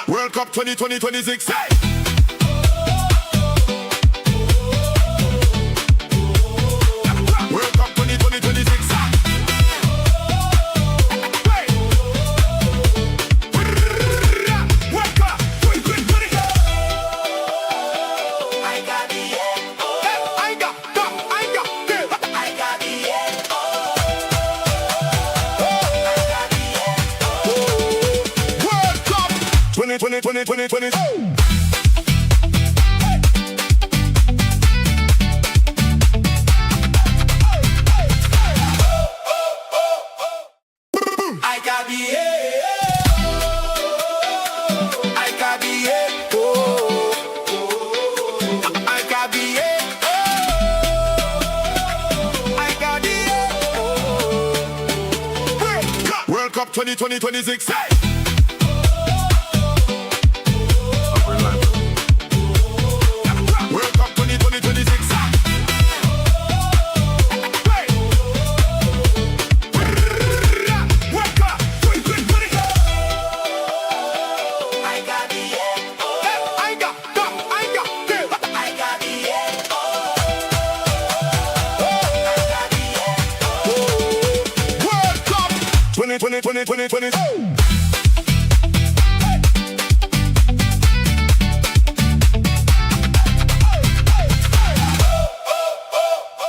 World Cup 2026. Hey! World Cup 2026. Hey! World Cup 2026. I got the I got the World Cup 2020. World Cup 2026. Hey! World Cup 2026. Hey! World Cup 2026. I got the I got the World Cup 2020.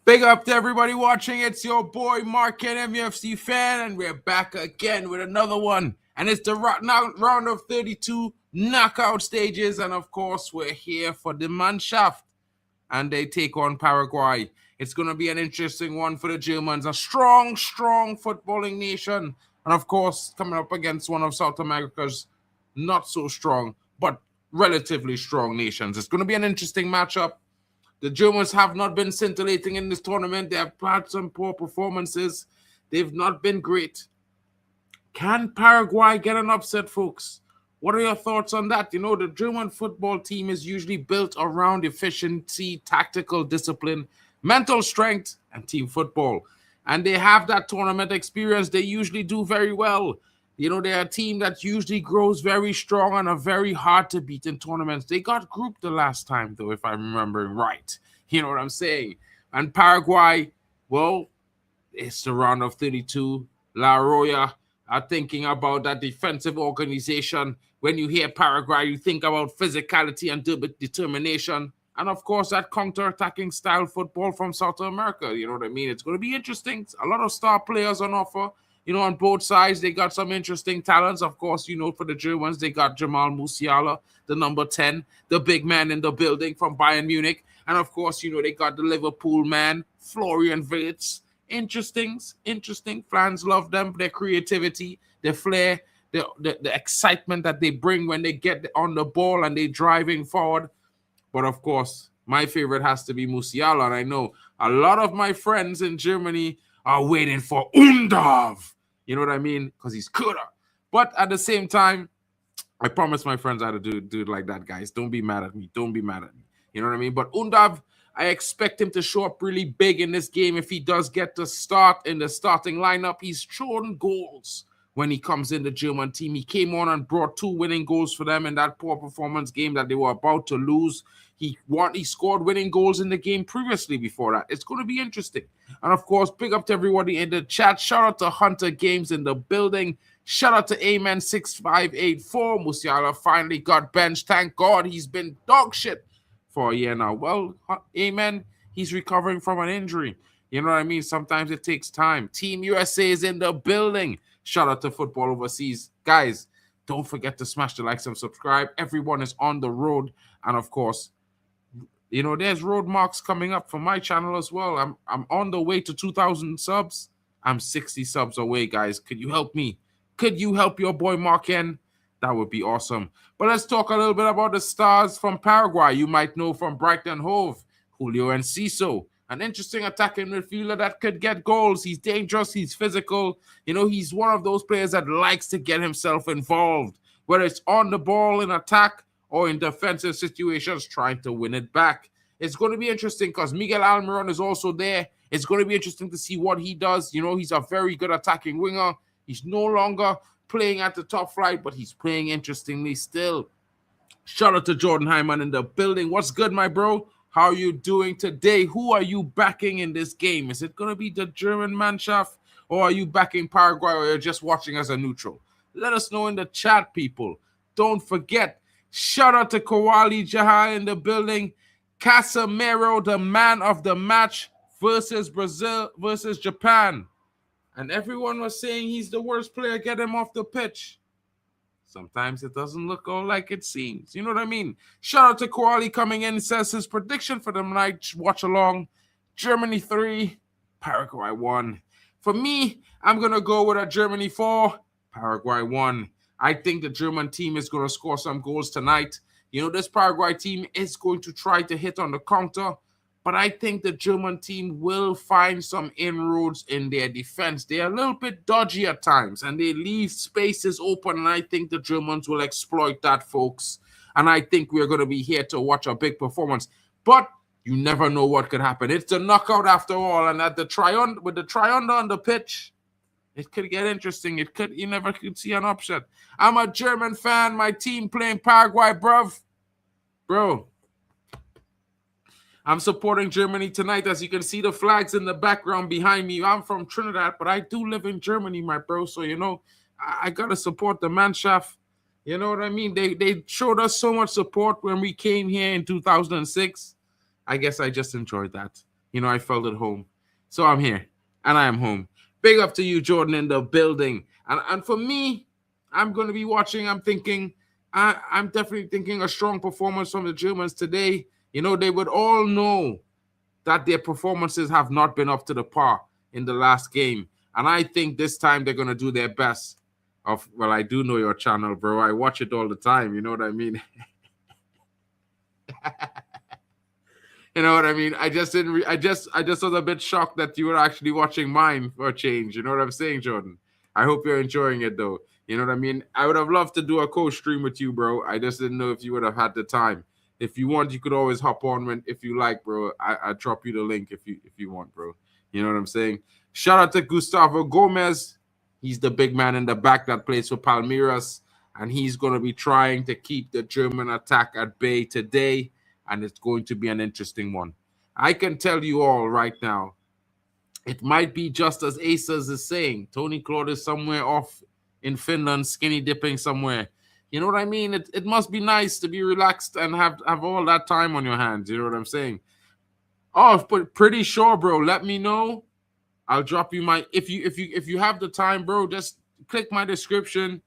Big up to everybody watching. It's your boy Mark Ken, MUFC fan, and we're back again with another one. And it's the round of 32 knockout stages. And of course, we're here for the Mannschaft. And they take on Paraguay. It's going to be an interesting one for the Germans. A strong footballing nation. And of course, coming up against one of South America's not so strong, but relatively strong nations. It's going to be an interesting matchup. The Germans have not been scintillating in this tournament. They have had some poor performances. They've not been great. Can Paraguay get an upset, folks? What are your thoughts on that? You know, the German football team is usually built around efficiency, tactical discipline, mental strength, and team football. And they have that tournament experience. They usually do very well. You know, they're a team that usually grows very strong and are very hard to beat in tournaments. They got grouped the last time, though, if I'm remembering right. You know what I'm saying? And Paraguay, well, it's the round of 32. La Roya are thinking about that defensive organization. When you hear Paraguay, you think about physicality and determination. And, of course, that counter-attacking style football from South America. You know what I mean? It's going to be interesting. A lot of star players on offer. You know, on both sides, they got some interesting talents. Of course, you know, for the Germans, they got Jamal Musiala, the number 10, the big man in the building from Bayern Munich. And, of course, you know, they got the Liverpool man, Florian Wirtz. Interesting. Fans love them, their creativity, their flair, the excitement that they bring when they get on the ball and they're driving forward. But, of course, my favorite has to be Musiala. And I know a lot of my friends in Germany are waiting for Undav. You know what I mean? Because he's cooler. But at the same time, I promise my friends how to do it like that, guys. Don't be mad at me. You know what I mean? But Undav, I expect him to show up really big in this game if he does get to start in the starting lineup. He's shown goals when he comes in the German team. He came on and brought 2 winning goals for them in that poor performance game that they were about to lose. He scored winning goals in the game previously before that. It's going to be interesting. And, of course, big up to everybody in the chat. Shout out to Hunter Games in the building. Shout out to Amen6584. Musiala finally got benched. Thank God, he's been dog shit for a year now. Well, Amen, he's recovering from an injury. You know what I mean? Sometimes it takes time. Team USA is in the building. Shout out to Football Overseas. Guys, don't forget to smash the likes and subscribe. Everyone is on the road. And, of course, you know, there's road marks coming up for my channel as well. I'm on the way to 2,000 subs. I'm 60 subs away, guys. Could you help me? Could you help your boy Mark N? That would be awesome. But let's talk a little bit about the stars from Paraguay. You might know from Brighton Hove, Julio Enciso, An interesting attacking midfielder that could get goals. He's dangerous. He's physical. He's one of those players that likes to get himself involved, whether it's on the ball in attack or in defensive situations, trying to win it back. It's going to be interesting because Miguel Almiron is also there. It's going to be interesting to see what he does. He's a very good attacking winger. He's no longer playing at the top flight, but he's playing interestingly still. Shout out to Jordan Hyman in the building. What's good, my bro? How are you doing today? Who are you backing in this game? Is it going to be the German Mannschaft, or are you backing Paraguay, or you're just watching as a neutral? Let us know in the chat, people. Don't forget, shout out to Kawali Jaha in the building. Casemiro, the man of the match versus Brazil versus Japan. And everyone was saying he's the worst player. Get him off the pitch. Sometimes it doesn't look all like it seems. You know what I mean? Shout out to Kawali coming in. Says his prediction for the night. Watch along. Germany 3, Paraguay 1. For me, I'm going to go with a Germany 4, Paraguay 1. I think the German team is going to score some goals tonight. This Paraguay team is going to try to hit on the counter, but I think the German team will find some inroads in their defense. They're a little bit dodgy at times, and they leave spaces open, and I think the Germans will exploit that, folks. And I think we're going to be here to watch a big performance. But you never know what could happen. It's a knockout after all, and with the try-under on the pitch, it could get interesting. You never could see an upset. I'm a German fan. My team playing Paraguay, bruv. Bro, I'm supporting Germany tonight. As you can see the flags in the background behind me. I'm from Trinidad, but I do live in Germany, my bro. So, I got to support the Mannschaft. You know what I mean? They showed us so much support when we came here in 2006. I guess I just enjoyed that. I felt at home. So I'm here, and I am home. Big up to you, Jordan, in the building. And for me, I'm going to be watching. I'm definitely thinking a strong performance from the Germans today. They would all know that their performances have not been up to the par in the last game. And I think this time they're going to do their best. I do know your channel, bro. I watch it all the time. You know what I mean? You know what I mean? I just was a bit shocked that you were actually watching mine for a change. You know what I'm saying, Jordan? I hope you're enjoying it, though. You know what I mean? I would have loved to do a co-stream with you, bro. I just didn't know if you would have had the time. If you want, you could always hop on if you like, bro. I drop you the link if you want, bro. You know what I'm saying? Shout out to Gustavo Gomez. He's the big man in the back that plays for Palmeiras, and he's going to be trying to keep the German attack at bay today, and it's going to be an interesting one. I can tell you all right now, it might be just as Aces is saying. Tony Claude is somewhere off in Finland, skinny dipping somewhere. You know what I mean? It must be nice to be relaxed and have all that time on your hands. You know what I'm saying? Oh, but pretty sure, bro. Let me know. I'll drop you my if you have the time, bro. Just click my description.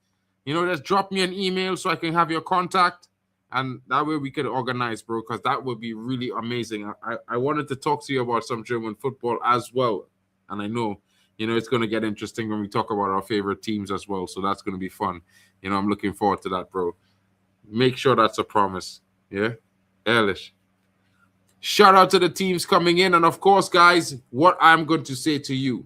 Just drop me an email so I can have your contact, and that way we could organize, bro. Because that would be really amazing. I wanted to talk to you about some German football as well, and I know it's going to get interesting when we talk about our favorite teams as well. So that's going to be fun. I'm looking forward to that, bro. Make sure that's a promise. Yeah? Ehrlich. Shout out to the teams coming in. And, of course, guys, what I'm going to say to you,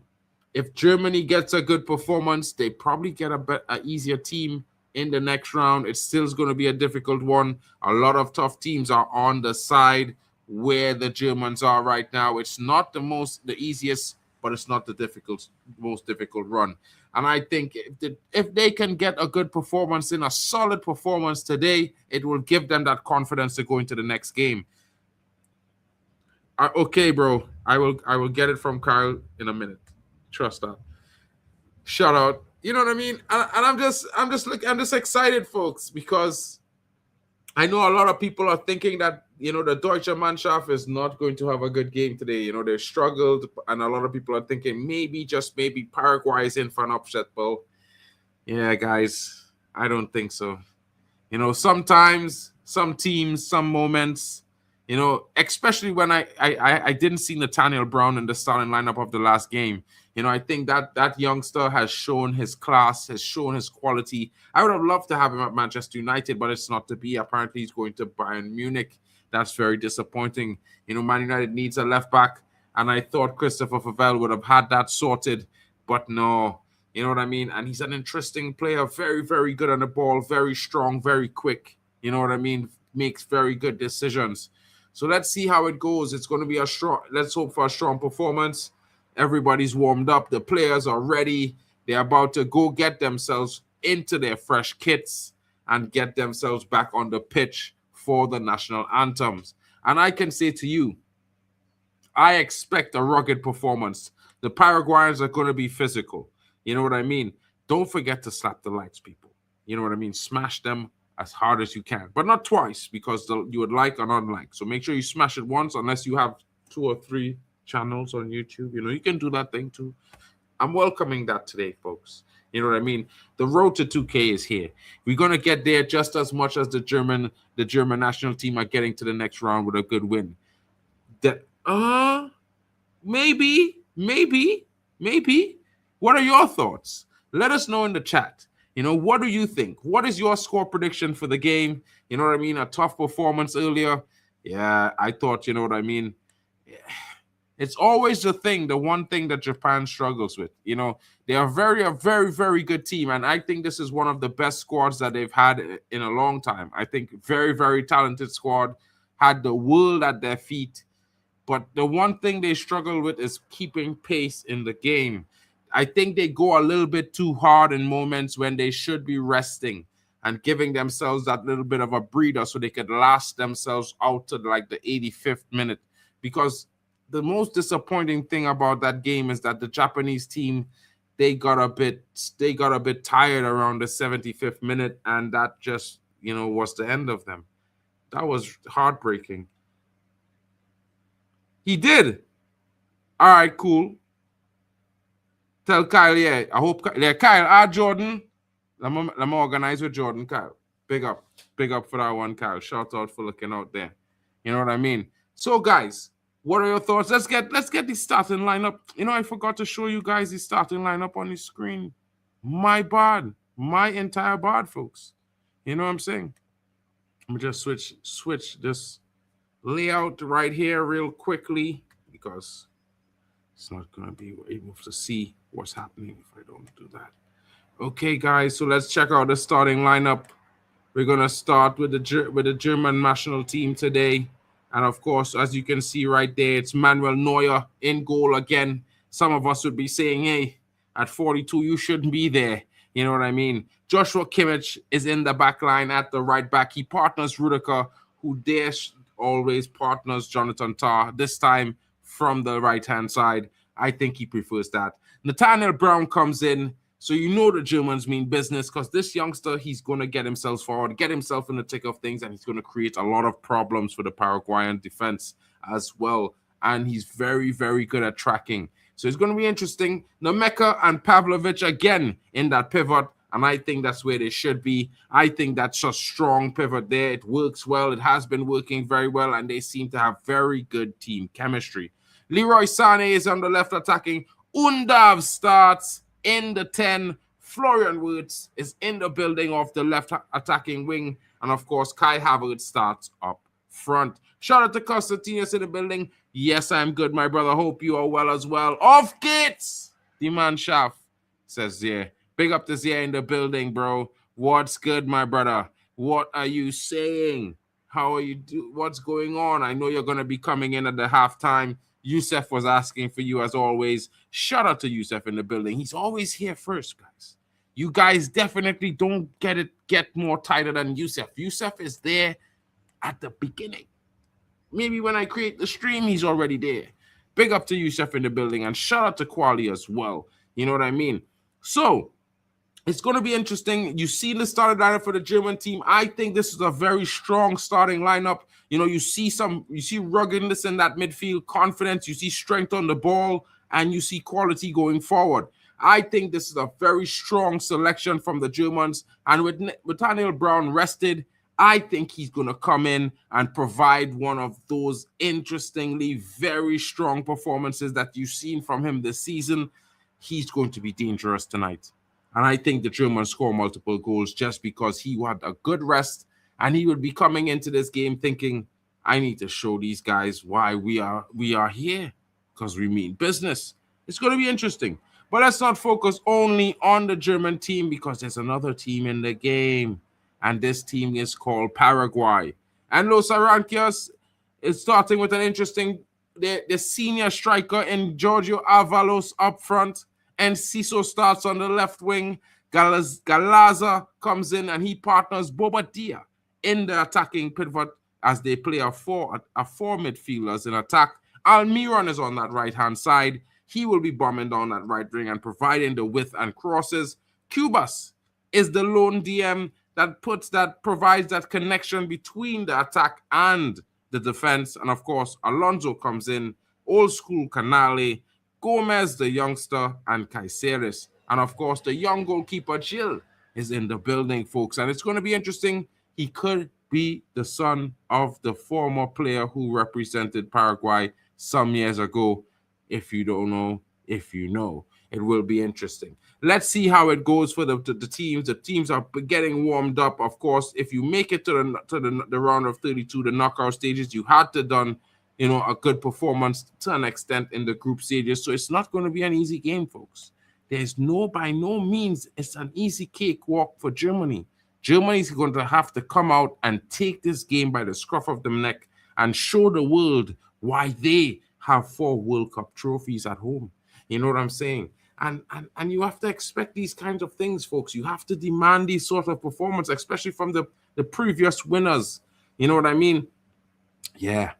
if Germany gets a good performance, they probably get a easier team in the next round. It still is going to be a difficult one. A lot of tough teams are on the side where the Germans are right now. It's not the easiest, but it's not the most difficult run. And I think if they can get a good performance a solid performance today, it will give them that confidence to go into the next game. Okay, bro. I will get it from Kyle in a minute. Trust that. Shout out. You know what I mean? And I'm just excited, folks, because I know a lot of people are thinking that the Deutsche Mannschaft is not going to have a good game today. They struggled, and a lot of people are thinking maybe Paraguay is in for an upset. Well, yeah, guys, I don't think so. Sometimes, some teams, some moments, especially when I didn't see Nathaniel Brown in the starting lineup of the last game. I think that youngster has shown his class, has shown his quality. I would have loved to have him at Manchester United, but it's not to be. Apparently, he's going to Bayern Munich. That's very disappointing. Man United needs a left back, And I thought Christopher Favell would have had that sorted, but no. You know what I mean? And he's an interesting player, very, very good on the ball, very strong, very quick. You know what I mean? Makes very good decisions. So let's see how it goes. It's going to be a strong, let's hope for a strong performance. Everybody's warmed up. The players are ready. They're about to go get themselves into their fresh kits and get themselves back on the pitch for the national anthems. And I can say to you, I expect a rugged performance. The Paraguayans are going to be physical. You know what I mean? Don't forget to slap the likes, people. You know what I mean? Smash them as hard as you can, but not twice because you would like or unlike. So make sure you smash it once, unless you have 2 or 3 channels on YouTube. You know, you can do that thing too. I'm welcoming that today, folks. You know what I mean? The road to 2K is here. We're going to get there just as much as the German national team are getting to the next round with a good win. Maybe. What are your thoughts? Let us know in the chat. You know, what do you think? What is your score prediction for the game? You know what I mean? A tough performance earlier. Yeah, I thought, you know what I mean? Yeah. It's always the one thing that Japan struggles with. You know, they are a very, very good team. And I think this is one of the best squads that they've had in a long time. I think very, very talented squad, had the world at their feet. But the one thing they struggle with is keeping pace in the game. I think they go a little bit too hard in moments when they should be resting and giving themselves that little bit of a breather so they could last themselves out to like the 85th minute. Because the most disappointing thing about that game is that the Japanese team, they got a bit tired around the 75th minute, and that just, you know, was the end of them. That was heartbreaking. He did. All right, cool. Tell Kyle, yeah. I hope, yeah, Kyle, Jordan. Let me organize with Jordan, Kyle. Big up for that one, Kyle. Shout out for looking out there. You know what I mean? So, guys, what are your thoughts? Let's get the starting lineup. You know, I forgot to show you guys the starting lineup on the screen. My bad. My entire bad, folks. You know what I'm saying? I'm gonna just switch this layout right here real quickly because it's not going to be able to see what's happening if I don't do that. Okay, guys, so let's check out the starting lineup. We're going to start with the German national team today. And, of course, as you can see right there, it's Manuel Neuer in goal again. Some of us would be saying, hey, at 42, you shouldn't be there. You know what I mean? Joshua Kimmich is in the back line at the right back. He partners Rudiger, who always partners Jonathan Tah, this time from the right-hand side. I think he prefers that. Nathaniel Brown comes in, so you know the Germans mean business because this youngster, he's going to get himself forward, get himself in the thick of things, and he's going to create a lot of problems for the Paraguayan defense as well. And he's very, very good at tracking. So it's going to be interesting. Nemeka and Pavlovic again in that pivot. And I think that's where they should be. I think that's a strong pivot there. It works well. It has been working very well. And they seem to have very good team chemistry. Leroy Sané is on the left attacking. Undav starts in the 10. Florian Wirtz is in the building of the left attacking wing. And, of course, Kai Havertz starts up front. Shout out to Constantinos in the building. Yes, I'm good, my brother. Hope you are well as well. Off kits! The man Shaft says, yeah. Big up this year in the building, bro. What's good, my brother? What are you saying? How are you what's going on? I know you're going to be coming in at the halftime. Youssef was asking for you as always. Shout out to Youssef in the building. He's always here first, guys. You guys definitely don't get more tighter than Youssef. Youssef is there at the beginning. Maybe when I create the stream, he's already there. Big up to Youssef in the building, and shout out to Quali as well. You know what I mean? So, it's going to be interesting. You see the starting lineup for the German team. I think this is a very strong starting lineup. You know, you see ruggedness in that midfield, confidence, you see strength on the ball, and you see quality going forward. I think this is a very strong selection from the Germans. And with Nathaniel Brown rested, I think he's going to come in and provide one of those interestingly very strong performances that you've seen from him this season. He's going to be dangerous tonight. And I think the Germans score multiple goals just because he had a good rest and he would be coming into this game thinking, I need to show these guys why we are here. because we mean business. It's going to be interesting. But let's not focus only on the German team because there's another team in the game. And this team is called Paraguay. And Los Arancias is starting with an interesting, the senior striker in Giorgio Avalos up front. And Ciso starts on the left wing. Galaza comes in and he partners Bobadilla in the attacking pivot as they play a four midfielders in attack. Almiron is on that right-hand side. He will be bombing down that right wing and providing the width and crosses. Cubas is the lone DM that provides that connection between the attack and the defense. And of course, Alonso comes in, old school Canale, Gomez, the youngster, and Caiceres. And of course, the young goalkeeper, Gil, is in the building, folks. And it's going to be interesting. He could be the son of the former player who represented Paraguay some years ago. If you don't know, if you know, it will be interesting. Let's see how it goes for the teams. The teams are getting warmed up. Of course, if you make it to the round of 32, the knockout stages, you had to done, a good performance to an extent in the group stages. So it's not going to be an easy game, folks. By no means, it's an easy cakewalk for Germany. Germany's going to have to come out and take this game by the scruff of the neck and show the world why they have 4 World Cup trophies at home. You know what I'm saying? And you have to expect these kinds of things, folks. You have to demand these sort of performance, especially from the previous winners. You know what I mean? Yeah.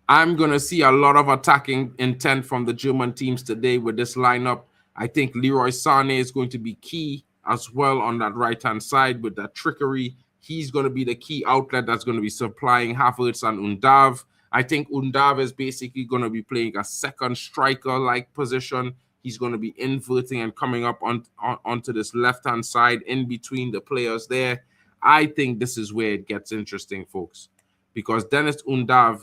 I'm going to see a lot of attacking intent from the German teams today with this lineup. I think Leroy Sané is going to be key as well on that right-hand side with that trickery. He's going to be the key outlet that's going to be supplying Havertz and Undav. I think Undav is basically going to be playing a second striker-like position. He's going to be inverting and coming up onto this left-hand side in between the players there. I think this is where it gets interesting, folks, because Dennis Undav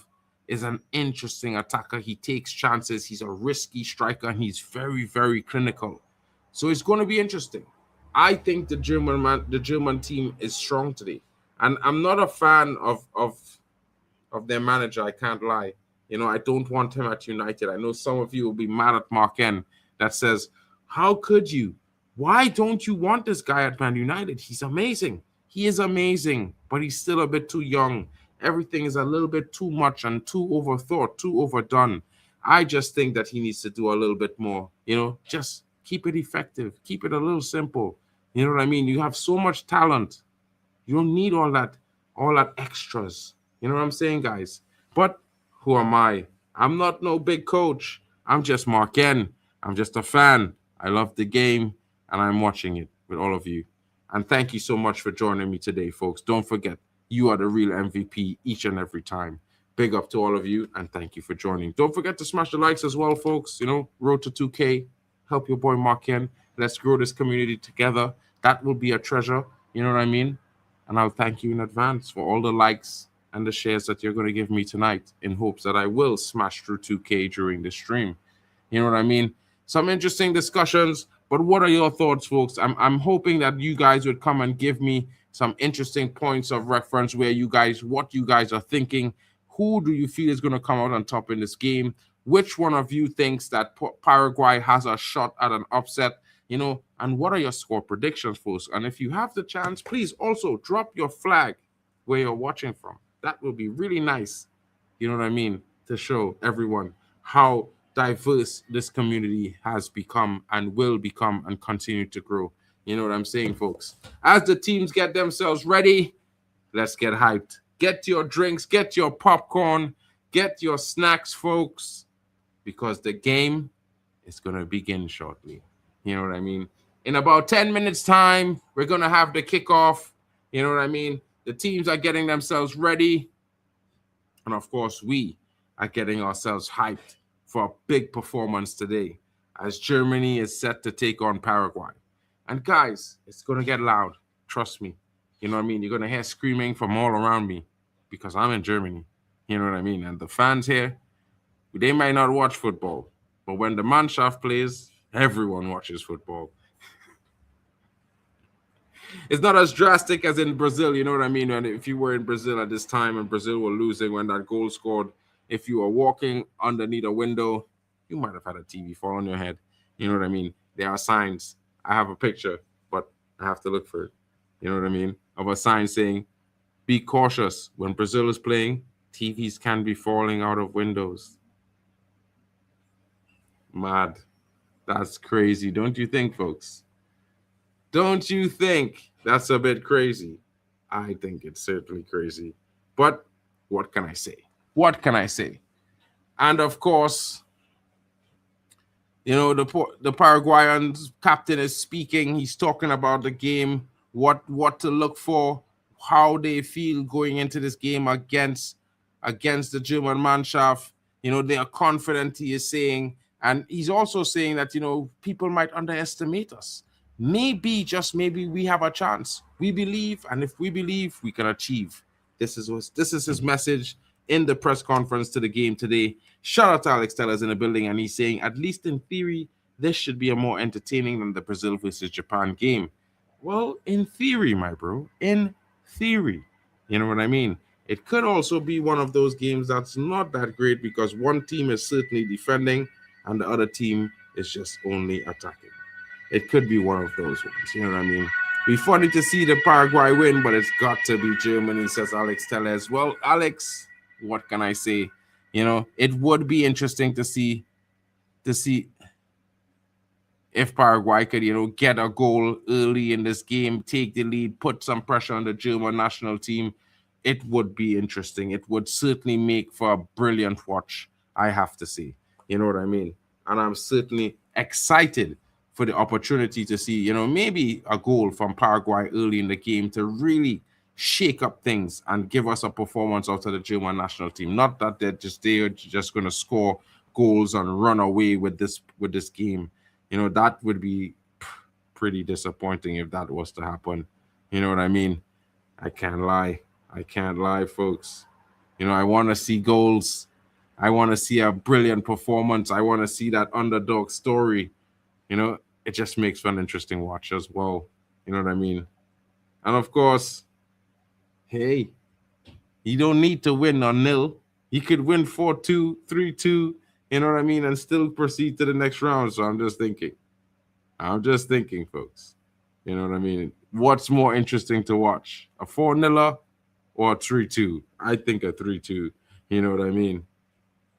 is an interesting attacker. He takes chances. He's a risky striker, and he's very, very clinical. So it's going to be interesting. I think the German team is strong today. And I'm not a fan of their manager, I can't lie. I don't want him at United. I know some of you will be mad at Mark N that says, how could you? Why don't you want this guy at Man United? He's amazing. He is amazing, but he's still a bit too young. Everything is a little bit too much and too overthought, too overdone. I just think that he needs to do a little bit more, just keep it effective. Keep it a little simple. You know what I mean? You have so much talent. You don't need all that extras. You know what I'm saying, guys? But who am I? I'm not no big coach. I'm just Mark N. I'm just a fan. I love the game, and I'm watching it with all of you. And thank you so much for joining me today, folks. Don't forget, you are the real MVP each and every time. Big up to all of you, and thank you for joining. Don't forget to smash the likes as well, folks. Road to 2K. Help your boy Mark N. Let's grow this community together. That will be a treasure. You know what I mean? And I'll thank you in advance for all the likes and the shares that you're going to give me tonight in hopes that I will smash through 2K during the stream. You know what I mean? Some interesting discussions, but what are your thoughts, folks? I'm hoping that you guys would come and give me some interesting points of reference what you guys are thinking. Who do you feel is going to come out on top in this game? Which one of you thinks that Paraguay has a shot at an upset? And what are your score predictions, folks? And if you have the chance, please also drop your flag where you're watching from. That would be really nice, you know what I mean, to show everyone how diverse this community has become and will become and continue to grow. You know what I'm saying, folks? As the teams get themselves ready, let's get hyped. Get your drinks, get your popcorn, get your snacks, folks, because the game is going to begin shortly. You know what I mean? In about 10 minutes' time, we're going to have the kickoff. You know what I mean? The teams are getting themselves ready. And, of course, we are getting ourselves hyped for a big performance today as Germany is set to take on Paraguay. And, guys, it's going to get loud. Trust me. You know what I mean? You're going to hear screaming from all around me because I'm in Germany. You know what I mean? And the fans here, they might not watch football. But when the Mannschaft plays, everyone watches football. It's not as drastic as in Brazil, you know what I mean? And if you were in Brazil at this time and Brazil were losing when that goal scored, if you were walking underneath a window, you might have had a TV fall on your head. You know what I mean? There are signs. I have a picture, but I have to look for it. You know what I mean? Of a sign saying, be cautious. When Brazil is playing, TVs can be falling out of windows. Mad. That's crazy. Don't you think, folks? Don't you think that's a bit crazy? I think it's certainly crazy. But what can I say? What can I say? And of course, you know, the Paraguayan captain is speaking. He's talking about the game, what to look for, how they feel going into this game against the German Mannschaft. You know, they are confident, he is saying. And he's also saying that, you know, people might underestimate us. Maybe, just maybe, we have a chance. We believe, and if we believe, we can achieve. This is his message in the press conference to the game today. Shout out to Alex Tellers in the building, and he's saying, at least in theory, this should be a more entertaining than the Brazil versus Japan game. Well, in theory, my bro, in theory, you know what I mean? It could also be one of those games that's not that great because one team is certainly defending and the other team is just only attacking. It could be one of those ones, you know what I mean? Be funny to see the Paraguay win, but it's got to be Germany, says Alex Tellez. Well, Alex, what can I say? You know, it would be interesting to see if Paraguay could, you know, get a goal early in this game, take the lead, put some pressure on the German national team. It would be interesting. It would certainly make for a brilliant watch, I have to say. You know what I mean? And I'm certainly excited for the opportunity to see, you know, maybe a goal from Paraguay early in the game to really shake up things and give us a performance out of the German national team. Not that they're just going to score goals and run away with this game. You know, that would be pretty disappointing if that was to happen. You know what I mean? I can't lie. I can't lie, folks. You know, I want to see goals. I want to see a brilliant performance. I want to see that underdog story. You know, it just makes for an interesting watch as well. You know what I mean? And of course, hey, you don't need to win on nil. You could win 4-2, 3-2, you know what I mean, and still proceed to the next round. So I'm just thinking, folks. You know what I mean? What's more interesting to watch? A 4-0 or a 3-2? I think a 3-2. You know what I mean?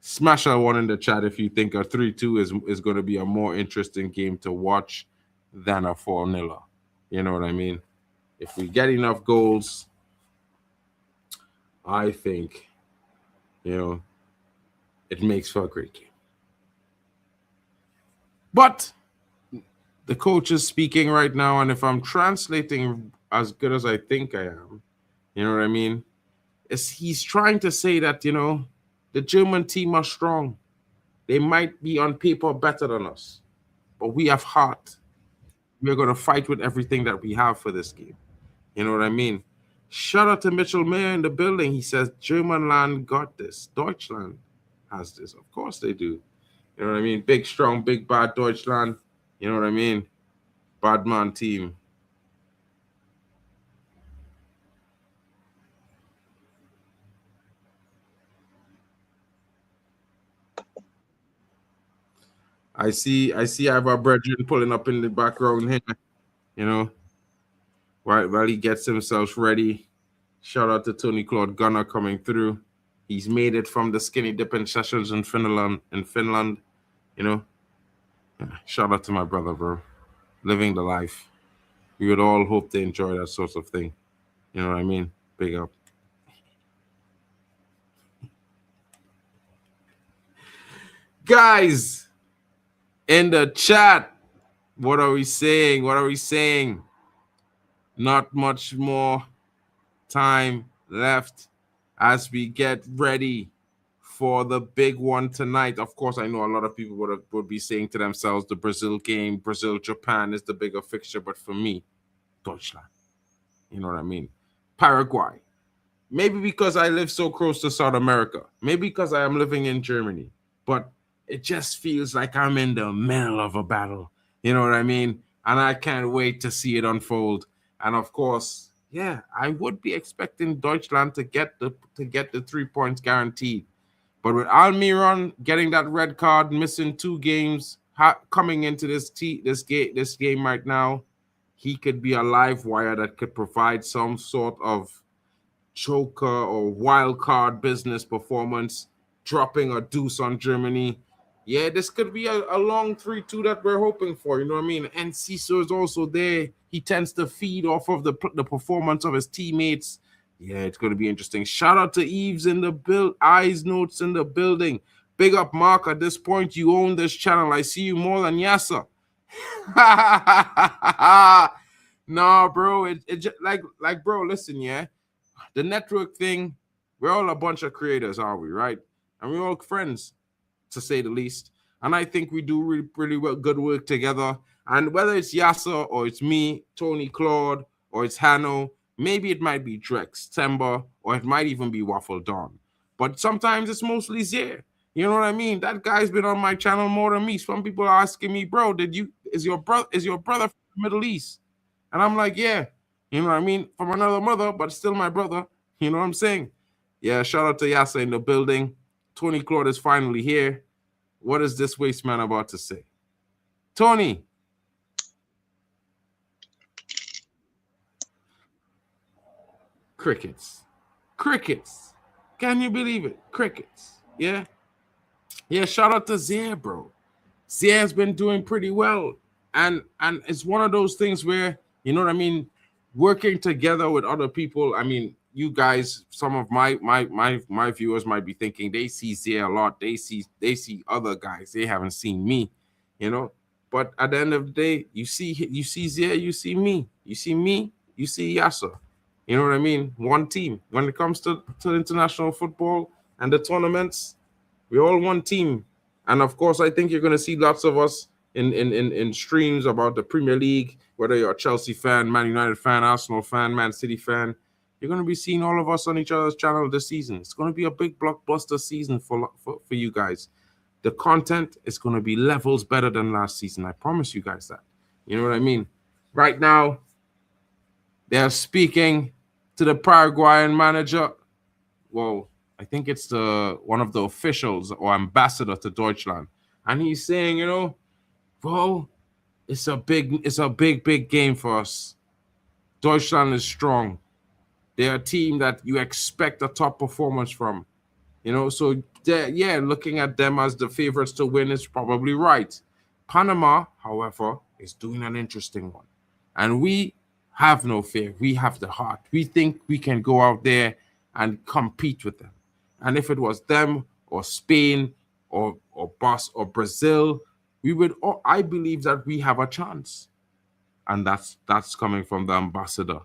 Smash a one in the chat if you think a 3-2 is going to be a more interesting game to watch than a 4-0. You know what I mean? If we get enough goals, I think, you know, it makes for a great game. But the coach is speaking right now, and if I'm translating as good as I think I am, you know what I mean? He's trying to say that, you know, the German team are strong. They might be on paper better than us, but we have heart. We're going to fight with everything that we have for this game. You know what I mean? Shout out to Mitchell Mayer in the building. He says, German land got this. Deutschland has this. Of course they do. You know what I mean? Big, strong, big, bad Deutschland. You know what I mean? Bad man team. I see I have our brethren pulling up in the background here, you know, while he gets himself ready. Shout out to Tony Claude Gunner coming through. He's made it from the skinny dipping sessions in Finland, you know. Shout out to my brother, bro. Living the life. We would all hope to enjoy that sort of thing. You know what I mean? Big up. Guys, in the chat, what are we saying? What are we saying? Not much more time left as we get ready for the big one tonight. Of course, I know a lot of people would be saying to themselves, the Brazil game, Brazil-Japan is the bigger fixture, but for me, Deutschland. You know what I mean? Paraguay. Maybe because I live so close to South America. Maybe because I am living in Germany. But it just feels like I'm in the middle of a battle. You know what I mean? And I can't wait to see it unfold. And of course, yeah, I would be expecting Deutschland to get the 3 points guaranteed. But with Almiron getting that red card, missing 2 games, coming into this game right now, he could be a live wire that could provide some sort of choker or wild card business performance, dropping a deuce on Germany. Yeah, this could be a long 3-2 that we're hoping for. You know what I mean? And Ciso is also there. He tends to feed off of the performance of his teammates. Yeah, it's going to be interesting. Shout out to Eves in the Eyes Notes in the building. Big up, Mark. At this point, you own this channel. I see you more than Yasser. No, bro. It just like, bro, listen, yeah. The network thing, we're all a bunch of creators, are we, right? And we're all friends, to say the least. And I think we do really well, good work together. And whether it's Yasser or it's me, Tony, Claude, or it's Hanno, maybe it might be Drex, Temba, or it might even be Waffle Dawn. But sometimes it's mostly Zier. You know what I mean? That guy's been on my channel more than me. Some people are asking me, bro, is your brother from the Middle East? And I'm like, yeah. You know what I mean? From another mother, but still my brother. You know what I'm saying? Yeah, shout out to Yasser in the building. Tony Claude is finally here. What is this waste man about to say? Tony. Crickets. Crickets. Can you believe it? Crickets. Yeah. Yeah, shout out to Zaire, bro. Zaire's been doing pretty well. And it's one of those things where, you know what I mean, working together with other people. I mean, you guys, some of my viewers might be thinking they see Zaire a lot. They see other guys. They haven't seen me, you know. But at the end of the day, you see Zaire, you see me. You see me, you see Yasser. You know what I mean? One team. When it comes to international football and the tournaments, we're all one team. And of course, I think you're going to see lots of us in streams about the Premier League, whether you're a Chelsea fan, Man United fan, Arsenal fan, Man City fan. You're going to be seeing all of us on each other's channel this season. It's going to be a big blockbuster season for you guys. The content is going to be levels better than last season. I promise you guys that. You know what I mean? Right now, they're speaking to the Paraguayan manager. Well, I think it's one of the officials or ambassador to Deutschland. And he's saying, you know, bro, it's a big game for us. Deutschland is strong. They're a team that you expect a top performance from. You know, so yeah, looking at them as the favorites to win is probably right. Panama, however, is doing an interesting one. And we have no fear. We have the heart. We think we can go out there and compete with them. And if it was them or Spain or Brazil, I believe that we have a chance. And that's coming from the ambassador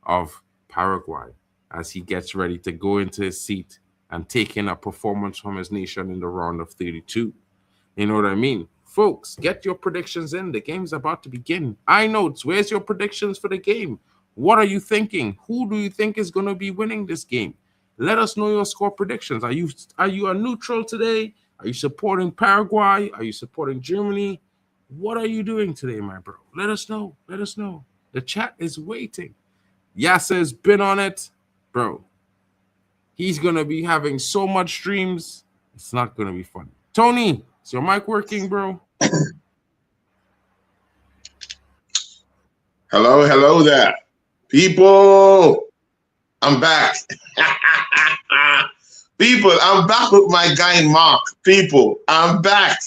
of Paraguay as he gets ready to go into his seat and take in a performance from his nation in the round of 32. You know what I mean? Folks, get your predictions in. The game's about to begin. iNotes, where's your predictions for the game? What are you thinking? Who do you think is going to be winning this game? Let us know your score predictions. Are you a neutral today? Are you supporting Paraguay? Are you supporting Germany? What are you doing today, my bro? Let us know. Let us know. The chat is waiting. Yasser has been on it. Bro, he's going to be having so much streams. It's not going to be fun. Tony, is your mic working, bro? Hello there. People, I'm back. People, I'm back with my guy Mark. People, I'm back.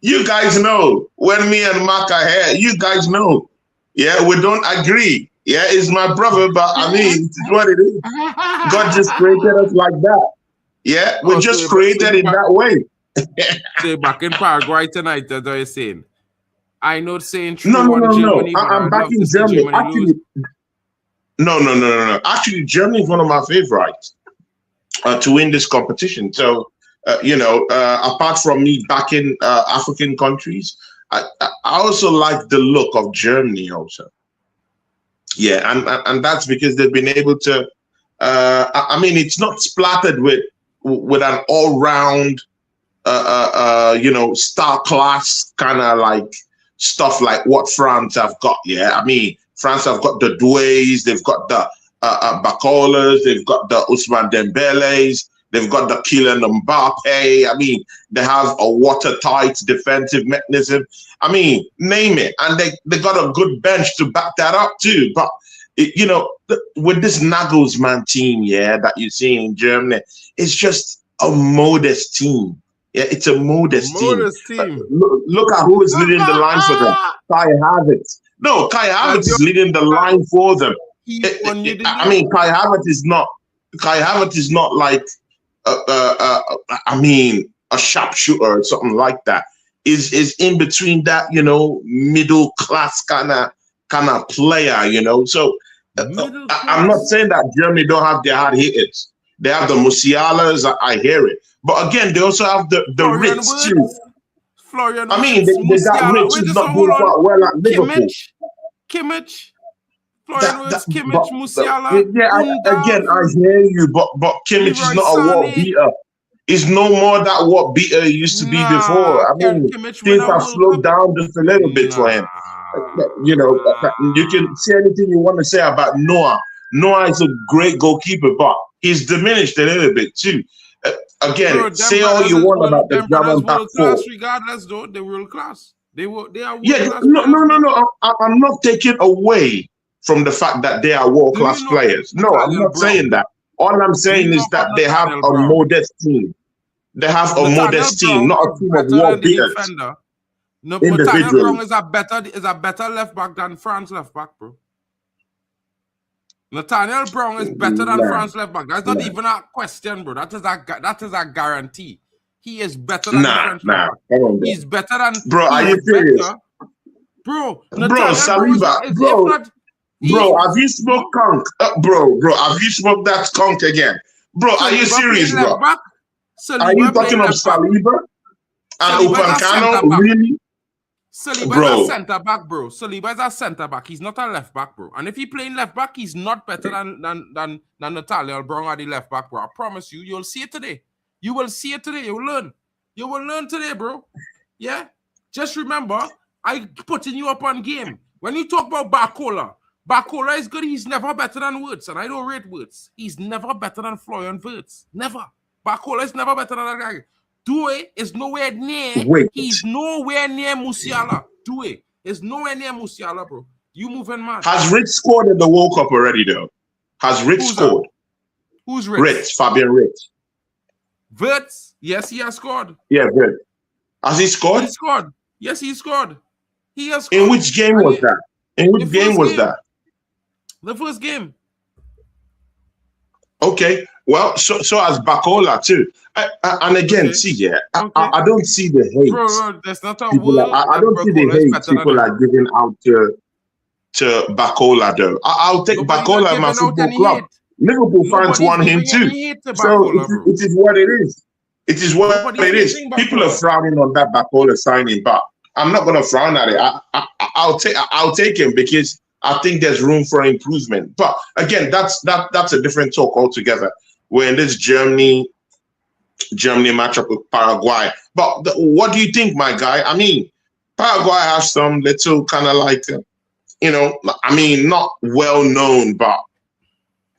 You guys know when me and Mark are here, you guys know. Yeah, we don't agree. Yeah, it's my brother, but I mean, it's what it is. God just created us like that. Yeah, we just created it that way. Say back in Paraguay tonight, that's what you're saying. I know saying true. No. I'm back in Germany. Actually, no. Actually, Germany is one of my favorites to win this competition. So, apart from me backing African countries, I also like the look of Germany also. Yeah, and that's because they've been able to. I mean, it's not splattered with an all-round, star class kind of like stuff like what France have got. Yeah, I mean, France have got the Douays, they've got the Bacolas, they've got the Ousmane Dembele's, they've got the Kylian Mbappe. I mean, they have a watertight defensive mechanism. I mean, name it. And they got a good bench to back that up too. But, you know, with this Nagelsmann team, yeah, that you see in Germany, it's just a modest team. Yeah, it's a modest team. Look at who is leading the line for them. Kai Havertz. No, Kai Havertz is leading the line for them. I mean, Kai Havertz is not like, I mean, a sharpshooter or something like that. Is in between that, you know, middle class kind of player, you know. So I'm not saying that Germany don't have their hard hitters. They have the Musialas, I hear it. But again, they also have the Ritz too. Florian I mean, they got Ritz who's not doing quite well at Liverpool. Kimmich, Florian Wirtz, Kimmich, Musiala. Yeah, again, I hear you, but Kimmich is not a world beater. He's no more that world beater he used to be before. I mean, things have slowed down just a little bit for him. You know, you can say anything you want to say about Noah. Noah is a great goalkeeper, but he's diminished a little bit too. Again, bro, say all you want about the German back four. Regardless, though, they're world class. They are world class. No. I'm not taking away from the fact that they are world class players. No, I'm not saying that. All I'm saying is that they have a modest team. They have a modest team, not a team of world beaters. No, Nathaniel Brown is a better left back than France left back, bro. Nathaniel Brown is better than France left back. That's not even a question, bro. That is a guarantee. He is better than French left back. He's better than. Bro, are you serious? Bro, Saliba, bro, have you smoked conch? Bro, have you smoked that conch again? Bro, are you serious, bro? Are you talking of Saliba and Upamecano? Really? Saliba is a centre back, bro. Saliba is a centre back. He's not a left back, bro. And if he playing left back, he's not better than Nathaniel Brown at the left back, bro. I promise you, you'll see it today. You will see it today. You will learn. You will learn today, bro. Yeah. Just remember, I putting you up on game. When you talk about Barcola is good. He's never better than Wirtz, and I don't rate Wirtz. He's never better than Florian Wirtz. Never. Barcola is never better than that guy. Due is nowhere near. He's nowhere near Musiala. Due is nowhere near Musiala, bro. You moving mad. Has Ritz scored in the World Cup already, though? Has Ritz scored? That? Who's Ritz? Fabian Ritz. Wirtz? Yes, he has scored. Yeah, Ritz. Has he scored? He scored. Yes, he scored. He has scored. In which game was that? In which game was that? The first game. Okay. Well, so has Barcola too. And again, see, yeah, I don't see the hate. Bro, that's not a word. I don't see the hate people are giving out to Barcola, though. I'll take Barcola in my football club. Liverpool fans want him too. So it is what it is. It is what it is. People are frowning on that Barcola signing, but I'm not going to frown at it. I'll take him because I think there's room for improvement. But again, that's a different talk altogether. We're in this Germany matchup with Paraguay. But what do you think, my guy? I mean, Paraguay has some little kind of like, not well known, but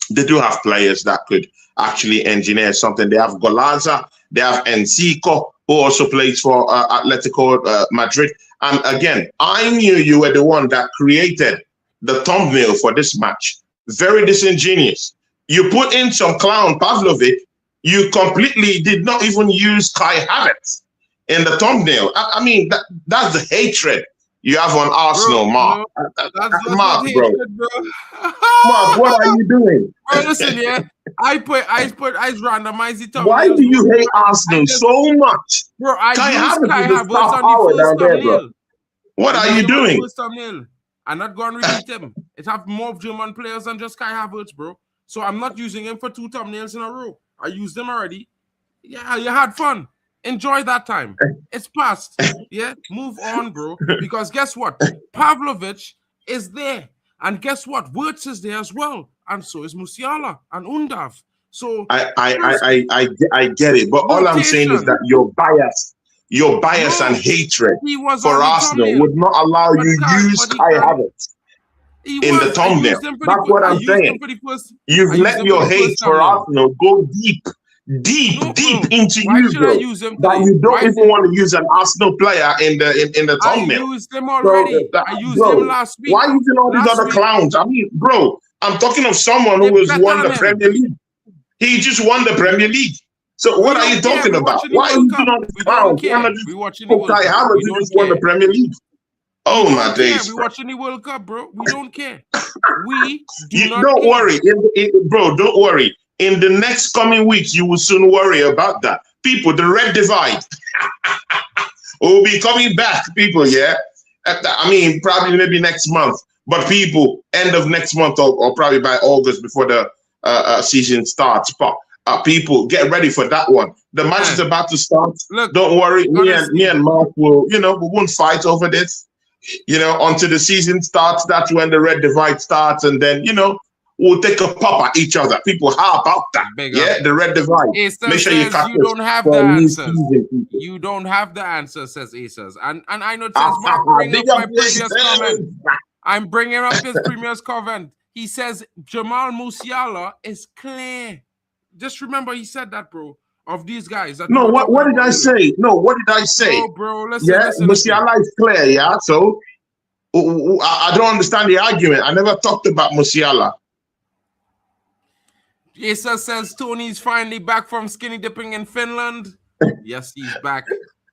they do have players that could actually engineer something. They have Golaza, they have Enciso, who also plays for Atletico Madrid. And again, I knew you were the one that created the thumbnail for this match. Very disingenuous. You put in some clown Pavlovic. You completely did not even use Kai Havertz in the thumbnail. I mean, that's the hatred you have on Arsenal, bro, Mark. Mark, bro. Mark, what are you doing? Bro, listen, yeah. I randomized the thumbnail. Why do you hate Arsenal so much? Bro, Kai Havertz is the star power down there, bro. What are you doing? I'm not going to repeat him. It have more German players than just Kai Havertz, bro. So I'm not using him for 2 thumbnails in a row. I used them already. Yeah, you had fun. Enjoy that time. It's past. Yeah, move on, bro. Because guess what? Pavlovic is there. And guess what? Wirtz is there as well. And so is Musiala and Undav. So I get it. But all I'm saying is that your bias and hatred for Arsenal would not allow you use Kai Havertz. in the thumbnail. That's what I'm saying. You've let your hate for Arsenal go deep into you, bro. That you don't even want to use an Arsenal player in the thumbnail. I used him already. I used him last week. Why using all these other clowns? I mean, bro, I'm talking of someone who has won the Premier League. He just won the Premier League. So what are you talking about? Why are you using all these clowns? We watching the World Cup. Havertz just won the Premier League. Oh my days! We watching the World Cup, bro. We don't care. We don't worry, bro. Don't worry. In the next coming weeks, you will soon worry about that. People, the red divide will be coming back. People, yeah. I mean, probably maybe next month, but people, end of next month or probably by August before the season starts. But people, get ready for that one. The match is about to start. Look, don't worry. Me and Mark will, we won't fight over this. Until the season starts, that's when the red divide starts, and then we'll take a pop at each other. People, how about that? The red divide. Make sure you don't have the answers. You don't have the answer, says Aces. And I know Mark bring up my previous comment. I'm bringing up his previous comment. He says Jamal Musiala is clear. Just remember he said that, bro. Of these guys. No, what did I say? No, what did I say? No, bro, listen. Musiala is clear, yeah? So, I don't understand the argument. I never talked about Musiala. Asa says Tony's finally back from skinny dipping in Finland. Yes, he's back.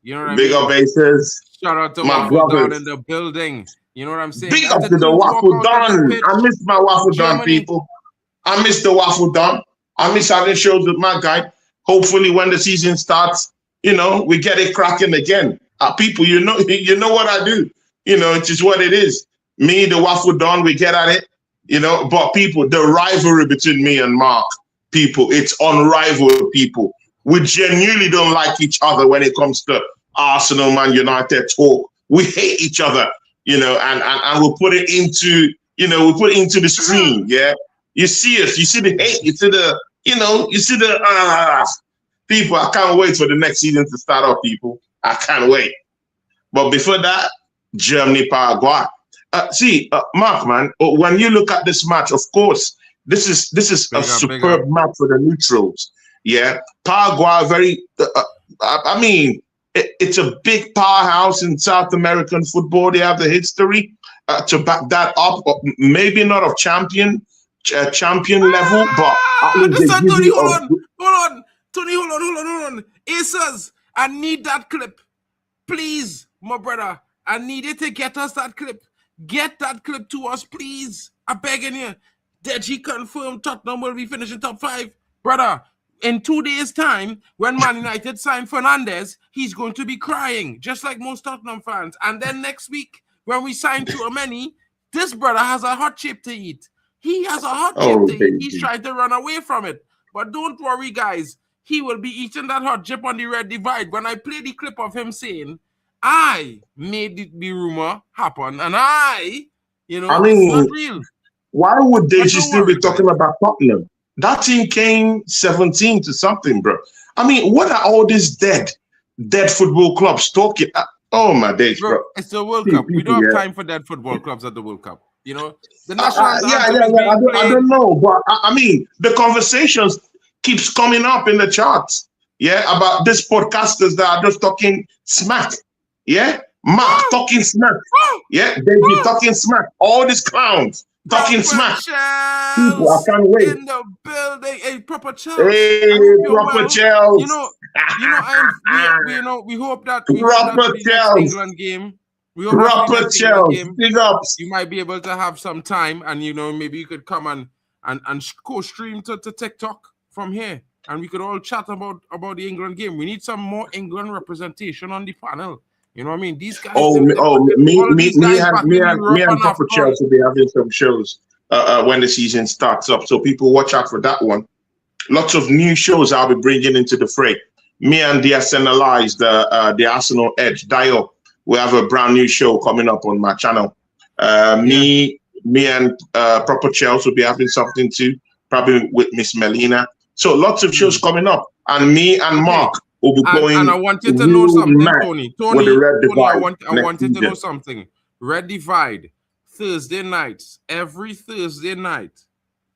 You know what I mean? Big up, Aces. Shout out to Waffle Don in the building. You know what I'm saying? Big up to the Waffle Don. I miss my Waffle Don, people. I miss the Waffle Don. I miss having shows with my guy. Hopefully, when the season starts, we get it cracking again. People, you know what I do. It's just what it is. Me, the Waffle Don, we get at it. But people, the rivalry between me and Mark, people, it's unrivaled, people. We genuinely don't like each other when it comes to Arsenal, Man United talk. We hate each other, and we'll put it into, the stream, yeah? You see us, you see the hate, you see the, you see the people. I can't wait for the next season to start off, people. I can't wait. But before that, Germany, Paraguay. Mark, man, when you look at this match, of course, this is a superb match for the neutrals. Yeah, Paraguay, it's a big powerhouse in South American football. They have the history to back that up. Maybe not of champion level, but Tony, hold on. Aces, I need that clip. Please, my brother. I need you to get us that clip. Get that clip to us, please. I'm begging you. Deji confirmed Tottenham will be finishing top 5. Brother, in 2 days' time, when Man United sign Fernandes, he's going to be crying, just like most Tottenham fans. And then next week, when we sign Tchouaméni, this brother has a hot chip to eat. He has a hot chip to eat. He's trying to run away from it. But don't worry, guys. He will be eating that hot chip on the red divide. When I play the clip of him saying, I made the rumor happen, and it's not real. Why would they still be talking about Tottenham? That team came 17 to something, bro. I mean, what are all these dead football clubs talking? Oh my days, bro. It's the World Cup. We don't have time for dead football clubs at the World Cup. The national I don't know, but I mean, the conversations keeps coming up in the charts. Yeah, about these podcasters that are just talking smack. Yeah, Mark talking smack. Yeah, David talking smack. All these clowns talking smack. People, I can't wait. In the building, a proper Chelsea. Hey, proper Chelsea. We hope that proper Chelsea England game. We hope proper Chelsea. Big ups. You might be able to have some time, and maybe you could come and co-stream to TikTok from here, and we could all chat about the England game. We need some more England representation on the panel. You know what I mean? These guys. Me and Papa Chelsea will be having some shows when the season starts up. So people watch out for that one. Lots of new shows I'll be bringing into the fray. Me and the SNLIs, the Arsenal Edge, Dio. We have a brand new show coming up on my channel. Me and Proper Chelsea will be having something too, probably with Miss Melina. So lots of shows coming up. And me and Mark. And I wanted to know something, Tony. I wanted to know something. Red Divide, Thursday nights, every Thursday night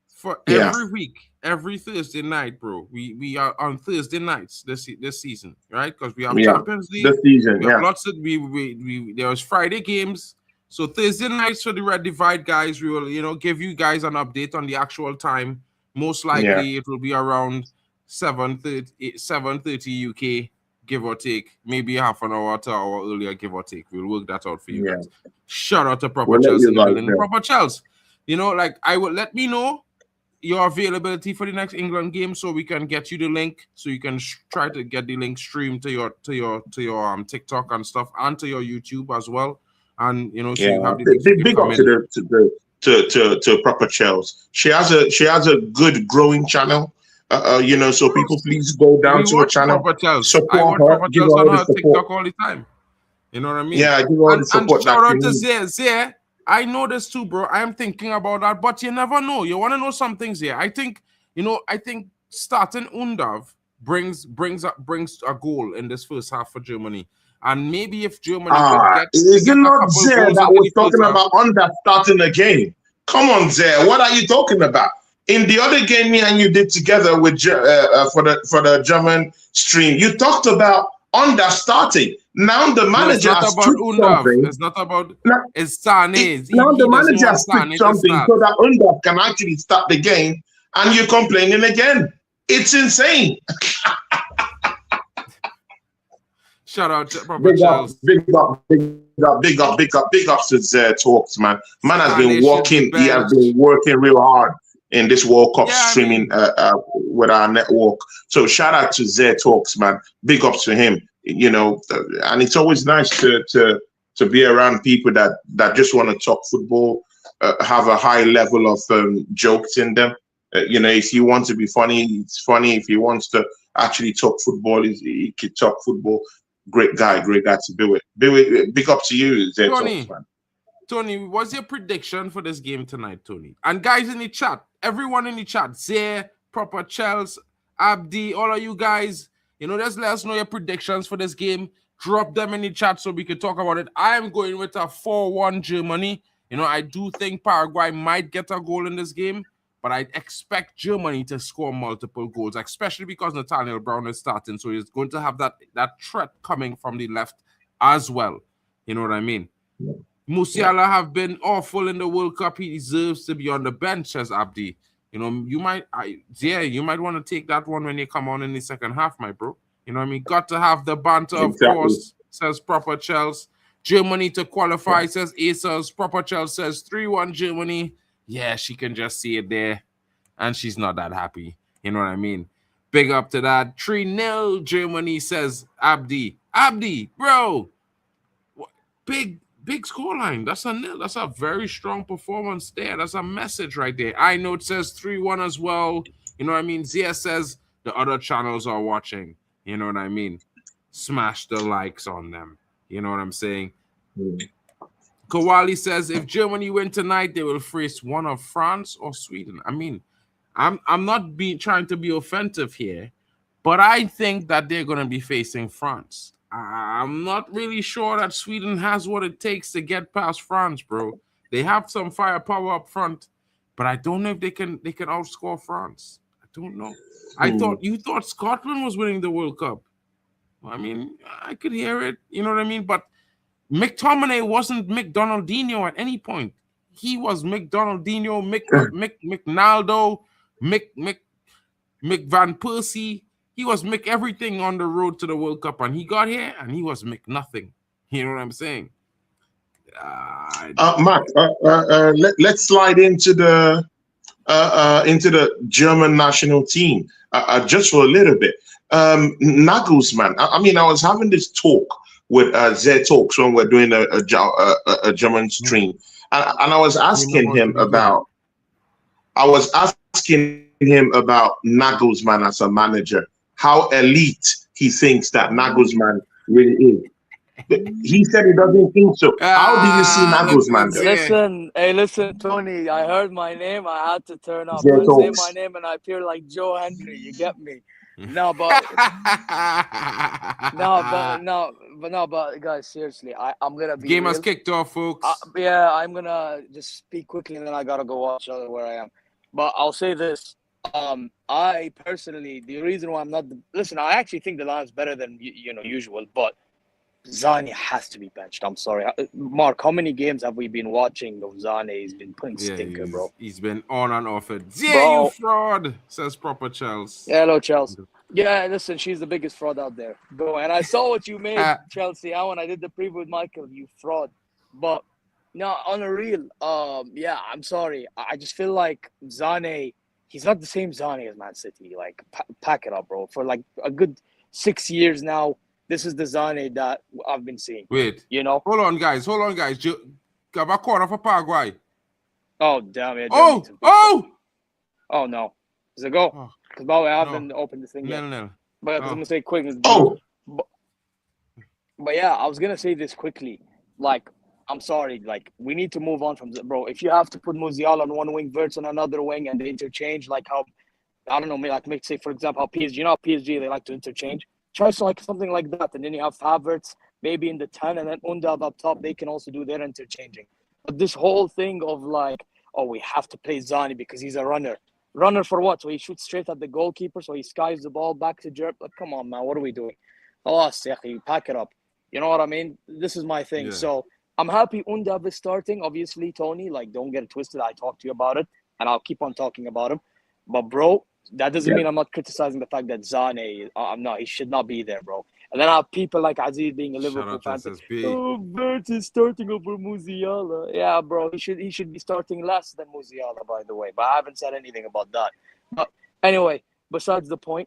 for Yeah. every week, every Thursday night, bro. We are on Thursday nights this season, right? Because we have Yeah. Champions The League, season. we have Yeah. lots of we there was Friday games. So Thursday nights for the Red Divide guys, we will give you guys an update on the actual time. Most Yeah. likely it will be around 7:30 UK, give or take, maybe half an hour to an hour earlier, give or take. We'll work that out for you Yeah. guys. Shout out to Proper We'll let Chelsea you in the guys building. know. Proper Chelsea, like I will let me know your availability for the next England game so we can get you the link so you can try to get the link streamed to your TikTok and stuff and to your YouTube as well. And so Yeah. you have the link so you can Big come up to in. to Proper Chels. She has a good growing channel. So people please go down We to her watch channel, Proper Chelsea. I support watch her, Proper give her Chelsea on all the her support. TikTok all the time. You know what I mean? Yeah, give her all the And support that shout she out to needs. Zia. Zia, I know this too, bro. I am thinking about that, but you never know. You want to know some things here. I think starting Undav brings a goal in this first half for Germany. And maybe if Germany could get Is it a not couple Zare goals that into was the first talking half. about under starting the game? Come on, Zare. What are you talking about? In the other game me and you did together with for the German stream, you talked about under starting. Now the No, it's manager not has about tweaked Undav. something. It's not about Now, it's Sane. now He the doesn't manager want has tweaked Sane to something start. so that Under can actually start the game, and you're complaining again. It's insane. Shout out to Proper Big up, Chelsea. big up, big up to Zare Talks, man. Man has been working. He has been working real hard in this World Cup streaming with our network. So shout out to Zare Talks, man. Big ups to him. And it's always nice to be around people that just want to talk football, have a high level of jokes in them. If you want to be funny, it's funny. If he wants to actually talk football, he can talk football. Great guy to be with. Big up to you, Zare Talks, man. Tony, what's your prediction for this game tonight, Tony? And guys in the chat, everyone in the chat, Zare, Proper Chels, Abdi, all of you guys, just let us know your predictions for this game. Drop them in the chat so we can talk about it. I am going with a 4-1 Germany. I do think Paraguay might get a goal in this game, but I expect Germany to score multiple goals, especially because Nathaniel Brown is starting. So he's going to have that threat coming from the left as well. You know what I mean? Yeah. Musiala have been awful in the World Cup. He deserves to be on the bench, says Abdi. You might want to take that one when you come on in the second half, my bro. You know what I mean? Got to have the banter, of course, says Proper Chels. Germany to qualify, says Aces. Proper Chels says 3-1 Germany. Yeah, she can just see it there. And she's not that happy. You know what I mean? Big up to that. 3-0 Germany, says Abdi. Abdi, bro. Big scoreline. That's a very strong performance there. That's a message right there. I know it says 3-1 as well. You know what I mean? Zia says the other channels are watching. You know what I mean? Smash the likes on them. You know what I'm saying? Kawali says if Germany win tonight, they will face one of France or Sweden. I mean, I'm not trying to be offensive here, but I think that they're going to be facing France. I'm not really sure that Sweden has what it takes to get past France, bro. They have some firepower up front, but I don't know if they can outscore France. I don't know. You thought Scotland was winning the World Cup. I mean, I could hear it. You know what I mean? But McTominay wasn't McDonaldinho at any point. He was McDonaldinho, McNaldo, Mick Van Persie. He was Mick everything on the road to the World Cup, and he got here and he was Mick nothing. You know what I'm saying? Matt, let's slide into the German national team just for a little bit. Nagelsmann. I mean, I was having this talk with Zare Talks when we're doing a German stream, and I was asking him about. Nagelsmann as a manager, how elite he thinks that Nagelsmann really is. He said he doesn't think so. How do you see Nagelsmann? Listen, Tony. I heard my name. I had to turn up. Zare Man. Say Talks. my name, and I appear like Joe Henry. You get me? No, but but guys, seriously, I'm gonna be Game has real. kicked off, folks. Yeah, I'm gonna just speak quickly, and then I gotta go watch where I am. But I'll say this: I personally, the reason why I'm not listen, I actually think the line's better than usual, but Zani has to be benched. I'm sorry, Mark. How many games have we been watching of Zani? He's been putting Yeah, stinker, bro. he's been on and off it. Yeah, you Bro, fraud, says proper Chelsea. yeah, hello, Chelsea. Yeah, listen, she's the biggest fraud out there. Go, and I saw what you made, Chelsea. When I did the preview with Michael, you fraud. But no, on a real, yeah, I'm sorry. I just feel like Zane, he's not the same Zane as Man City. Like, pack it up, bro. For like a good 6 years now, this is the Zane that I've been seeing. Wait, you know? Hold on, guys. Got a corner for Paraguay. Oh, damn it. Oh, no. Does it go? Oh. Because, by the way, I haven't opened this thing yet. No. But I'm going to say quick. But yeah, I was going to say this quickly. Like, I'm sorry. Like, we need to move on from that, bro. If you have to put Musiala on one wing, Wirtz on another wing, and they interchange, like how, I don't know, like, say, for example, how PSG, how PSG, they like to interchange. Try something like that. And then you have Havertz maybe in the 10, and then Undav up top, they can also do their interchanging. But this whole thing of like, oh, we have to play Zani because he's a runner. Runner for what? So he shoots straight at the goalkeeper, so he skies the ball back to Jerp. Like, come on, man, what are we doing? Oh, Sehi, pack it up. You know what I mean? This is my thing. Yeah. So I'm happy Undav is starting, obviously, Tony. Like, don't get it twisted. I talked to you about it, and I'll keep on talking about him. But, bro, that doesn't mean I'm not criticizing the fact that Zane, he should not be there, bro. And then I have people like Aziz being a Liverpool fan saying, oh, Wirtz is starting over Musiala. Yeah, bro, he should be starting less than Musiala, by the way. But I haven't said anything about that. But anyway, besides the point,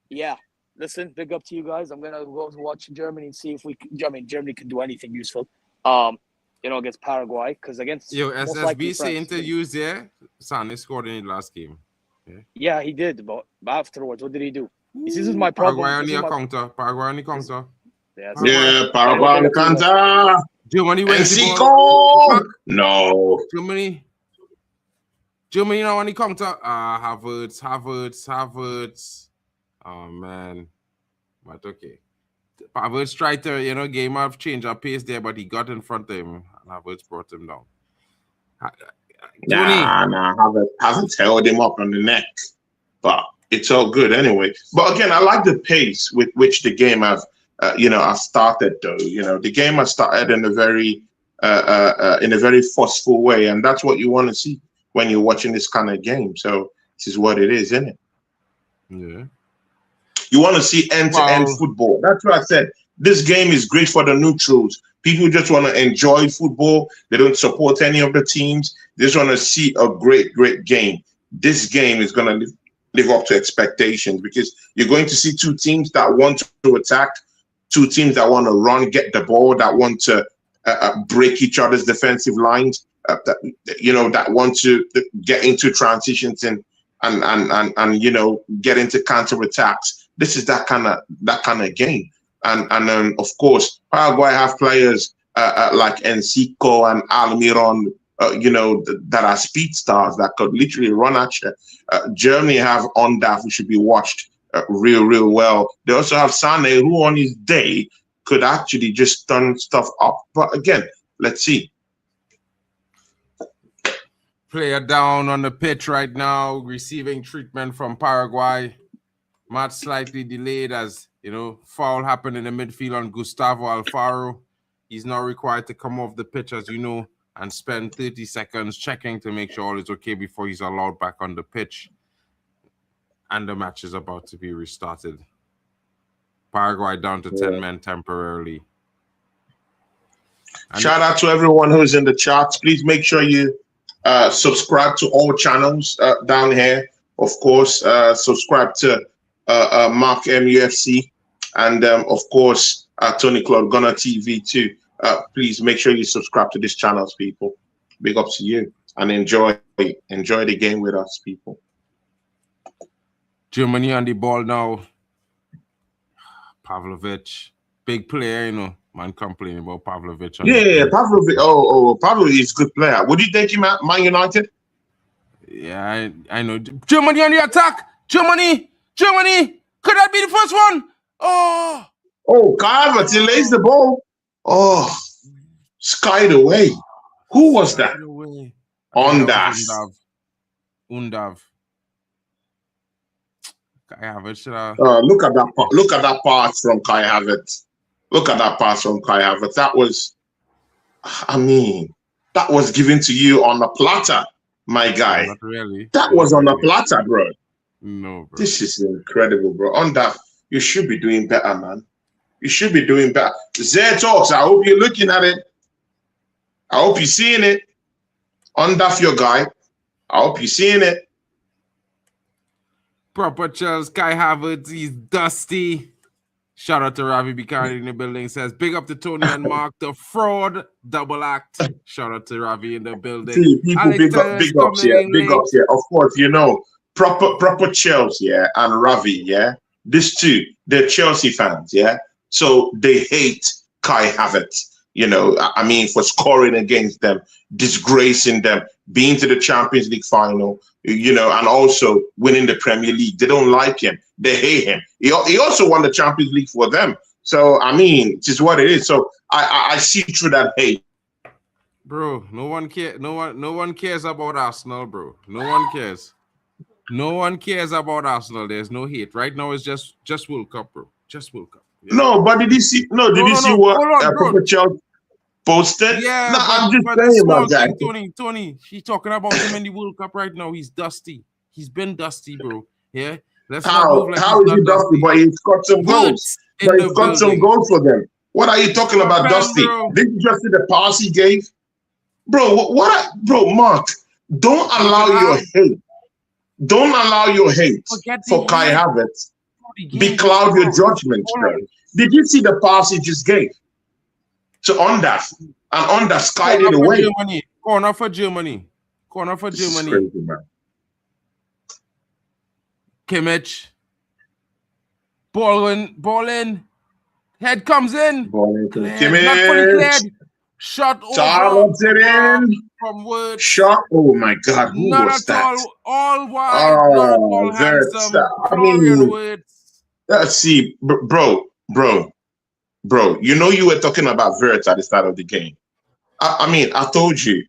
yeah, listen, big up to you guys. I'm going to go watch Germany and see if Germany can do anything useful, against Paraguay. Because against SSB say interviews there, Sane scored in the last game. Yeah, he did. But afterwards, what did he do? This is my problem. Paraguay on the counter. Yeah, Paraguay on the counter. Germany wins the ball. No. Germany now on the counter. Havertz. Oh, man. But okay. Havertz tried to, game of change of pace there, but he got in front of him. And Havertz brought him down. Havertz held him up on the neck. But it's all good anyway. But again, I like the pace with which the game have started though. The game has started in a very forceful way, and that's what you want to see when you're watching this kind of game. So this is what it is, isn't it? Yeah. You want to see end-to-end football. That's what I said. This game is great for the neutrals. People just want to enjoy football. They don't support any of the teams. They just want to see a great, great game. This game is going to live up to expectations because you're going to see two teams that want to attack, two teams that want to run, get the ball, that want to break each other's defensive lines, that want to get into transitions and get into counter attacks. This is that kind of game, and of course Paraguay have players like Encico and Almiron. That are speed stars that could literally run at you. Germany have Undav, who should be watched real well. They also have Sane, who on his day could actually just turn stuff up. But again, let's see. Player down on the pitch right now, receiving treatment from Paraguay. Match slightly delayed as, foul happened in the midfield on Gustavo Alfaro. He's now required to come off the pitch, as you know, and spend 30 seconds checking to make sure all is okay before he's allowed back on the pitch. And the match is about to be restarted. Paraguay down to 10 men temporarily. And shout out to everyone who's in the chats. Please make sure you subscribe to all channels down here. Of course, subscribe to Mark MUFC and, of course, Tony Claude Gunner TV too. Please make sure you subscribe to these channels, people. Big up to you and enjoy the game with us, people. Germany on the ball now. Pavlovic, big player, man complaining about Pavlovic. Yeah, Pavlovic. Pavlovic is a good player. Would you take him at Man United? Yeah, I know. Germany on the attack. Germany. Germany. Could that be the first one? Oh. Oh, Kai Havertz, he lays the ball. Oh, skied away. Who was that? Away. Undav. Undav. Kai Havertz. Look at that. Look at that pass from Kai Havertz. Look at that pass from Kai Havertz. That was, I mean, that was given to you on a platter, my guy. Not really. That was on a platter, bro. No, bro. This is incredible, bro. Undav, you should be doing better, man. You should be doing better. Zay talks. I hope you're looking at it. I hope you're seeing it. Undav, your guy. I hope you're seeing it. Proper Charles, Kai Havertz, he's dusty. Shout out to Ravi Bikani in the building. Says, big up to Tony and Mark, the fraud double act. Shout out to Ravi in the building. See, people big ups here. Big ups here. Of course, you know, proper Chelsea, yeah, and Ravi, yeah. These two, they're Chelsea fans, yeah. So they hate Kai Havertz, you know, I mean, for scoring against them, disgracing them, being to the Champions League final, you know, and also winning the Premier League. They don't like him. They hate him. He also won the Champions League for them. So, I mean, it is what it is. So I see through that hate. Bro, no one cares about Arsenal, bro. No one cares. No one cares about Arsenal. There's no hate. Right now it's just World Cup, bro. Just World Cup. Yeah. No, but did you see what Proper Chelsea posted? Yeah, no, I'm just saying about that. Tony, he's talking about him in the World Cup right now. He's dusty. He's been dusty, bro. Yeah. How is he dusty? But he's got some goals. But he's got some goals for them. What are you talking about, dusty? Did you just see the pass he gave? Bro, bro, Mark, don't allow your hate. Don't allow your hate for Kai Havertz becloud your judgment, bro. Did you see the pass he just gave to Undav? And Undav skied it away. Corner for Germany. Crazy, man. Kimmich. Ball in. Head comes in. Kimmich. Not fully cleared. Shot over from Woods. Shot. Oh my God! Who not was at that? all wide. Oh, not at all handsome. I mean, let's see, bro. You know you were talking about Vert at the start of the game. I mean, I told you,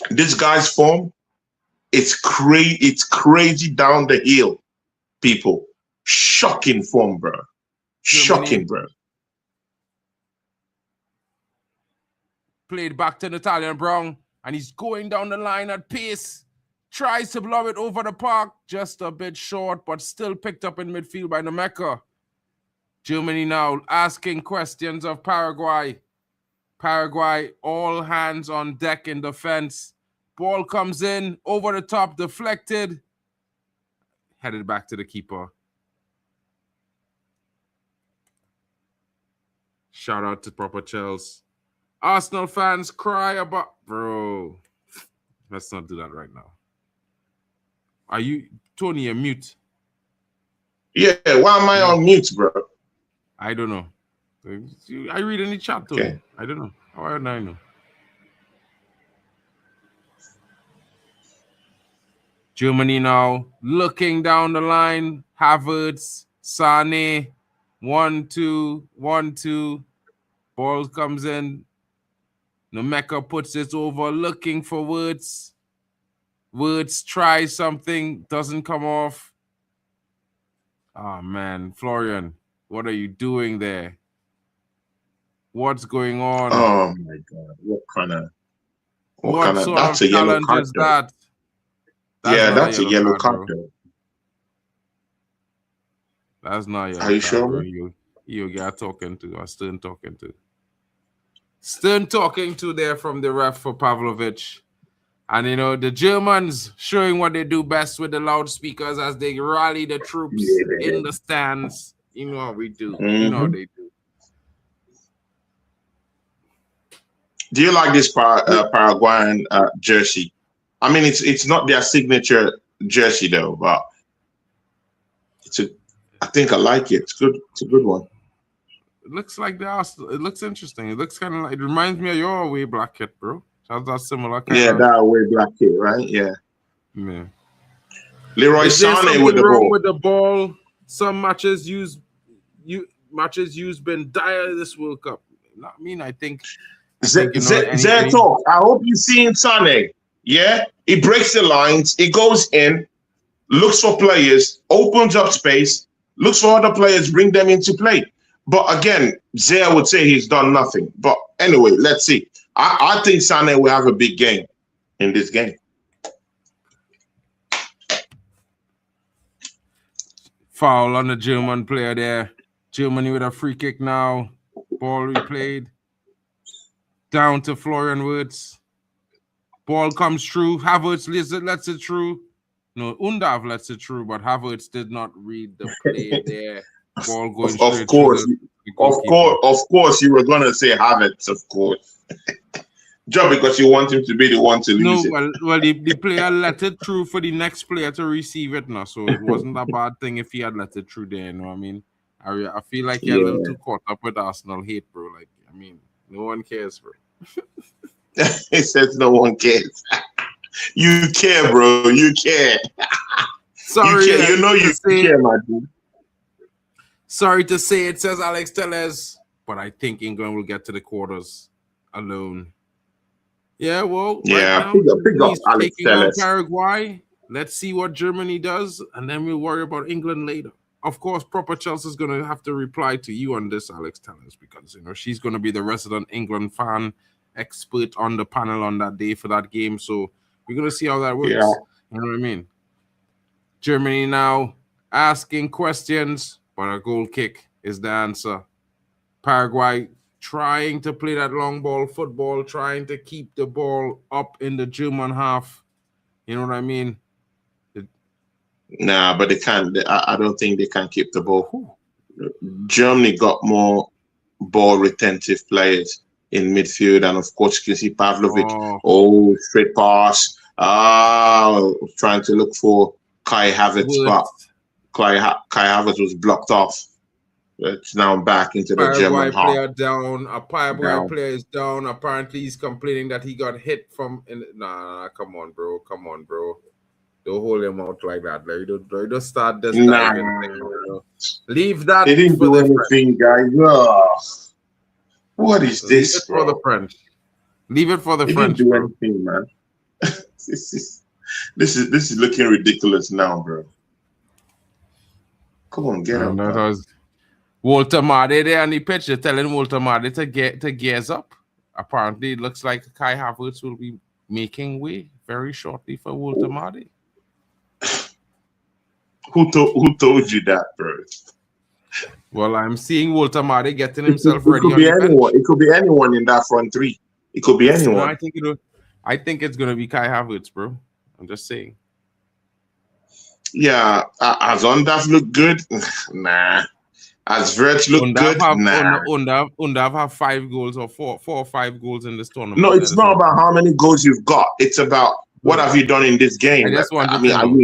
this guy's form, it's crazy down the hill, people. Shocking form, bro. Shocking, bro. Played back to Natalia Brown, and he's going down the line at pace. Tries to blow it over the park, just a bit short, but still picked up in midfield by Nemeka. Germany now asking questions of Paraguay. Paraguay, all hands on deck in defense. Ball comes in, over the top, deflected. Headed back to the keeper. Shout out to Proper Chels. Arsenal fans cry about... Bro, let's not do that right now. Are you... Tony, you're mute. Yeah, why am I on mute, bro? I don't know. I read any chat, Tony. Okay. I don't know. How would I know? Germany now looking down the line. Havertz, Sane, 1-2, 1-2. Ball comes in. Nemeka puts it over, looking for Words. Words tries something, doesn't come off. Oh, man. Florian, what are you doing there? What's going on? Oh, my God. What kind of that's a yellow card is that? That's a yellow card. That's not yellow. Are you sure? Bro. You got talking to. I'm still talking to. Stern talking to there from the ref for Pavlovic. And, you know, the Germans showing what they do best with the loudspeakers as they rally the troops in the stands. You know how we do. Mm-hmm. You know how they do. Do you like this Paraguayan jersey? I mean, it's not their signature jersey, though, but I think I like it. It's good. It's a good one. It looks like it looks interesting. It looks kind of like, it reminds me of your away black kit, bro. That's similar. That away black kit, right? Yeah. Leroy Is there Sané something with the wrong ball. with the ball? Some matches used been dire this World Cup. I mean, I think any Zeto, I hope you've seen Sané. Yeah, he breaks the lines. He goes in, looks for players, opens up space, looks for other players, bring them into play. But again, Zaya would say he's done nothing. But anyway, let's see. I think Sané will have a big game in this game. foul on the German player there. Germany with a free kick now. Ball replayed. Down to Florian Wirtz. Ball comes through. Havertz lets it through. No, Undav lets it through, but Havertz did not read the play there. Ball going straight Of course, through the goalkeeper. of course, you were gonna say Havertz, of course. Just because you want him to be the one to lose it. Well, the player let it through for the next player to receive it now, so it wasn't a bad thing if he had let it through there. You know what I mean? I feel like you're a little too caught up with Arsenal hate, bro. Like, I mean, no one cares, bro. He says no one cares. You care, bro. You care. Sorry, you care. You know you care, my dude. Sorry to say it, says Alex Tellez, but I think England will get to the quarters alone. Yeah, well, yeah, right now, pick up Alex taking on Tellez. Paraguay. Let's see what Germany does, and then we'll worry about England later. Of course, proper Chelsea's going to have to reply to you on this, Alex Tellez, because she's going to be the resident England fan expert on the panel on that day for that game. So we're going to see how that works. Yeah. You know what I mean? Germany now asking questions, but a goal kick is the answer. Paraguay trying to play that long ball football, trying to keep the ball up in the German half. You know what I mean? Nah, but they can't. I don't think they can keep the ball. Germany got more ball retentive players in midfield, and of course, you can see Pavlovic. Oh, straight pass. Trying to look for Kai Havertz, but Kai Havertz was blocked off. It's now back into the German half. Player down. A Paraguay player is down. Apparently, he's complaining that he got hit from. Nah, come on, bro. Don't hold him out like that. Like, you don't start this diving thing, bro. Leave that. They didn't do anything, guys. What is this? Leave it for the French. Leave it for the French. Didn't do anything, man. This is looking ridiculous now, bro. Come on, get him. That was Walter Made there on the pitch. They're telling Walter Made to gears up. Apparently, it looks like Kai Havertz will be making way very shortly for Walter Made. Who told you that, bro? Well, I'm seeing Walter Made getting himself ready. It could be anyone. It could be anyone in that front three. It could be anyone. No, I think it's gonna be Kai Havertz, bro. I'm just saying. Yeah, has Undav looked good? Nah. Has Wirtz looked good? Nah. Undav have 5 goals or 4 or 5 goals in this tournament. No, it's not about how many goals you've got. It's about what have you done in this game. Are you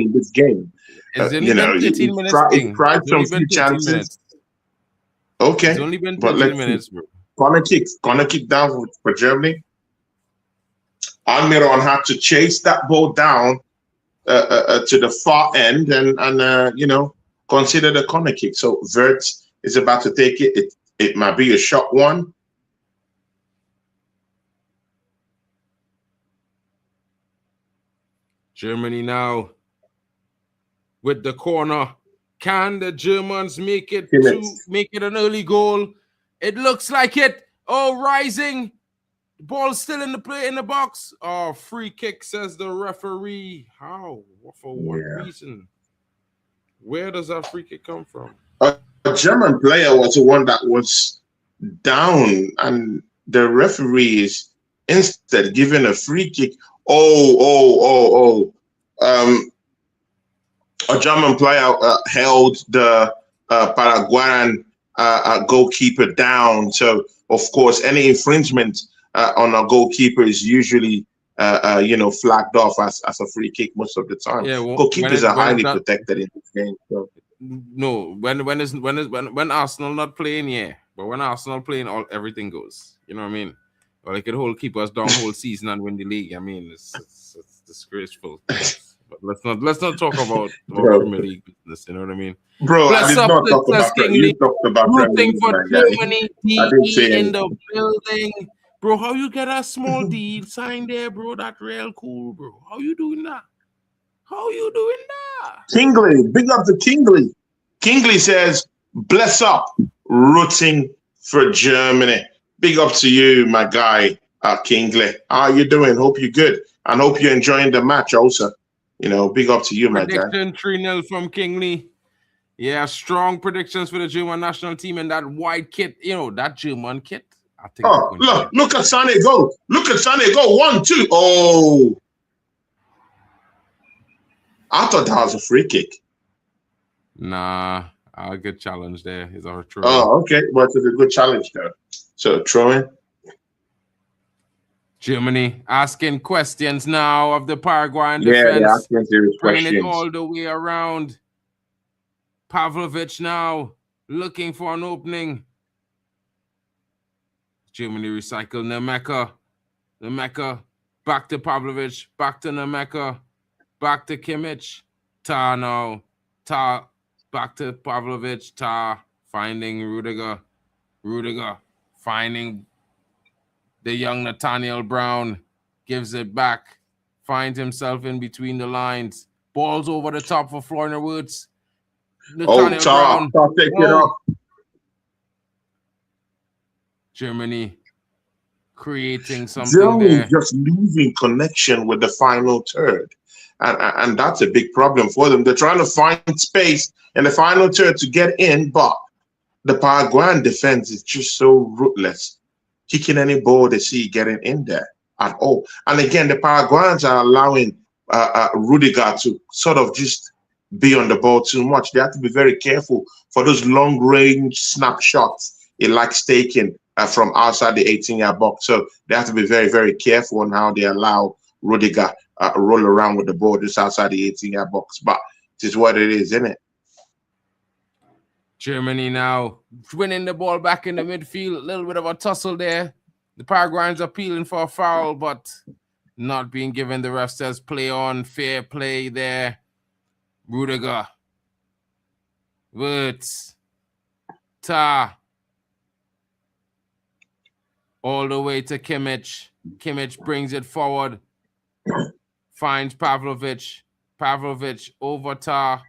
in this game? It's only been 13 minutes. He tried some few chances. Okay. It's only been 13 minutes, bro. Corner kick down for Germany. Almiron had to chase that ball down to the far end and consider the corner kick. So Wirtz is about to take it. It might be a short one. Germany now with the corner. Can the Germans make it an early goal? It looks like it. Oh, rising. Ball still in the box. Oh, free kick, says the referee. How? For what reason? Where does that free kick come from? A German player was the one that was down, and the referee is instead giving a free kick. A German player held the Paraguayan goalkeeper down. So, of course, any infringement on a goalkeeper is usually, flagged off as a free kick most of the time. Yeah, goalkeepers are highly protected in this game. So. No, when Arsenal not playing, yeah, but when Arsenal playing, everything goes. You know what I mean? Or they could hold keepers down whole season and win the league. I mean, it's disgraceful. But Let's not talk about Bro. Premier League business. You know what I mean? Bro, I Bless did up, not talk Princess about Premier Kingley. You talked about Premier Rooting League, for my guy. Germany. I didn't say DE in anything. the building, bro. How you get a small deal signed there, bro? That real cool, bro. How you doing that? Kingley, big up to Kingley. Kingley says, bless up, rooting for Germany. Big up to you, my guy, Kingley. How you doing? Hope you're good. And hope you're enjoying the match also. You know, big up to you, my guy. Prediction 3-0 from Kingley. Yeah, strong predictions for the German national team and that white kit. You know, that German kit. I think. Oh, look at Sané go. Look at Sané go. 1-2. Oh. I thought that was a free kick. Nah, a good challenge there. Is our throw. Oh, okay. But it's a good challenge there. So throwing. Germany asking questions now of the Paraguayan Yeah, defense. they're asking serious Bringing it questions. all the way around. Pavlovic now looking for an opening. Germany recycle Nemeka. Nemeka back to Pavlovic. Back to Nemeka. Back to Kimmich. Tar now. Tar back to Pavlovic. Tar finding Rudiger. Rudiger finding the young Nathaniel Brown. Gives it back. Finds himself in between the lines. Balls over the top for Florian Wirtz. Nathaniel Brown. Tar, take it up. Germany creating something Germany there. just losing connection with the final third. And that's a big problem for them. They're trying to find space in the final third to get in, but the Paraguayan defense is just so ruthless, kicking any ball they see getting in there at all. And again, the Paraguayans are allowing Rudiger to sort of just be on the ball too much. They have to be very careful for those long-range snapshots he likes taking from outside the 18-yard box. So they have to be very, very careful on how they allow Rudiger roll around with the ball just outside the 18-yard box. But it is what it is, isn't it? Germany now winning the ball back in the midfield. A little bit of a tussle there. The Paraguayans appealing for a foul, but not being given. The ref says play on, fair play there. Rudiger. Wirtz. Tar. All the way to Kimmich. Kimmich brings it forward. Finds Pavlovic. Pavlovic over Tar.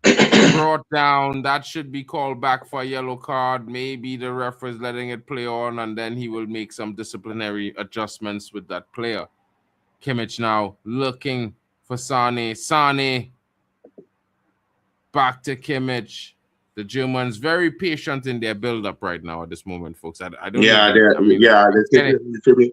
Brought down. That should be called back for a yellow card. Maybe the ref is letting it play on, and then he will make some disciplinary adjustments with that player. Kimmich now looking for Sané. Sané. Back to Kimmich. The Germans very patient in their build-up right now at this moment, folks. I don't. Yeah, they should be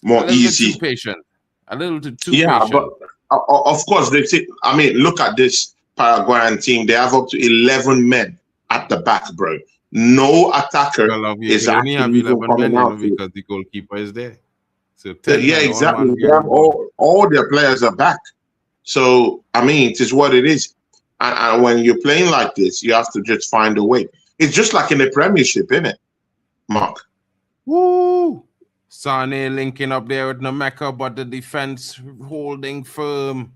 more easy. Too patient. A little too patient. Yeah, but of course they say. I mean, look at this Paraguayan team. They have up to 11 men at the back, bro. No attacker is only have actually 11 coming men out because the goalkeeper is there. So yeah, exactly. They have all their players are back. So I mean, it is what it is. And when you're playing like this, you have to just find a way. It's just like in the Premiership, isn't it, Mark? Woo! Sané linking up there with Nemeka, but the defense holding firm.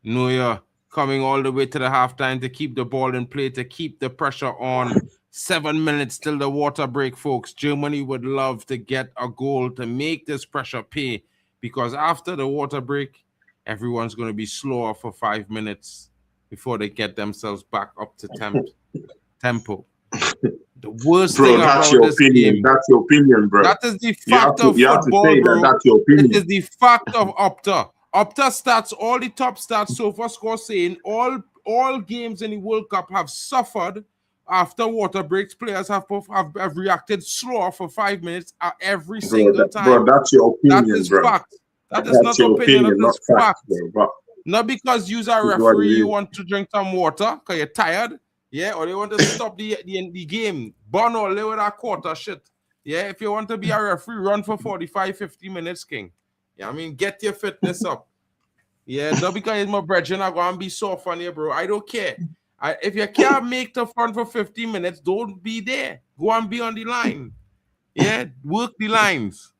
Neuer coming all the way to the halftime to keep the ball in play, to keep the pressure on. 7 minutes till the water break, folks. Germany would love to get a goal to make this pressure pay, because after the water break, everyone's going to be slower for 5 minutes before they get themselves back up to tempo. The worst thing about this game. That's your opinion, bro. That is the fact of football, bro. That's your opinion. It is the fact of Opta. Opta stats, all the top stats so far score saying all games in the World Cup have suffered after water breaks. Players have reacted slower for 5 minutes every single time. Bro, that's your opinion, that is bro. Fact. That is not opinion, that is fact. Bro. Not because you're a referee, you want to drink some water because you're tired, yeah, or they want to stop the game. Burn all with that quarter shit. Yeah, if you want to be a referee, run for 45, 50 minutes, King. Yeah, I mean, get your fitness up. Yeah, not because it's my brethren, I'm going to be soft on you, bro. I don't care. If you can't make the front for 50 minutes, don't be there. Go and be on the line. Yeah, work the lines.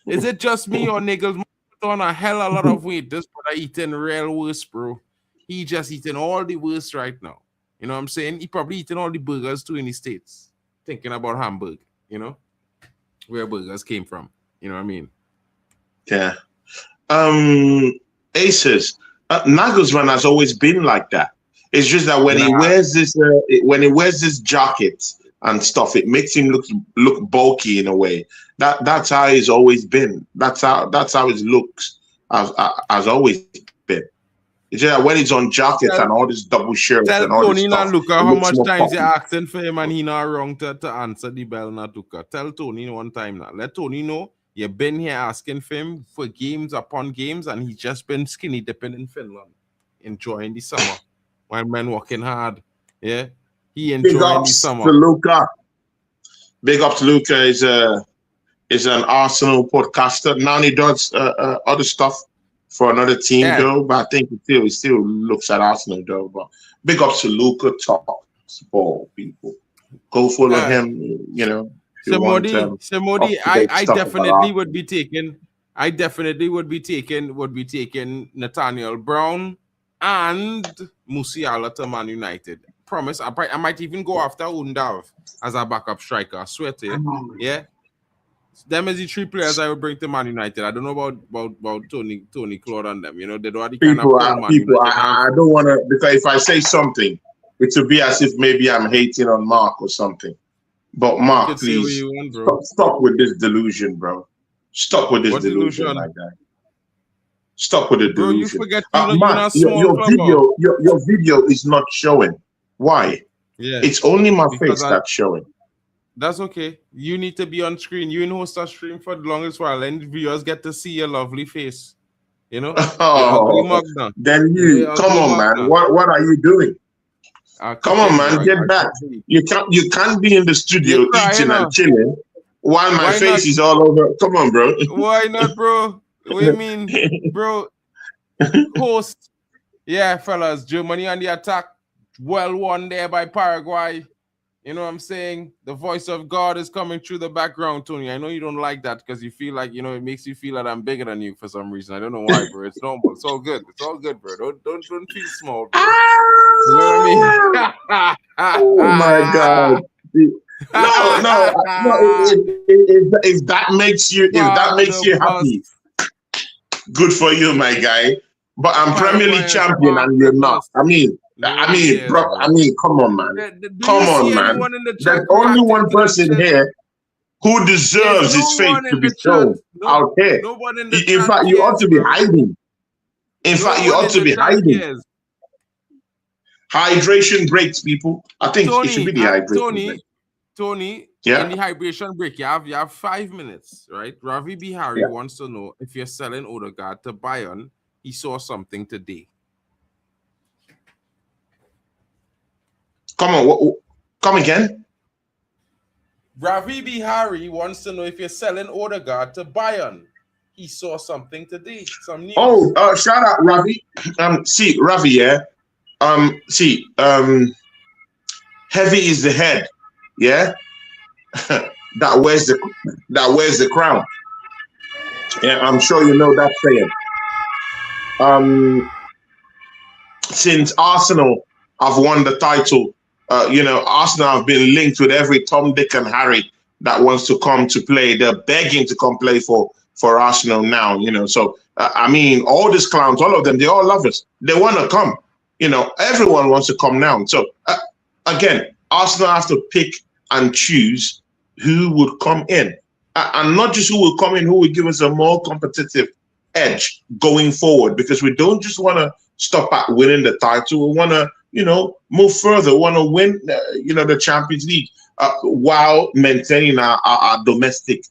Is it just me or niggas on a hell of a lot of weight. This brother eating real worse, bro. He just eating all the worst right now. You know what I'm saying? He probably eating all the burgers too in the States. Thinking about Hamburg, you know? Where burgers came from. You know what I mean? Yeah. Aces. Nagelsmann has always been like that. It's just that when he wears this jacket and stuff, it makes him look bulky in a way. That's how he's always been. That's how his looks has always been. It's just that when he's on jackets and all this double shirts and all Tony this stuff. Tell Tony how much times you're puffy. asking for him and he not wrong to answer the bell, Natuka. Tell Tony one time now. Let Tony know you've been here asking for him for games upon games and he's just been skinny dipping in Finland, enjoying the summer. While men working hard, yeah, he enjoying the summer. To Luca. Big up to Luca is an Arsenal podcaster. Now he does other stuff for another team though, but I think he still looks at Arsenal though. But big up to Luca, top ball people. Go follow him, you know. Samodi, I definitely would be taking. I definitely would be taking Nathaniel Brown and Musiala to Man United. Promise, I might even go after Undav as a backup striker. I swear to you. Yeah. Them is the three players I would bring to Man United. I don't know about Tony Claude and them. You know, they don't have the kind of people. I don't want to, because if I say something, it will be as if maybe I'm hating on Mark or something. But Mark, please stop with this delusion, bro. Stop with this delusion like that. Stop with the delusion. You forget Mark, your video is not showing. Why? Yeah, it's only my face that's showing. That's okay. You need to be on screen. You and host a stream for the longest while, and viewers get to see your lovely face. You know. Then come on, man. What are you doing? Come on, man. Get back. You can't be in the studio eating and chilling while my face is all over. Come on, bro. Why not, bro? What do you mean, bro? Host. Yeah, fellas. Germany on the attack. Well won there by Paraguay. You know what I'm saying? The voice of God is coming through the background, Tony. I know you don't like that because you feel like, you know, it makes you feel that I'm bigger than you for some reason. I don't know why, bro. It's normal. It's all good. It's all good, bro. Don't feel small, bro. You know what I mean? Oh my God. No. If that makes you happy, good for you, my guy. But I'm Premier League champion and you're not. I mean, come on, man. Come on, man. There's only one person here who deserves his fate to be shown out here. In fact, you ought to be hiding. Hydration breaks, people. I think it should be the hydration break. Tony, in the hydration break, you have 5 minutes, right? Ravi Bihari wants to know if you're selling Odegaard to Bayern. He saw something today. Come on, come again. Ravi Bihari wants to know if you're selling Odegaard to Bayern. He saw something today. Some news. Shout out Ravi. Ravi, yeah. Heavy is the head, yeah. that wears the crown. Yeah, I'm sure you know that saying. Since Arsenal have won the title, Arsenal have been linked with every Tom, Dick, and Harry that wants to come to play. They're begging to come play for Arsenal now, So, all these clowns, all of them, they all love us. They want to come. Everyone wants to come now. So, again, Arsenal have to pick and choose who would come in. And not just who will come in, who will give us a more competitive edge going forward, because we don't just want to stop at winning the title. We want to, move further. We want to win, the Champions League while maintaining our domestic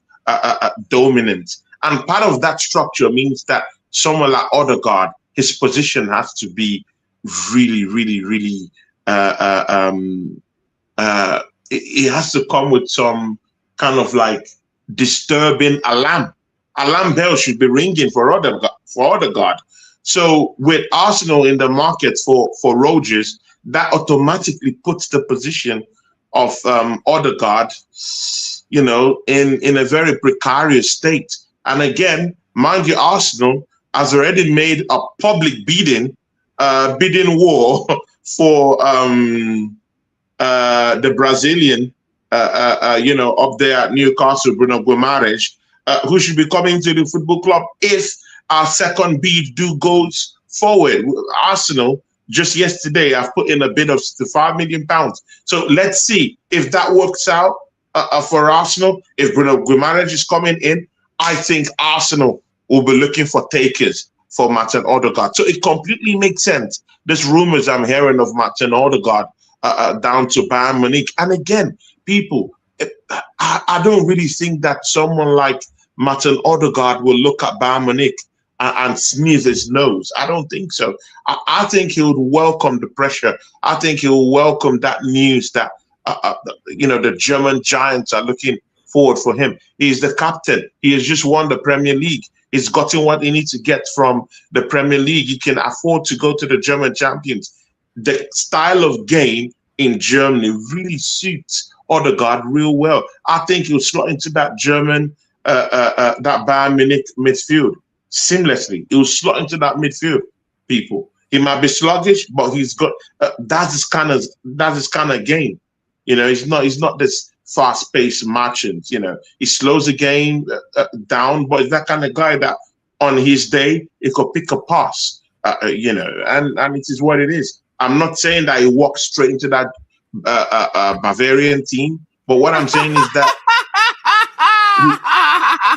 dominance. And part of that structure means that someone like Odegaard, his position has to be really, really, really, it has to come with some kind of like disturbing alarm. Alarm bell should be ringing for Odegaard. So with Arsenal in the market for Rodgers, that automatically puts the position of Odegaard, in a very precarious state, And again, mind you, Arsenal has already made a public bidding war for the Brazilian, up there at Newcastle, Bruno Guimaraes, who should be coming to the football club if our second bid goes forward. Arsenal, just yesterday, I've put in a bid of £5 million. So let's see if that works out for Arsenal. If Bruno Guimaraes is coming in, I think Arsenal will be looking for takers for Martin Odegaard. So it completely makes sense. There's rumors I'm hearing of Martin Odegaard down to Bayern Munich. And again, people, I don't really think that someone like Martin Odegaard will look at Bayern Munich and sneeze his nose. I don't think so. I think he would welcome the pressure. I think he will welcome that news that the German giants are looking forward for him. He's the captain. He has just won the Premier League. He's gotten what he needs to get from the Premier League. He can afford to go to the German champions. The style of game in Germany really suits Odegaard real well. I think he'll slot into that German, that Bayern Munich midfield seamlessly. He'll slot into that midfield, people. He might be sluggish, but he's got that's his kind of game. He's not this fast-paced merchant. He slows the game down, but he's that kind of guy that on his day he could pick a pass. And it is what it is. I'm not saying that he walks straight into that Bavarian team, but what I'm saying is that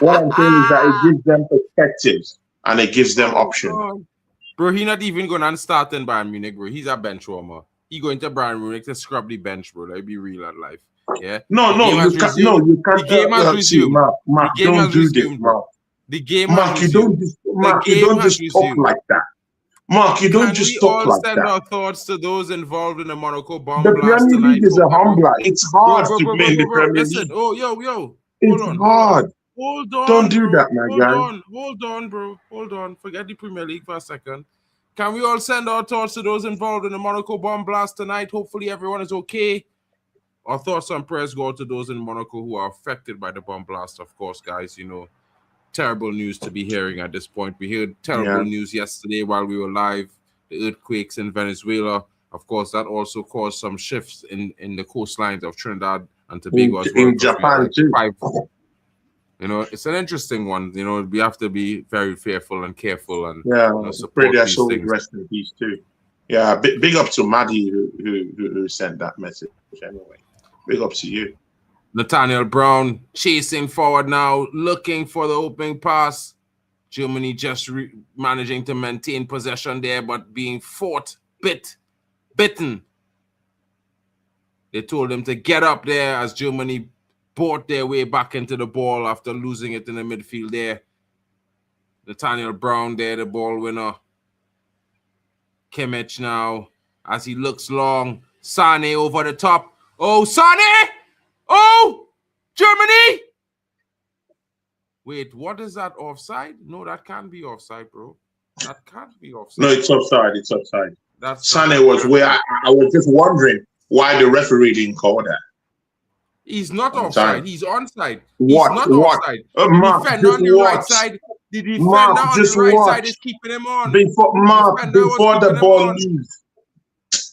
it gives them perspectives and it gives them options. Bro, he's not even going to start in Bayern Munich, bro. He's a bench warmer. He going to Bayern Munich to scrub the bench, bro. Let's be real at life. Yeah. You can't. The game has resumed. Mark, don't do this, Mark. The game Mark, has you don't just talk like that. Mark, you don't just talk like that. Can we all send our thoughts to those involved in the Monaco bomb blast tonight? The Premier League is a humbler. It's hard to play in the Premier League. Oh, yo. It's hard. Hold on. Don't do that, my guy. Hold on, bro. Hold on. Forget the Premier League for a second. Can we all send our thoughts to those involved in the Monaco bomb blast tonight? Hopefully everyone is okay. Our thoughts and prayers go to those in Monaco who are affected by the bomb blast, of course, guys. Terrible news to be hearing at this point. We heard terrible news yesterday while we were live. The earthquakes in Venezuela. Of course, that also caused some shifts in the coastlines of Trinidad and Tobago as well. In Japan, too. It's an interesting one. We have to be very fearful and careful and support pray their these souls things. rest in peace too. Yeah, big up to Maddie who sent that message. Anyway, big up to you. Nathaniel Brown chasing forward now, looking for the opening pass. Germany just managing to maintain possession there, but being bitten. They told him to get up there as Germany bought their way back into the ball after losing it in the midfield there. Nathaniel Brown there, the ball winner. Kimmich now, as he looks long. Sane over the top. Oh, Sane! Oh! Germany! Wait, what is that, offside? No, that can't be offside, bro. That can't be offside. No, it's offside. It's offside. Sane was where I was just wondering why the referee didn't call that. He's not offside. He's onside. What? He's not offside. The defender on the right side. The defender on the right side is keeping him on. Before the ball leaves.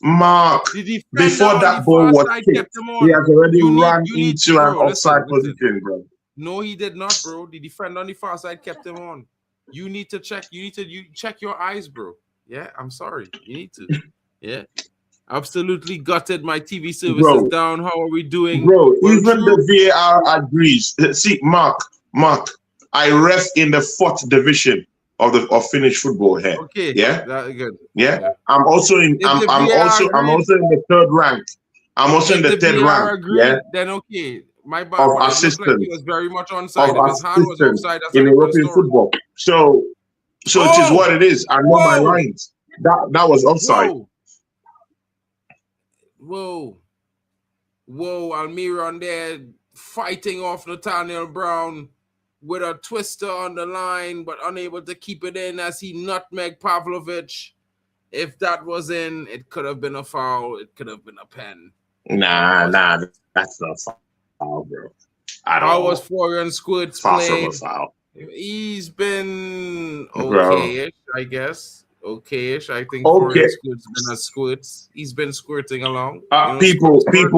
Mark, before that ball was kicked, he has already run into an offside position, bro. No, he did not, bro. The defender on the far side kept him on. You need to check. You check your eyes, bro. Yeah, I'm sorry. You need to. Yeah. Absolutely gutted. My TV service is down. How are we doing? Bro, even the VAR agrees. See, Mark, I ref in the 4th division of Finnish football here. Okay. Yeah. That's good. Yeah. I'm also in the 3rd rank. I'm also in the 3rd rank. Yeah. Then okay. My bad. Of assistance. Like he was very much onside. If his hand was offside, that's in European football. So it is what it is. I know my lines. That was offside. Whoa, Almiron there fighting off Nathaniel Brown with a twister on the line, but unable to keep it in as he nutmegged Pavlovic. If that was in, it could have been a foul. It could have been a pen. Nah, that's not a foul, bro. How was Florian Squirts played? Foul. He's been bro. okay-ish, I guess. Okay-ish. I think for Okay, him, Squid's been a squirt. He's been squirting along. people, Squirt.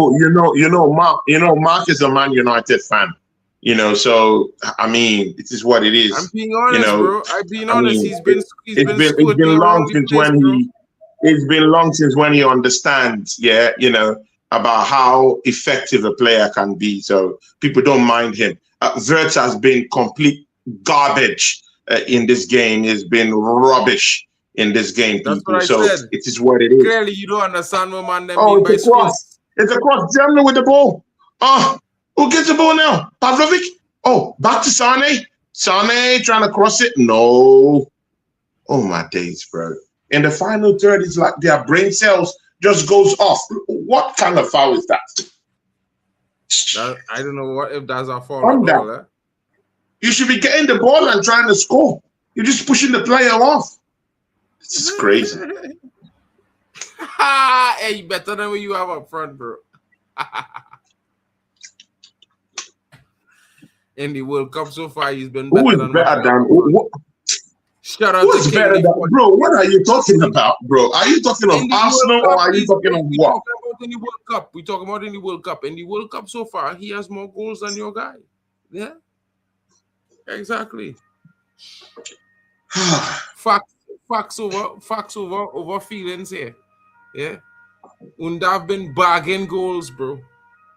Mark is a Man United fan. So I mean, it is what it I'm is. being You honest, know, bro. I'm being I honest. mean, He's been it's squirting been long around the since place, when bro. it's been long since when he understands, yeah, about how effective a player can be. So people don't mind him. Wirtz has been complete garbage in this game. He's been rubbish in this game, That's what people. I So said. it is what it is. Clearly, you don't understand what man them Oh, mean it's by a cross. squirts. It's across Germany with the ball. Oh, who gets the ball now? Pavlovic? Oh, back to Sane. Sane trying to cross it. No. Oh, my days, bro. In the final third, it's like their brain cells just goes off. What kind of foul is that? I don't know what if that's our fault On at that. all. Eh? You should be getting the ball and trying to score. You're just pushing the player off. This is crazy. Hey, better than what you have up front, bro. In the World Cup so far, he's been better Who is than better than Shout out who to is King better Lee than for- bro? What are you talking about, bro? Are you talking of In the Arsenal World or Cup, are you talking of we what? talking about in the World Cup. We talking about in the World Cup. In the World Cup so far, he has more goals than your guy. Yeah, exactly. Facts over feelings here. Yeah, and I've been bagging goals, bro.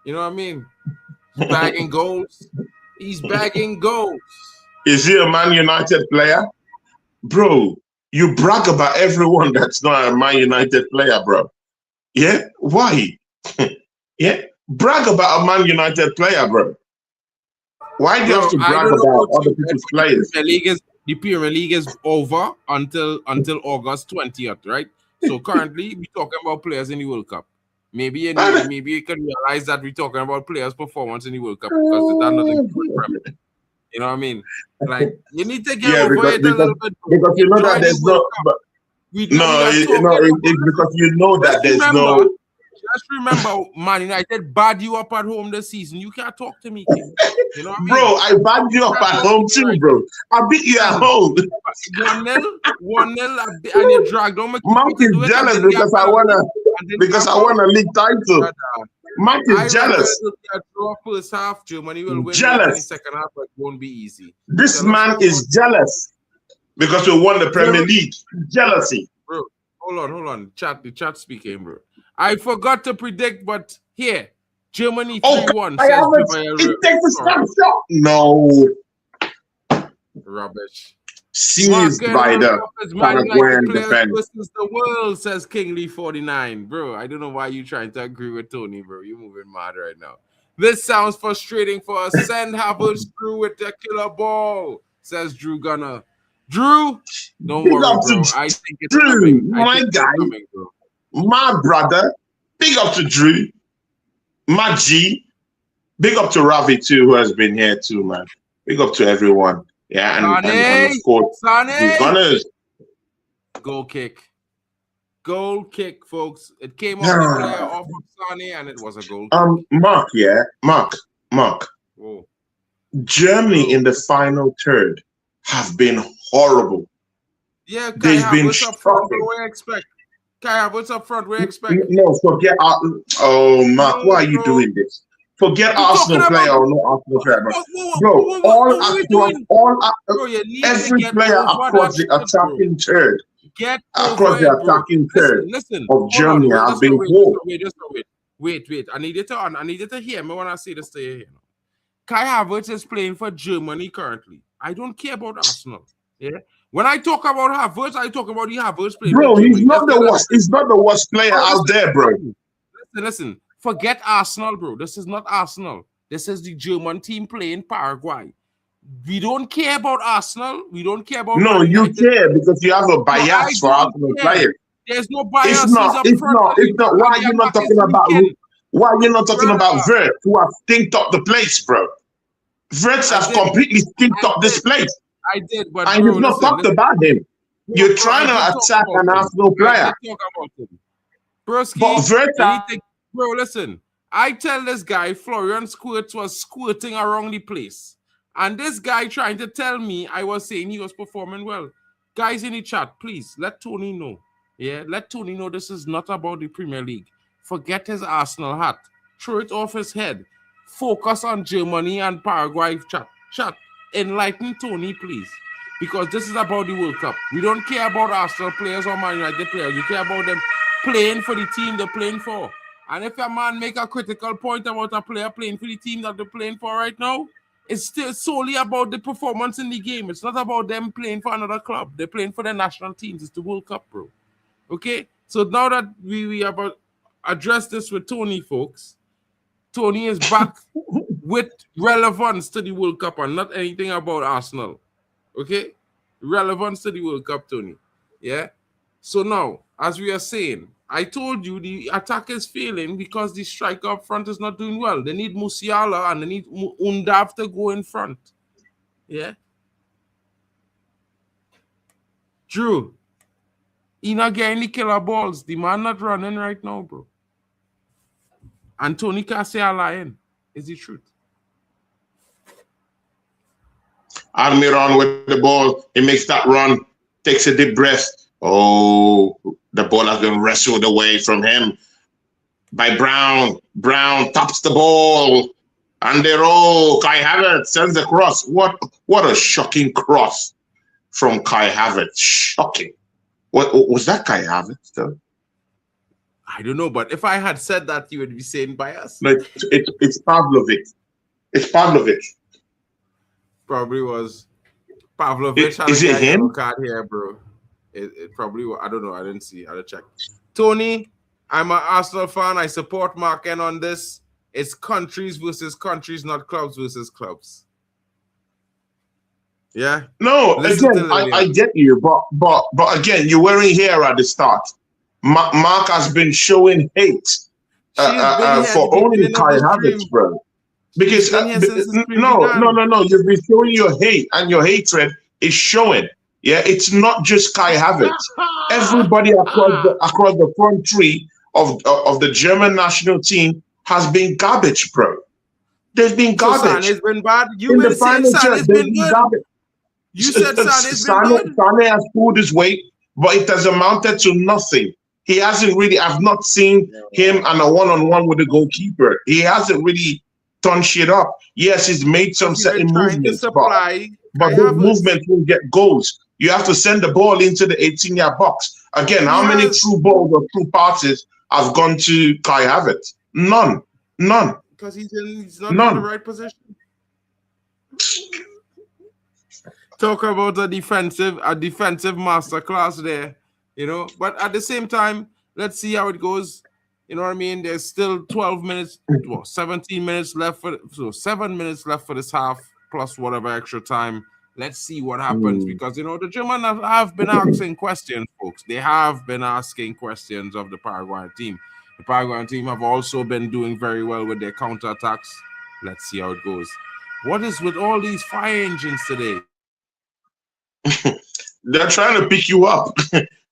You know what I mean? Bagging goals. He's bagging goals. Is he a Man United player? Bro, you brag about everyone that's not a Man United player, bro. Yeah? Why? Yeah? Brag about a Man United player, bro. Why do you have to I brag don't know about about other you, people's but players? The Premier League is over until August 20th, right? So currently we're talking about players in the World Cup. Maybe you can realize that we're talking about players' performance in the World Cup because that's nothing to do with Premier. You know what I mean? Like you need to get Yeah, over it a little bit. Bro. because you know that Enjoy the there's World no Cup. but, We no, are it, talking no, about- it's because you know that there's no Just remember, Man United bad you up at home this season. You can't talk to me, King. You know what I mean? bro, I bagged you up at home too, bro. I beat you at home. 1-0, and you dragged on. Mark is jealous because I won a league title. Mark is jealous. I draw first half. Germany will win Jealous. in the second half, but it won't be easy. This man is jealous because we won the Premier League. Jealousy. Bro, hold on. The chat speaking, bro. I forgot to predict, but here, Germany 3-1. I haven't. It takes a snapshot. No. Rubbish. Seized by the Paraguayan defense. Versus the world, says King Lee 49. Bro, I don't know why you're trying to agree with Tony, bro. You're moving mad right now. This sounds frustrating for us. Send Havertz through with the killer ball, says Drew Gunner. Drew, don't worry, bro. I think it's Drew, coming. my guy, bro. My brother. Big up to Drew. My G. Big up to Ravi too, who has been here too, man. Big up to everyone. Yeah, and of course, the Gunners. Goal kick, folks. It came off the player off of Sane, and it was a goal kick. Mark. Whoa. Germany in the final third have been horrible. Yeah, they've been shocking. What do you expect? Kai, what's up front? What do you expect? No, forget. Mark, why are you doing this? Forget Arsenal player or no Arsenal player, bro. Every player across the attacking third, of Germany have been poor. Wait. I need you to hear me when I say this to you. Kai Havertz is playing for Germany currently. I don't care about Arsenal. Yeah. When I talk about Havertz, I talk about the Havertz playing. Bro, he's not the worst. He's not the worst player out there, bro. Listen. Forget Arsenal, bro. This is not Arsenal. This is the German team playing Paraguay. We don't care about Arsenal. We don't care about. No, you care because you have a bias for Arsenal players. There's no bias. It's not. Why are you not talking about? Why are you not talking about Wirtz, who have stinked up the place, bro? Wirtz has completely stinked up this place. I did, but and you've not talked about him. You're trying to attack an Arsenal player. Broski, bro, listen. I tell this guy Florian Squirts was squirting around the place. And this guy trying to tell me I was saying he was performing well. Guys in the chat, please let Tony know. Yeah, let Tony know this is not about the Premier League. Forget his Arsenal hat. Throw it off his head. Focus on Germany and Paraguay. Chat. Enlighten Tony, please. Because this is about the World Cup. We don't care about Arsenal players or Man United players. We care about them playing for the team they're playing for. And if a man make a critical point about a player playing for the team that they're playing for right now, it's still solely about the performance in the game. It's not about them playing for another club. They're playing for their national teams. It's the World Cup, bro. Okay? So now that we have addressed this with Tony, folks, Tony is back with relevance to the World Cup and not anything about Arsenal. Okay? Relevance to the World Cup, Tony. Yeah? So now, as we are saying, I told you the attack is failing because the striker up front is not doing well. They need Musiala and they need Undav to go in front. Yeah? Drew, he not getting the killer balls. The man not running right now, bro. And Tony can't say a lying. Is the truth. Almiron with the ball. He makes that run, takes a deep breath. Oh, the ball has been wrestled away from him by Brown. Brown taps the ball. And they roll. Kai Havertz sends the cross. What a shocking cross from Kai Havertz. Shocking. What was that, Kai Havertz, though? I don't know, but if I had said that, you would be saying bias. No, it's Pavlovic. It's Pavlovic. Probably was Pavlovic. Is it him? Card here, bro. It probably was. I don't know. I didn't see. I'll check. Tony, I'm an Arsenal fan. I support Mark N on this. It's countries versus countries, not clubs versus clubs. Yeah. No, again, I get you, but again, you weren't here at the start. Mark has been showing hate for only Kai Havertz, bro. Because no, you've been showing your hate, and your hatred is showing. Yeah, it's not just Kai Havertz. Everybody across the front three of the German national team has been garbage, bro. They've been garbage. So Sane's been bad. You been saying Sane's been good. Garbage. You said Sane's been good. Sane has pulled his weight, but it has amounted to nothing. He hasn't really. I've not seen him and a one-on-one with the goalkeeper. He hasn't really done shit up. Yes, he's made some certain movements, but those movements will get goals. You have to send the ball into the 18-yard box. Again, how many true balls or true passes have gone to Kai Havertz? None. Because he's not in the right position. Talk about a defensive masterclass there, you know. But at the same time, let's see how it goes. You know what I mean? There's still 12 minutes, 17 minutes left so 7 minutes left for this half, plus whatever extra time. Let's see what happens because, you know, the Germans have been asking questions, folks. They have been asking questions of the Paraguayan team. The Paraguayan team have also been doing very well with their counterattacks. Let's see how it goes. What is with all these fire engines today? They're trying to pick you up.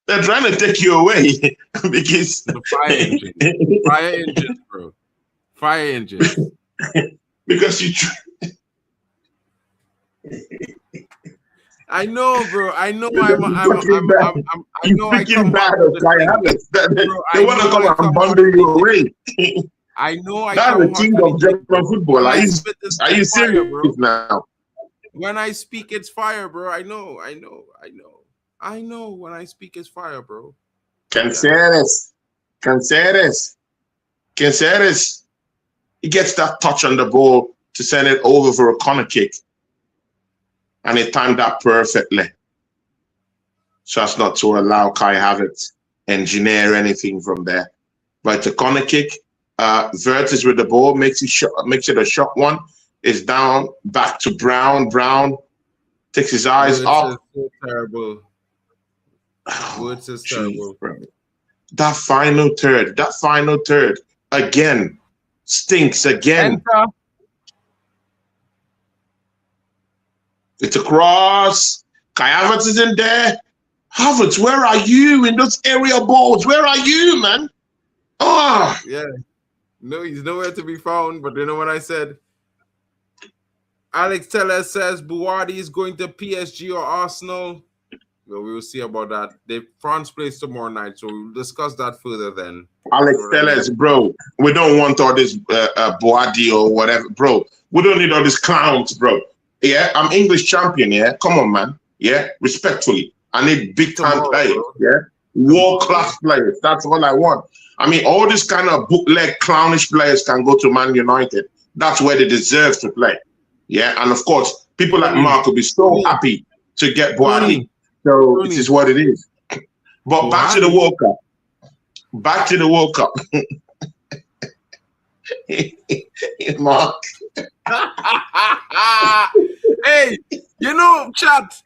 They're trying to take you away because the fire engines, bro. Fire engines. Because you. I know, bro. I know. I know. I come bad of Kai Havertz. They want to come and bundle you away. I know. That's the king of German football. Are you serious, bro? Now? When I speak, it's fire, bro. I know. When I speak, it's fire, bro. Canceres. He gets that touch on the ball to send it over for a corner kick. And he timed that perfectly. So as not to allow Kai Havertz engineer anything from there. But the corner kick, Vert is with the ball, makes it a shot one. Is down, back to Brown. Brown takes his eyes up. So terrible. Woods is terrible. That final third, again, stinks again. Enter. It's a cross. Kai Havertz is in there. Havertz, where are you in those area balls? Where are you, man? Yeah. No, he's nowhere to be found. But you know what I said? Alex Teller says Buwadi is going to PSG or Arsenal. Well, we will see about that. France plays tomorrow night, so we'll discuss that further then. Alex, tell us, bro. We don't want all this Boadi or whatever, bro. We don't need all these clowns, bro. Yeah, I'm English champion. Yeah, come on, man. Yeah, respectfully, I need big time players. Bro. Yeah, world class players. That's all I want. I mean, all this kind of bootleg, clownish players can go to Man United. That's where they deserve to play. Yeah, and of course, people like Mark will be so happy to get Boadi. So it is what it is. But back to the World Cup. Back to the World Cup. Mark. Hey, you know, chat.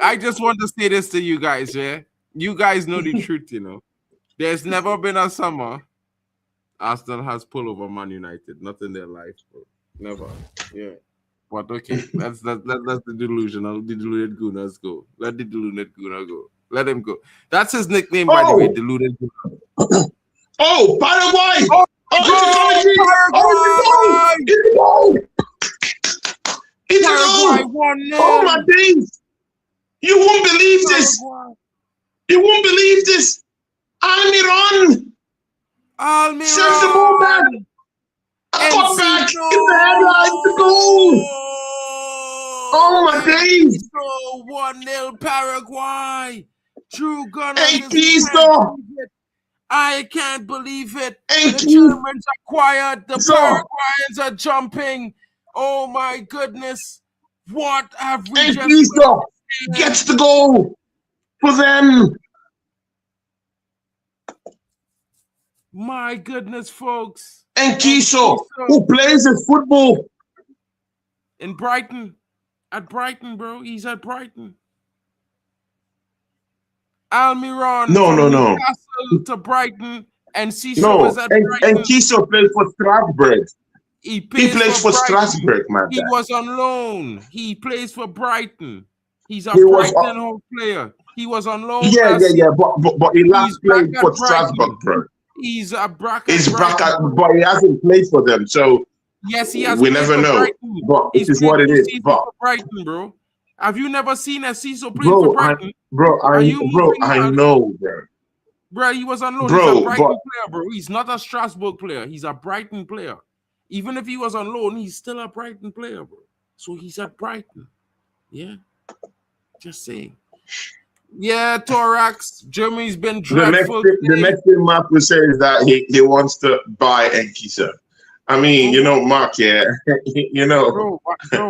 I just want to say this to you guys, yeah? You guys know the truth, you know. There's never been a summer Arsenal has pulled over Man United. Not in their life, bro. Never. Yeah. But okay, that's the deluded Gooner. Let's go. Let the deluded Gooner go. Let him go. That's his nickname, by the way, deluded Gooner. Oh, Paraguay! Oh, it's a goal! Oh my days! You won't believe this! You won't believe this! Almiron! Sends the ball back! Cut back! In the headline to goal! Oh my days! 1-0 Paraguay! True gunner. I can't believe it. The Germans are quiet. The Paraguayans are jumping. Oh my goodness. What have we just gets the goal for them. My goodness, folks. Enkiso, who plays his football in Brighton. At Brighton, bro. He's at Brighton. Almiron. No. Newcastle to Brighton. And Ciso was at Brighton. Enkiso plays for Strasbourg. He plays for Strasbourg, man. He was on loan. He plays for Brighton. He's a Brighton home player. He was on loan. Yeah. But he last played for Strasbourg, bro. He's a bracket. He's bracket, but he hasn't played for them. So yes, he has. We never know. Brighton. But it is what it is. But Brighton, bro. Have you never seen a Ciso play for Brighton? I know, bro. Bro, he was on loan. He's a Brighton player, bro. He's not a Strasbourg player. He's a Brighton player. Even if he was on loan, he's still a Brighton player, bro. So he's at Brighton. Yeah. Just saying. Yeah, Thorax. Germany's been dreadful. The next thing Mark will say is that he wants to buy Enkisa. I mean, you know, Mark, yeah. You know, bro,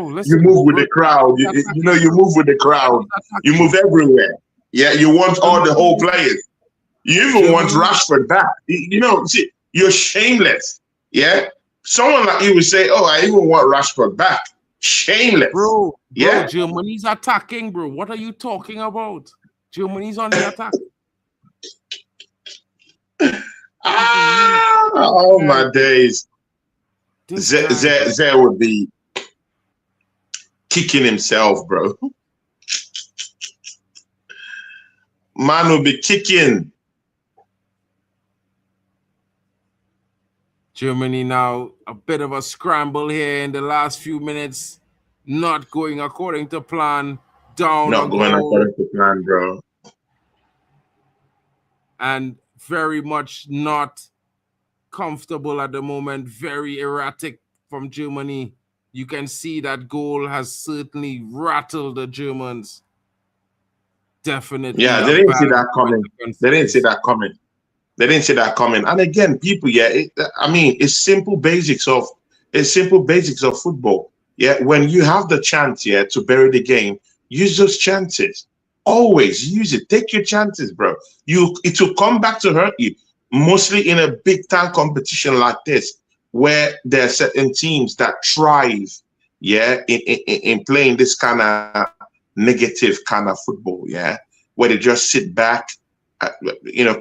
listen, you move with the crowd. You move with the crowd. You move everywhere. Yeah, you want all the whole players. You even want Rashford back. You know, see, you're shameless. Yeah. Someone like you would say, "Oh, I even want Rashford back." Shameless, bro. Yeah, Germany's attacking, bro. What are you talking about? Germany's on the attack. Oh my days! Zé would be kicking himself, bro. Man will be kicking. Germany now a bit of a scramble here in the last few minutes, not going according to plan. Not going according to plan, bro. And very much not comfortable at the moment. Very erratic from Germany. You can see that goal has certainly rattled the Germans. Definitely. Yeah, they didn't see that coming. They didn't see that coming. And again, people, it's simple basics of football. Yeah, when you have the chance, to bury the game, use those chances. Always use it. Take your chances, bro. It will come back to hurt you. Mostly in a big time competition like this, where there are certain teams that thrive, in playing this kind of negative kind of football, where they just sit back,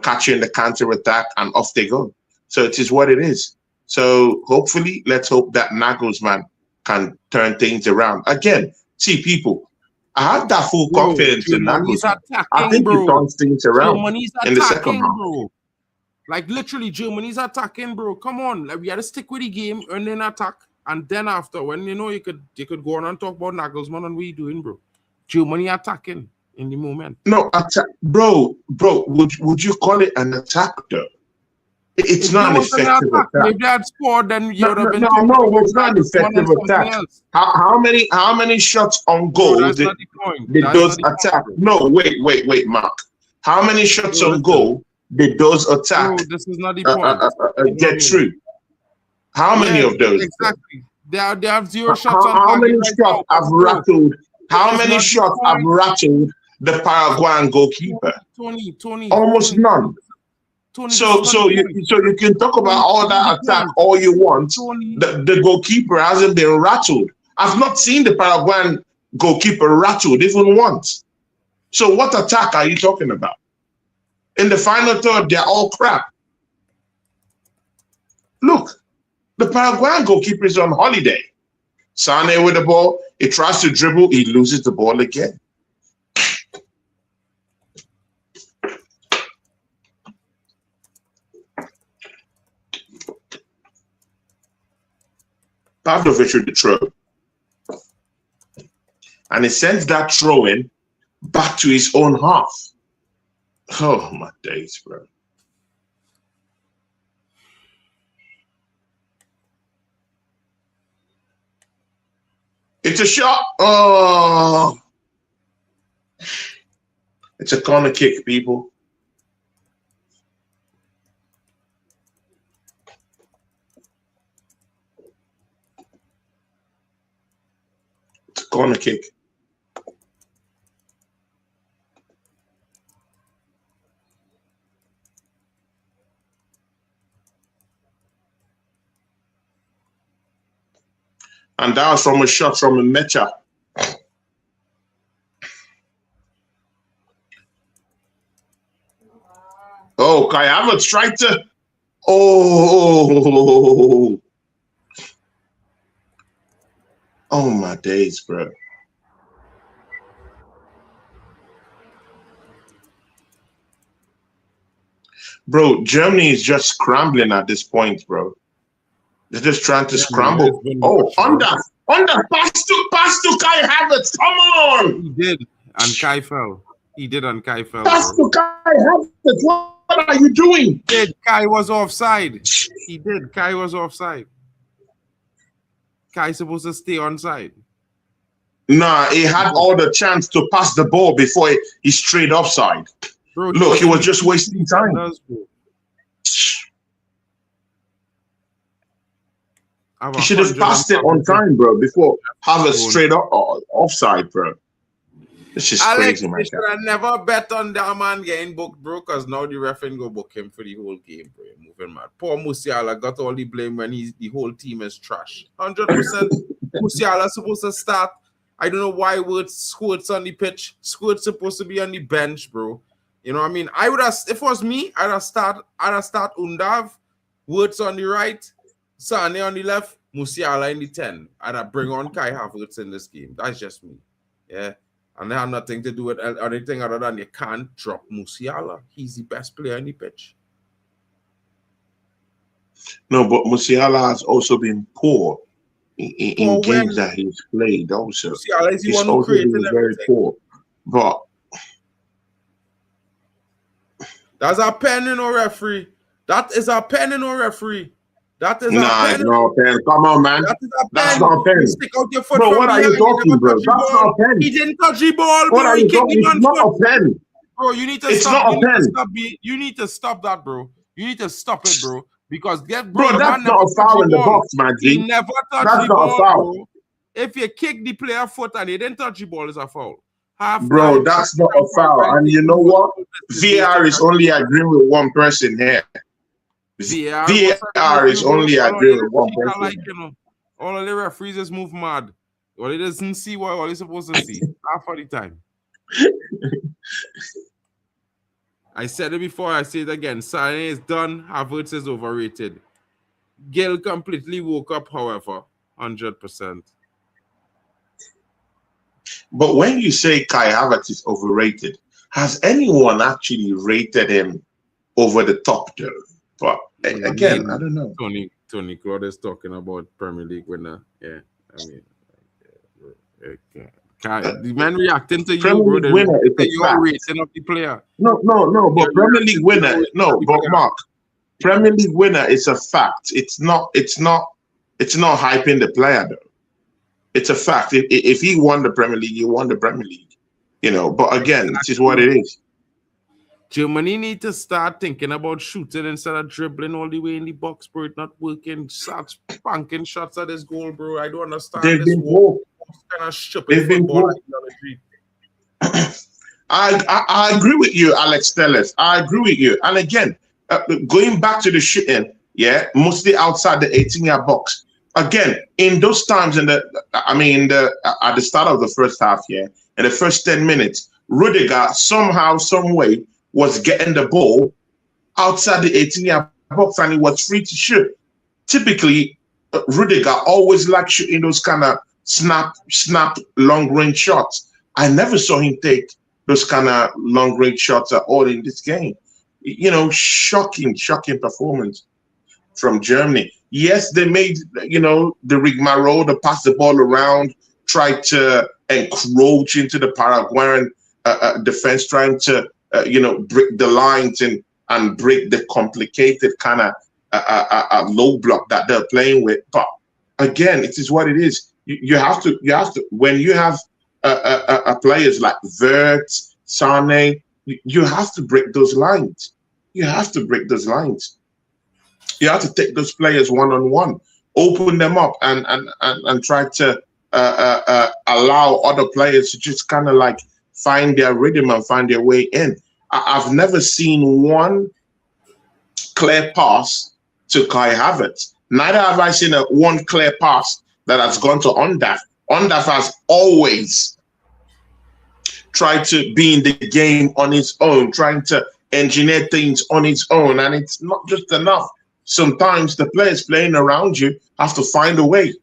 catching the counter attack and off they go. So it is what it is. So hopefully, let's hope that Nagelsmann can turn things around. Again, see, people, I have that full confidence in Nagelsmann. I think he turns things around in the second half. Bro. Like literally, Germany's attacking, bro. Come on, we gotta stick with the game and then attack. And then after, when you could go on and talk about Nagelsmann and what he doing, bro. Germany attacking in the moment. No, attack, bro. Would you call it an attack though? It's not an effective attack. If they had scored, then you would have been. No, it's not an effective attack. How many shots on goal did those attack? No, wait, Mark. How many shots on goal did those attack? This is not the point. Get through. How many of those? Exactly. They have 0 shots on how target. many shots have rattled? How many shots have rattled the Paraguayan goalkeeper? Tony. Almost none. So you can talk about all that attack all you want. The goalkeeper hasn't been rattled. I've not seen the Paraguayan goalkeeper rattled even once. So what attack are you talking about? In the final third, they're all crap. Look, the Paraguayan goalkeeper is on holiday. Sane with the ball, he tries to dribble, he loses the ball again. Pavlovich with the throw. And he sends that throw in back to his own half. Oh my days, bro. It's a shot. Oh, it's a corner kick, people. It's a corner kick. And that was from a shot from a Mecha. Oh, Kai Havertz tried to. Oh. Oh, my days, bro. Bro, Germany is just scrambling at this point, bro. They're just trying to scramble. Oh, under, pass to Kai Havertz. Come on. He did, and Kai fell. Pass to Kai Havertz. What are you doing? He did. Kai was offside. Kai was offside. Kai supposed to stay onside. Nah, he had all the chance to pass the ball before he strayed offside. Bro, look, he was just wasting time. He should have passed it on time, bro, before have a straight up offside, bro. This is crazy, man. I should have never bet on that man getting booked, bro, because now the ref ain't go book him for the whole game, bro. Moving mad. Poor Musiala got all the blame when the whole team is trash. 100% Musiala supposed to start. I don't know why Squirt's on the pitch. Squirt's supposed to be on the bench, bro. You know what I mean? I would have, if it was me, I'd have start Undav, Wirtz on the right, Sane on the left, Musiala in the 10. I'd have bring on Kai Havertz in this game. That's just me. Yeah. And they have nothing to do with anything other than you can't drop Musiala. He's the best player in the pitch. No, but Musiala has also been poor in games that he's played also. Musiala is the he's one who also created been very poor. But that's a pen in a referee. That is a pen in a referee. That is a pen. No pen. Come on, man. That is a pen. That's not a pen. You stick out your foot bro, from what are you talking, bro? That's not a pen. He didn't touch the ball, bro. What are you talking? It's not a pen. Bro, you need to it's stop. Not a pen. You need to stop that, bro. You need to stop it, bro. Because bro, that's not a foul in the box, man. He never touched the ball, bro. If you kick the player foot and he didn't touch the ball, it's a foul. Bro, that's not a foul. And you know what? VAR is only agreeing with one person here. VAR is only agreeing with one person. Like, all of the referees just move mad. Well, he doesn't see what all he's supposed to see half of the time. I said it before, I say it again. Sane is done. Havertz is overrated. Gil completely woke up, however, 100%. But when you say Kai Havertz is overrated, has anyone actually rated him over the top, though? But again, I don't know. Tony Claude is talking about Premier League winner. Yeah, I mean, the man reacting to you, Premier bro. League They winner is reacting to a your fact. rating of the player. No, They're but Premier League reacting to your winner, rating of no, the but player. Mark, Premier League winner is a fact. It's not hyping the player though. It's a fact. If he won the Premier League, he won the Premier League. You know, but again, it is what it is. Germany need to start thinking about shooting instead of dribbling all the way in the box, bro. It's not working. Start spanking shots at this goal, bro. I don't understand They've this been broke. kind of stupid They've been football broke. ideology. I agree with you, Alex Tellez. I agree with you. And again, going back to the shooting, yeah, mostly outside the 18-yard box. Again, in those times, at the start of the first half, yeah, in the first 10 minutes, Rudiger somehow, some way was getting the ball outside the 18-yard box and he was free to shoot. Typically, Rudiger always liked shooting those kind of snap, long-range shots. I never saw him take those kind of long-range shots at all in this game. You know, shocking performance from Germany. Yes, they made, the rigmarole, they passed the ball around, tried to encroach into the Paraguayan defense, trying to, break the lines and break the complicated kind of low block that they're playing with. But again, it is what it is. You have to, when you have players like Wirtz, Sane, you have to break those lines. You have to break those lines. You have to take those players one-on-one, open them up, and try to allow other players to just kind of like find their rhythm and find their way in. I've never seen one clear pass to Kai Havertz. Neither have I seen one clear pass that has gone to Ondaf. Ondaf has always tried to be in the game on his own, trying to engineer things on his own, and it's not just enough. Sometimes the players playing around you have to find a way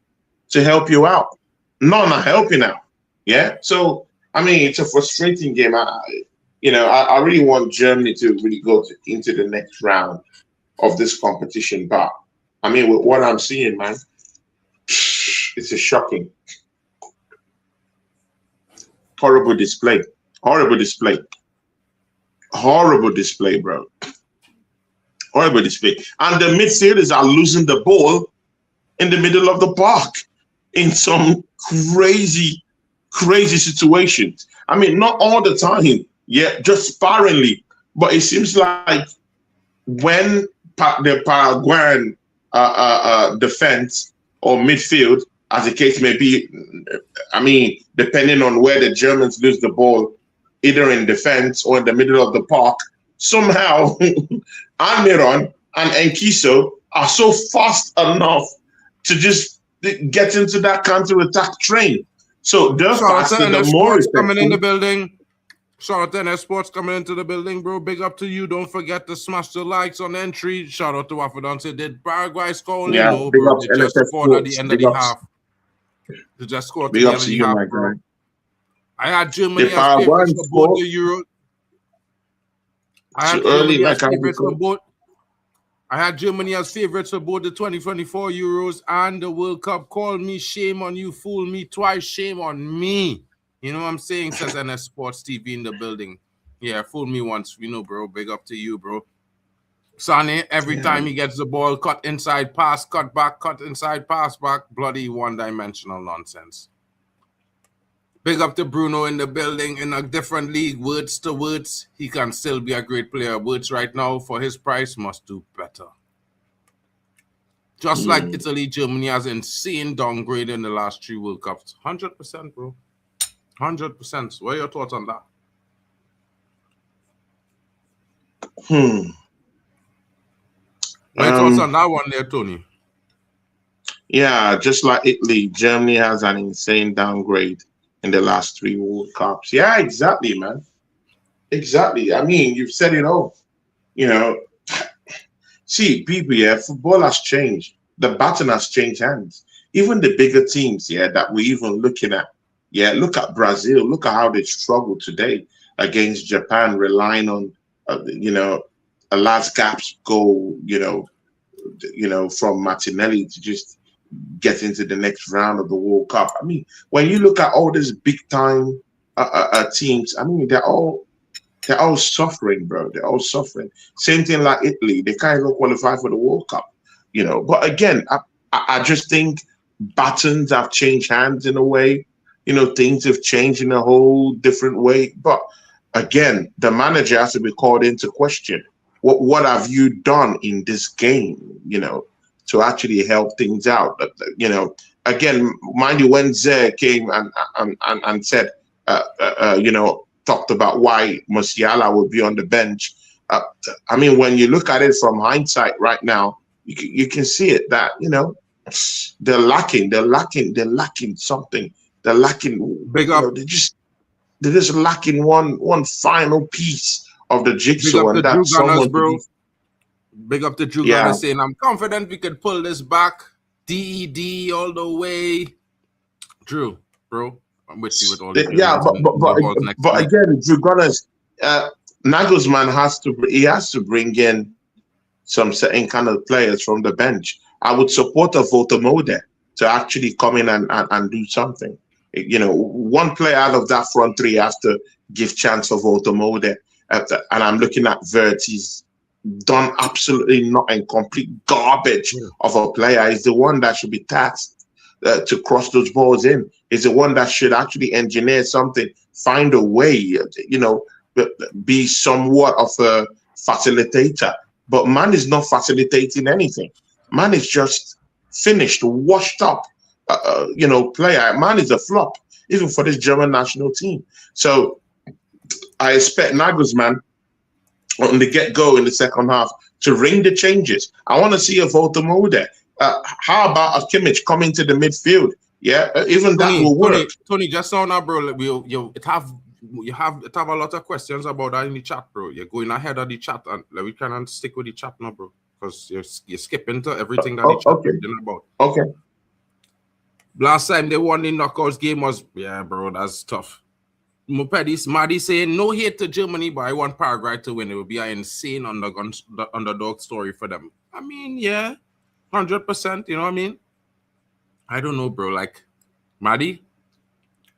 to help you out. None are helping out. Yeah. So, I mean, it's a frustrating game. I really want Germany to really go into the next round of this competition. But, I mean, with what I'm seeing, man, it's a shocking, horrible display. Horrible display, bro. Horrible display. And the midfielders are losing the ball in the middle of the park in some crazy situations. I mean, not all the time, yeah, just sparingly. But it seems like when the Paraguayan defense or midfield, as the case may be, I mean, depending on where the Germans lose the ball, either in defense or in the middle of the park, somehow Almiron and Enkiso are so fast enough to just get into that counter-attack train. So they're faster than more coming in the building. Shout out to NS Sports coming into the building, bro. Big up to you. Don't forget to smash the likes on entry. Shout out to Wafadon. Did Paraguay score? Yeah, No, big bro. up They just NSF scored at the Sports. end of Big the ups. half. They just scored at Big the end ups of to the you, half, my bro. guy. I had Germany The as favorites Paraguayans for both scored the Euro. I had too early, Germany as like I favorites for said. both. I had Germany as favorites for both the 2024 Euros and the World Cup. Call me, shame on you, fool me twice, shame on me. You know what I'm saying? Says NS Sports TV in the building. Yeah, fool me once, bro. Big up to you, bro. Sane, every time he gets the ball, cut inside, pass, cut back, cut inside, pass back. Bloody one-dimensional nonsense. Big up to Bruno in the building in a different league. Words to words. He can still be a great player. Words right now for his price must do better. Just like Italy, Germany has insane downgrade in the last 3 World Cups. 100%, bro. 100%. What are your thoughts on that? What are your thoughts on that one there, Tony? Yeah, just like Italy, Germany has an insane downgrade in the last 3 World Cups. Yeah, exactly, man. Exactly. I mean, you've said it all. See, people, yeah, football has changed. The baton has changed hands. Even the bigger teams, yeah, that we're even looking at. Yeah, look at Brazil. Look at how they struggle today against Japan, relying on, a last gasp goal, from Martinelli to just get into the next round of the World Cup. I mean, when you look at all these big time teams, I mean, they're all suffering, bro. They're all suffering. Same thing like Italy. They can't even qualify for the World Cup, But again, I just think buttons have changed hands in a way. Things have changed in a whole different way. But again, the manager has to be called into question. What have you done in this game, to actually help things out? Again, mind you, when Zer came and said, talked about why Musiala would be on the bench. I mean, when you look at it from hindsight right now, you can see it that, they're lacking something. They're lacking, Big up. they're just lacking one final piece of the jigsaw, and that's someone. Bro. Big up to Drew Gunners saying, I'm confident we could pull this back. DED all the way. Drew, bro, I'm with you with all the but again, Drew Gunners, Nagelsmann has to bring in some certain kind of players from the bench. I would support a Votamode to actually come in and do something. One player out of that front three has to give chance for Votamode. And I'm looking at Vert. He's done absolutely nothing, complete garbage of a player. He's the one that should be tasked to cross those balls in. He's the one that should actually engineer something, find a way, be somewhat of a facilitator. But man is not facilitating anything. Man is just finished, washed up, player. Man is a flop, even for this German national team. So I expect Nagelsmann on the get-go in the second half to ring the changes. I want to see a Votamode. How about a Kimmich coming to the midfield? Yeah, even that will work. Tony, just so now, bro, you have a lot of questions about that in the chat, bro. You're going ahead of the chat, and we cannot stick with the chat now, bro, because you're skipping to everything that the chat is about. Okay. Last time they won the knockouts game was, bro, that's tough. Maddie saying, no hate to Germany, but I want Paraguay to win. It would be an insane underdog story for them. I mean, 100%, you know what I mean? I don't know, bro. Like, Maddie,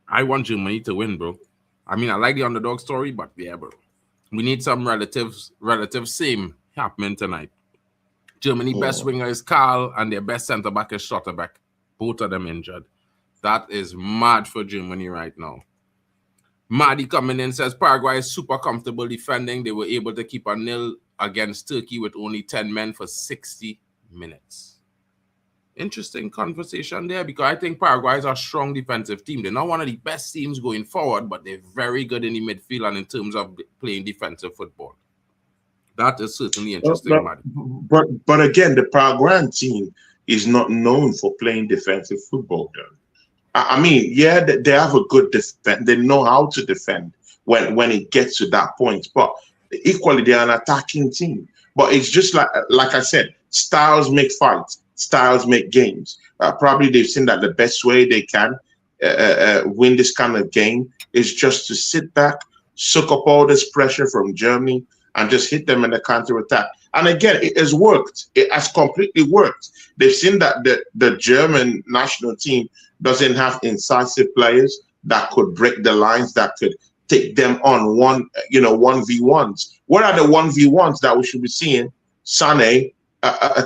I want Germany to win, bro. I mean, I like the underdog story, but bro. We need some relative same happening tonight. Germany best winger is Karl, and their best centre-back is Schlotterbeck. Both of them injured. That is mad for Germany right now. Maddie coming in says Paraguay is super comfortable defending. They were able to keep a 0 against Turkey with only 10 men for 60 minutes. Interesting conversation there, because I think Paraguay is a strong defensive team. They're not one of the best teams going forward, but they're very good in the midfield and in terms of playing defensive football. That is certainly interesting, Maddie. But again, the Paraguayan team is not known for playing defensive football, though. I mean, they have a good defense. They know how to defend when it gets to that point. But equally, they're an attacking team. But it's just like I said, styles make fights. Styles make games. Probably they've seen that the best way they can win this kind of game is just to sit back, soak up all this pressure from Germany, and just hit them in the counter-attack. And again, it has worked. It has completely worked. They've seen that the German national team doesn't have incisive players that could break the lines, that could take them on 1v1s. What are the 1v1s that we should be seeing Sané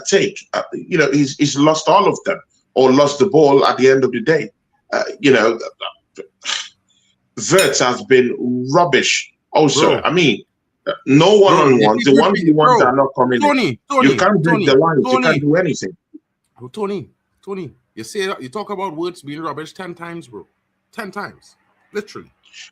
take? He's lost all of them, or lost the ball at the end of the day. Wirtz has been rubbish also. Bro. I mean, no one-on-ones. The 1v1s are not coming in. You can't break the lines. You can't do anything. Tony, you talk about Wirtz being rubbish 10 times, bro. 10 times. Literally.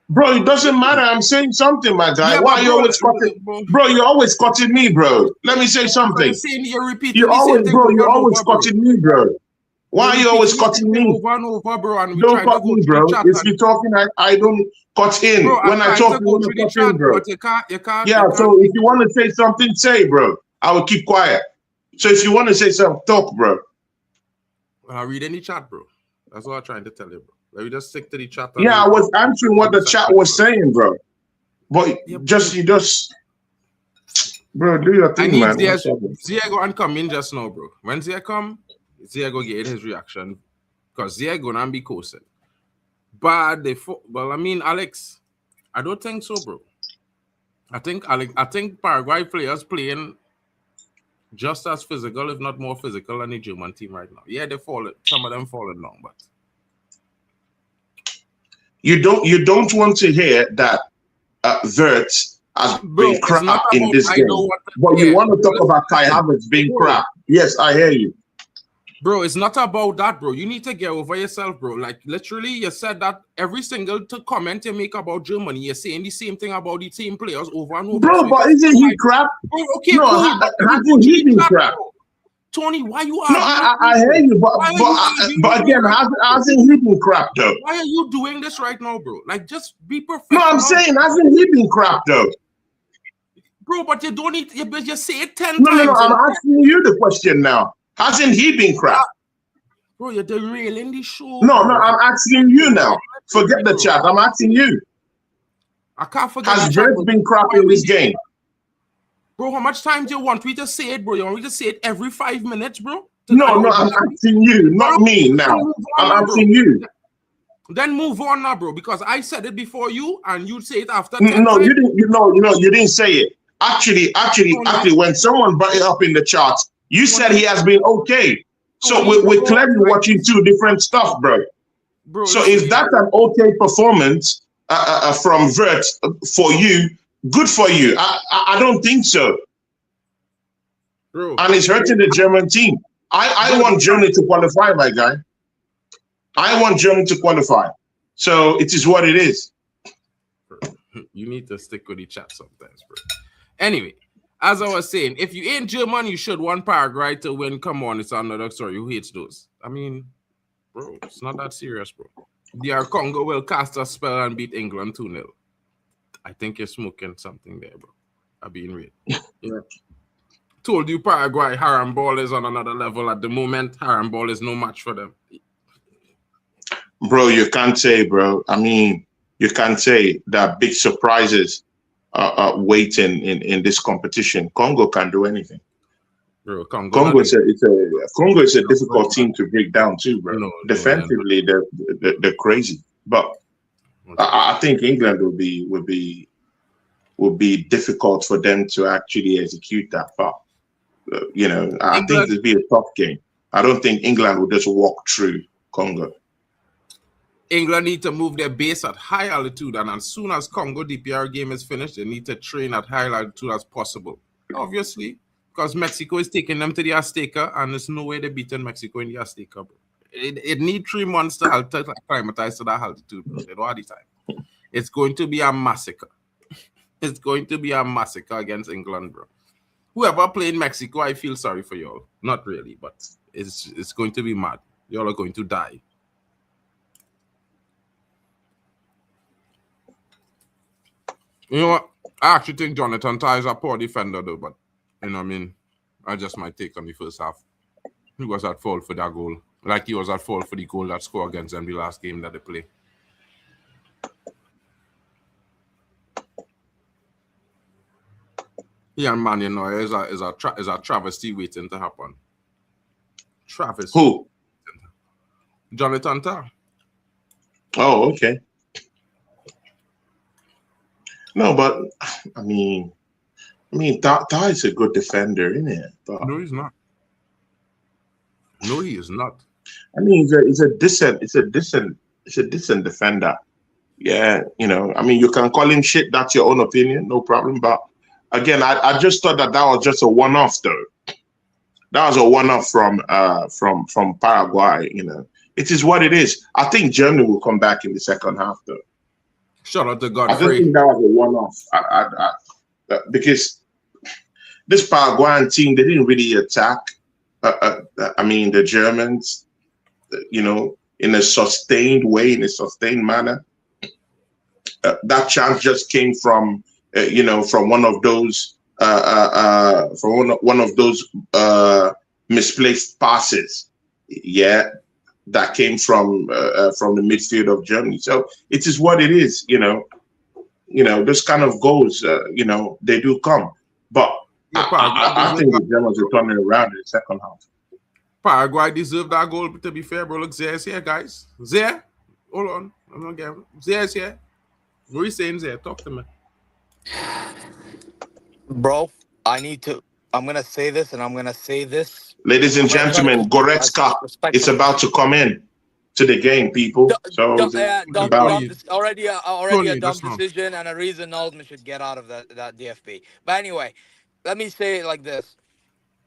Bro, it doesn't matter. I'm saying something, my guy. Yeah, why are you always cutting? Bro, you're always cutting me, bro. Let me say something. You're repeating. You're always cutting me, bro. Why are you always cutting me? Over, bro, and don't cut me, bro. If you're talking, I don't cut in. Bro, when I talk, you want to cut in, bro. You can't. Yeah, so if you want to say something, say, bro. I will keep quiet. So if you want to say something, talk, bro. I'll read any chat, bro. That's what I'm trying to tell you, bro. Let me just stick to the chat. Yeah, I was answering what the chat was saying, bro. But you just Bro, do your I thing, need man. No problem. Ziego and come in just now, bro. When Ziego come, Ziego get his reaction because Ziego gonna be coasting. But well, I mean, Alex, I don't think so, bro. I think Paraguay players playing just as physical, if not more physical, than the German team right now. Yeah, some of them falling down, but You don't want to hear that Wirtz has been crap in this game, but you want to talk about Kai Havertz being crap. Yes, I hear you. Bro, it's not about that, bro. You need to get over yourself, bro. Like, literally, you said that every single comment you make about Germany, you're saying the same thing about the same players over and over. Bro, so but isn't he crap? Bro, okay, no, cool. hasn't he been crap? Tony, why you are? No, I hear you, but again, hasn't he been crap, though? Why are you doing this right now, bro? Like, just be perfect. No, I'm saying, hasn't he been crap, though? Bro, but you don't need, you say it 10 times. No, I'm asking you the question now. Hasn't he been crap? Bro, you're derailing the show. No, I'm asking you now. Forget the chat. I'm asking you. I can't forget. Has Wirtz been crap in this game? Bro, how much time do you want me to say it, bro? You want me to say it every 5 minutes, bro? No, I'm asking you, not me now. I'm asking you. Then move on now, bro, because I said it before you, and you say it after. 10 no, times. you didn't. You didn't say it. Actually, when someone brought it up in the charts, you said he has been okay. So we're clearly watching two different stuff, bro. So if that's an okay performance from Wirtz for you, good for you. I don't think so. Bro. And it's hurting the German team. I want Germany to qualify, my guy. I want Germany to qualify. So it is what it is. You need to stick with the chat sometimes, bro. Anyway. As I was saying, if you ain't German, you should want Paraguay to win. Come on, it's another story. Who hates those? I mean, bro, it's not that serious, bro. DR Congo will cast a spell and beat England 2-0. I think you're smoking something there, bro. I'm being real. Yeah. Told you Paraguay, Haram ball is on another level at the moment. Haram ball is no match for them. Bro, you can't say, bro. I mean, you can't say that big surprises waiting in this competition. Congo can do anything. Bro, Congo is a difficult team to break down too, bro. Defensively, they're crazy, but I think England will be difficult for them to actually execute that far. I think it'll be a tough game. I don't think England will just walk through Congo. England need to move their base at high altitude, and as soon as Congo DPR game is finished, they need to train at high altitude as possible. Obviously, because Mexico is taking them to the Azteca, and there's no way they're beating Mexico in the Azteca, bro. It needs 3 months to acclimatize to that altitude, bro. They don't have the time. It's going to be a massacre. It's going to be a massacre against England, bro. Whoever played Mexico, I feel sorry for y'all. Not really, but it's going to be mad. Y'all are going to die. You know what? I actually think Jonathan Tah is a poor defender, though. But, you know what I mean? I just might take on the first half. He was at fault for that goal. Like he was at fault for the goal that scored against them the last game that they played. Yeah, man, you know, is a travesty waiting to happen. Travesty. Who? Jonathan Tah. Oh, okay. No, but I mean, Tah is a good defender, isn't it? But, no, he's not. No, he is not. I mean, he's a decent defender. Yeah, you know, I mean, you can call him shit. That's your own opinion, no problem. But again, I just thought that was just a one-off, though. That was a one-off from Paraguay. You know, it is what it is. I think Germany will come back in the second half, though. Shout out to I Godfrey. don't think that was a one-off. Because this Paraguayan team, they didn't really attack. I mean, the Germans, you know, in a sustained way, in a sustained manner. That chance just came from, you know, from one of those, misplaced passes. Yeah. That came from the midfield of Germany. So it is what it is, you know. You know, those kind of goals, you know, they do come. But Yeah, Paraguay I deserve think that. the Germans will turn it around in the second half. Paraguay deserve that goal. To be fair, bro. Look, Zare's here, guys. Zare, hold on. I'm not getting. Zare's here. What are you saying, Zare? Talk to me. Bro, I'm gonna say this, and I'm gonna say this. Ladies and I'm gonna try to gentlemen, keep it as Goretzka is respectful. about to come in to the game, people. So it's about Tony, Already a Tony, dumb that's not. decision, and a reason Oldman should get out of that DFB. But anyway, let me say it like this: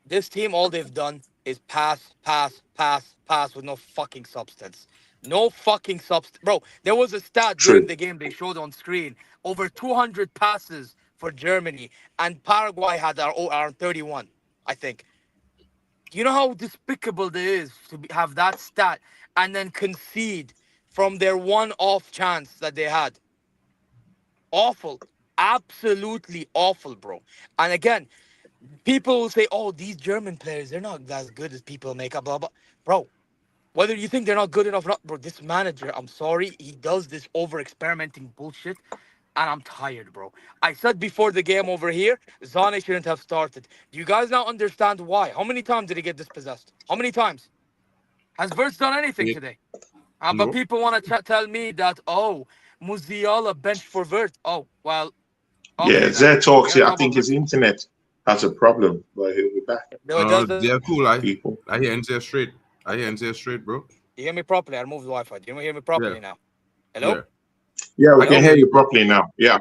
this team, all they've done is pass, pass, pass, pass with no fucking substance. No fucking substance. Bro, there was a stat during true. the game they showed on screen. Over 200 passes for Germany, and Paraguay had around 31, I think. You know how despicable it is to have that stat and then concede from their one-off chance that they had? Awful. Absolutely awful, bro. And again, people will say, oh, these German players, they're not as good as people make up, blah, blah. Bro, whether you think they're not good enough or not, bro, this manager, I'm sorry, he does this over-experimenting bullshit, and I'm tired, bro. I said before the game over here, Zane shouldn't have started. Do you guys now understand why? How many times did he get dispossessed? How many times? Has Verts done anything Yeah, today? But no. people want to tell me that, oh, Musiala benched for Vert. Oh, well, Yeah, okay then. Zed talks You're on here. I top of think Vert. his internet has a problem, but he'll be back, No, it does. They're cool. people. I hear Zare straight. I hear Zare straight, bro. You hear me properly? I removed the Wi-Fi. Do you hear me Yeah, properly now? Hello? yeah. Yeah, we I can can Hello? hear hear you, you bro. properly now. Yeah.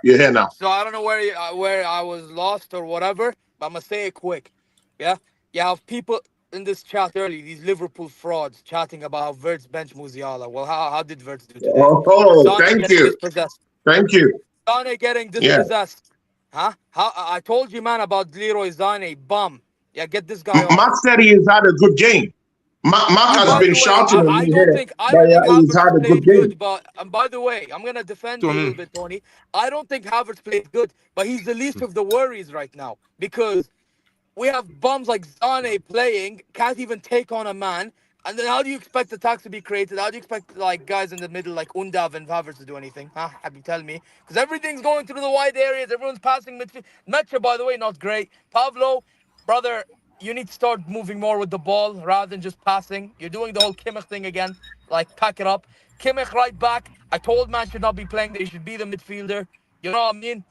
You're here now. So I don't know where I was lost or whatever, but I'm gonna say it quick. Yeah, you have people in this chat early, these Liverpool frauds chatting about how Verts bench Musiala. Well, how did Verts do today? Oh, Sane thank getting you. dispossessed. Thank you. Sane getting Yeah. dispossessed. Huh? How I told you, man, about Leroy Sane. Bum. Yeah, get this guy Mark off. said he has had a good game. Mark And has by been the way, shouting at I me don't here, think I but don't think he's Havertz had a good played game. good. But and by the way, I'm gonna defend you a little Tony, bit, Tony. I don't think Havertz played good, but he's the least of the worries right now because we have bums like Zane playing, can't even take on a man. And then how do you expect attacks to be created? How do you expect like guys in the middle like Undav and Havertz to do anything? Huh? Have you tell me? Because everything's going through the wide areas. Everyone's passing midfield. Mecha, by the way, not great. Pavlo, brother, you need to start moving more with the ball rather than just passing. You're doing the whole Kimmich thing again. Like, pack it up. Kimmich right back. I told man should not be playing there. He should be the midfielder. You know what I mean?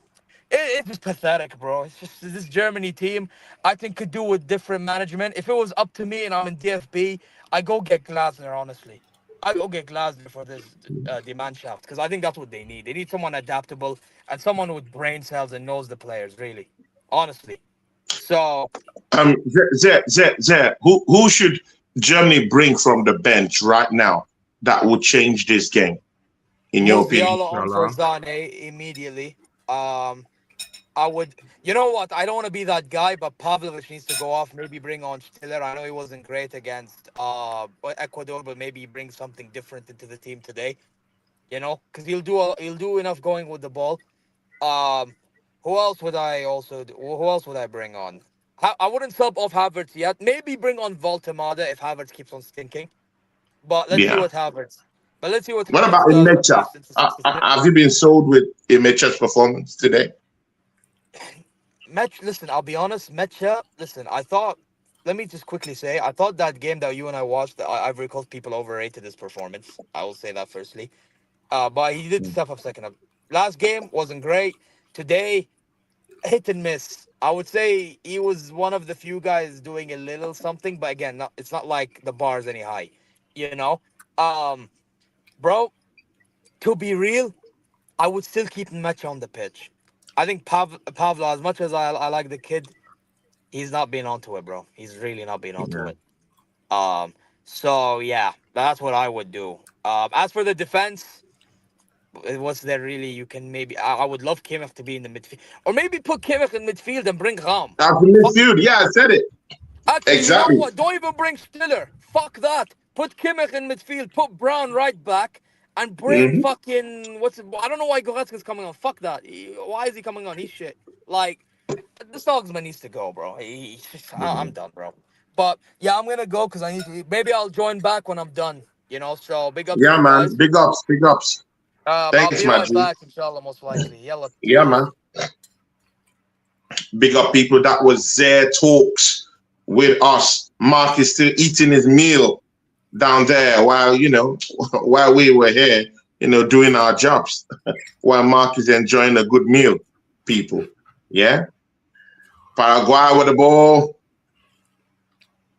It's just pathetic, bro. It's just this Germany team, I think, could do with different management. If it was up to me and I'm in DFB, I go get Glasner, honestly. I go get Glasner for this demand shaft because I think that's what they need. They need someone adaptable and someone with brain cells and knows the players, really. Honestly. So, Who should Germany bring from the bench right now that would change this game, in your opinion? Musiala on for Salah. Zane immediately. Um, I would, you know what? I don't want to be that guy, but Pavlovich needs to go off. Maybe bring on Stiller. I know he wasn't great against Ecuador, but maybe bring something different into the team today. You know, because he'll do enough going with the ball. Um, who else would I also? Who else would I bring on? I wouldn't sub off Havertz yet. Maybe bring on Voltemada if Havertz keeps on stinking. But let's see Yeah. what Havertz. But let's see what What Havertz about does at Imecha? least since it's Have you been sold with Imecha's performance today? Listen, I'll be honest, Mecha, listen, let me just quickly say, I thought that game that you and I watched, Ivory Coast people overrated his performance. I will say that firstly. But he did step up second up. Last game wasn't great. Today, hit and miss. I would say he was one of the few guys doing a little something, but again, it's not like the bar's any high, you know? Um, bro, to be real, I would still keep Mecha on the pitch. I think Pavlo, as much as I like the kid, he's not been onto it, bro. He's really not been onto Yeah. it. Um, so yeah, that's what I would do. As for the defense, what's there really? You can maybe I would love Kimmich to be in the midfield, or maybe put Kimmich in midfield and bring Ram. After Fuck it. midfield, yeah, I said it. Actually, you know Exactly. what? Don't even bring Stiller. Fuck that. Put Kimmich in midfield. Put Brown right back. And bring Hmm. fucking I don't know why Goretzka's coming on. Fuck that. Why is he coming on? He's shit. Like, this Dogsman needs to go, bro. I'm done, bro. But yeah, I'm gonna go because I need to. Maybe I'll join back when I'm done. You know. So big up to Yeah, you man. guys. Big ups, big ups. I'll Thanks, be my right G. back, inshallah, most likely. Yalla, Yeah, man. Big up people that was there, talks with us. Mark is still eating his meal down there while, you know, while we were here, you know, doing our jobs. While Mark is enjoying a good meal, people. Yeah? Paraguay with the ball.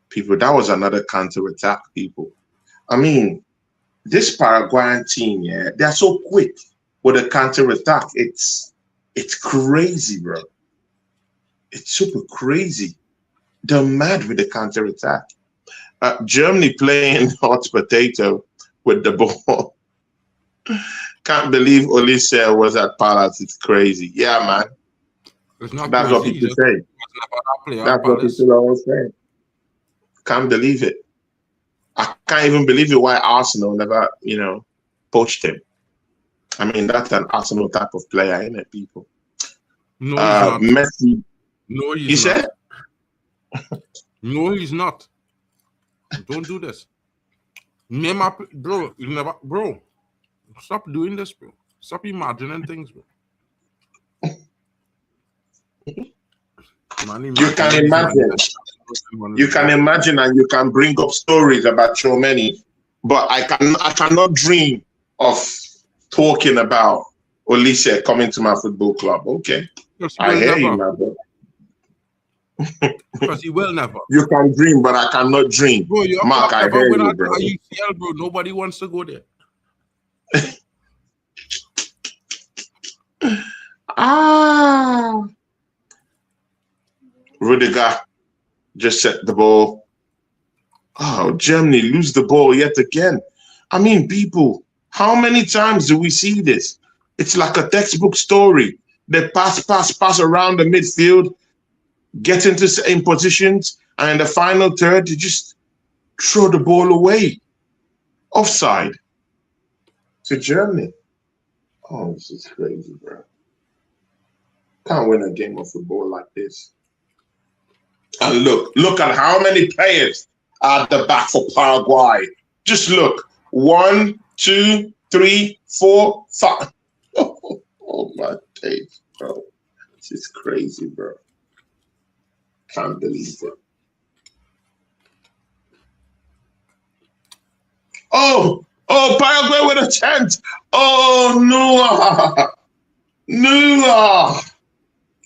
People, that was another counter-attack, people. I mean, this Paraguayan team, yeah, they're so quick with a counter-attack. It's crazy, bro. It's super crazy. They're mad with the counter-attack. Germany playing hot potato with the ball. Can't believe Olise was at Palace. It's crazy. Yeah, man. It's not That's what people say. That's what people always say. Can't believe it. I can't even believe it why Arsenal never, you know, poached him. I mean, that's an Arsenal type of player, isn't it, people? No, he's not. Messi. No, he's He said? No, he's not. Don't do this. Bro, you never, bro. Stop doing this, bro. Stop imagining things, bro. Man, You can imagine. You can imagine and you can bring up stories about so many, but I cannot dream of talking about Olise coming to my football club. Okay. I hear you, my bro. Because he will never. You can dream, but I cannot dream. Bro, Mark, I hear you, bro. UCL, bro. Nobody wants to go there. Rudiger just set the ball. Oh, Germany lose the ball yet again. I mean, people, how many times do we see this? It's like a textbook story. They pass around the midfield, get into certain positions, and in the final third, they just throw the ball away. Offside to Germany. Oh, this is crazy, bro. Can't win a game of football like this. And look at how many players are at the back for Paraguay. Just look. 1, 2, 3, 4, 5. Oh my days, bro. This is crazy, bro. Can't believe it. Oh, Paraguay with a chance. Oh, Noah.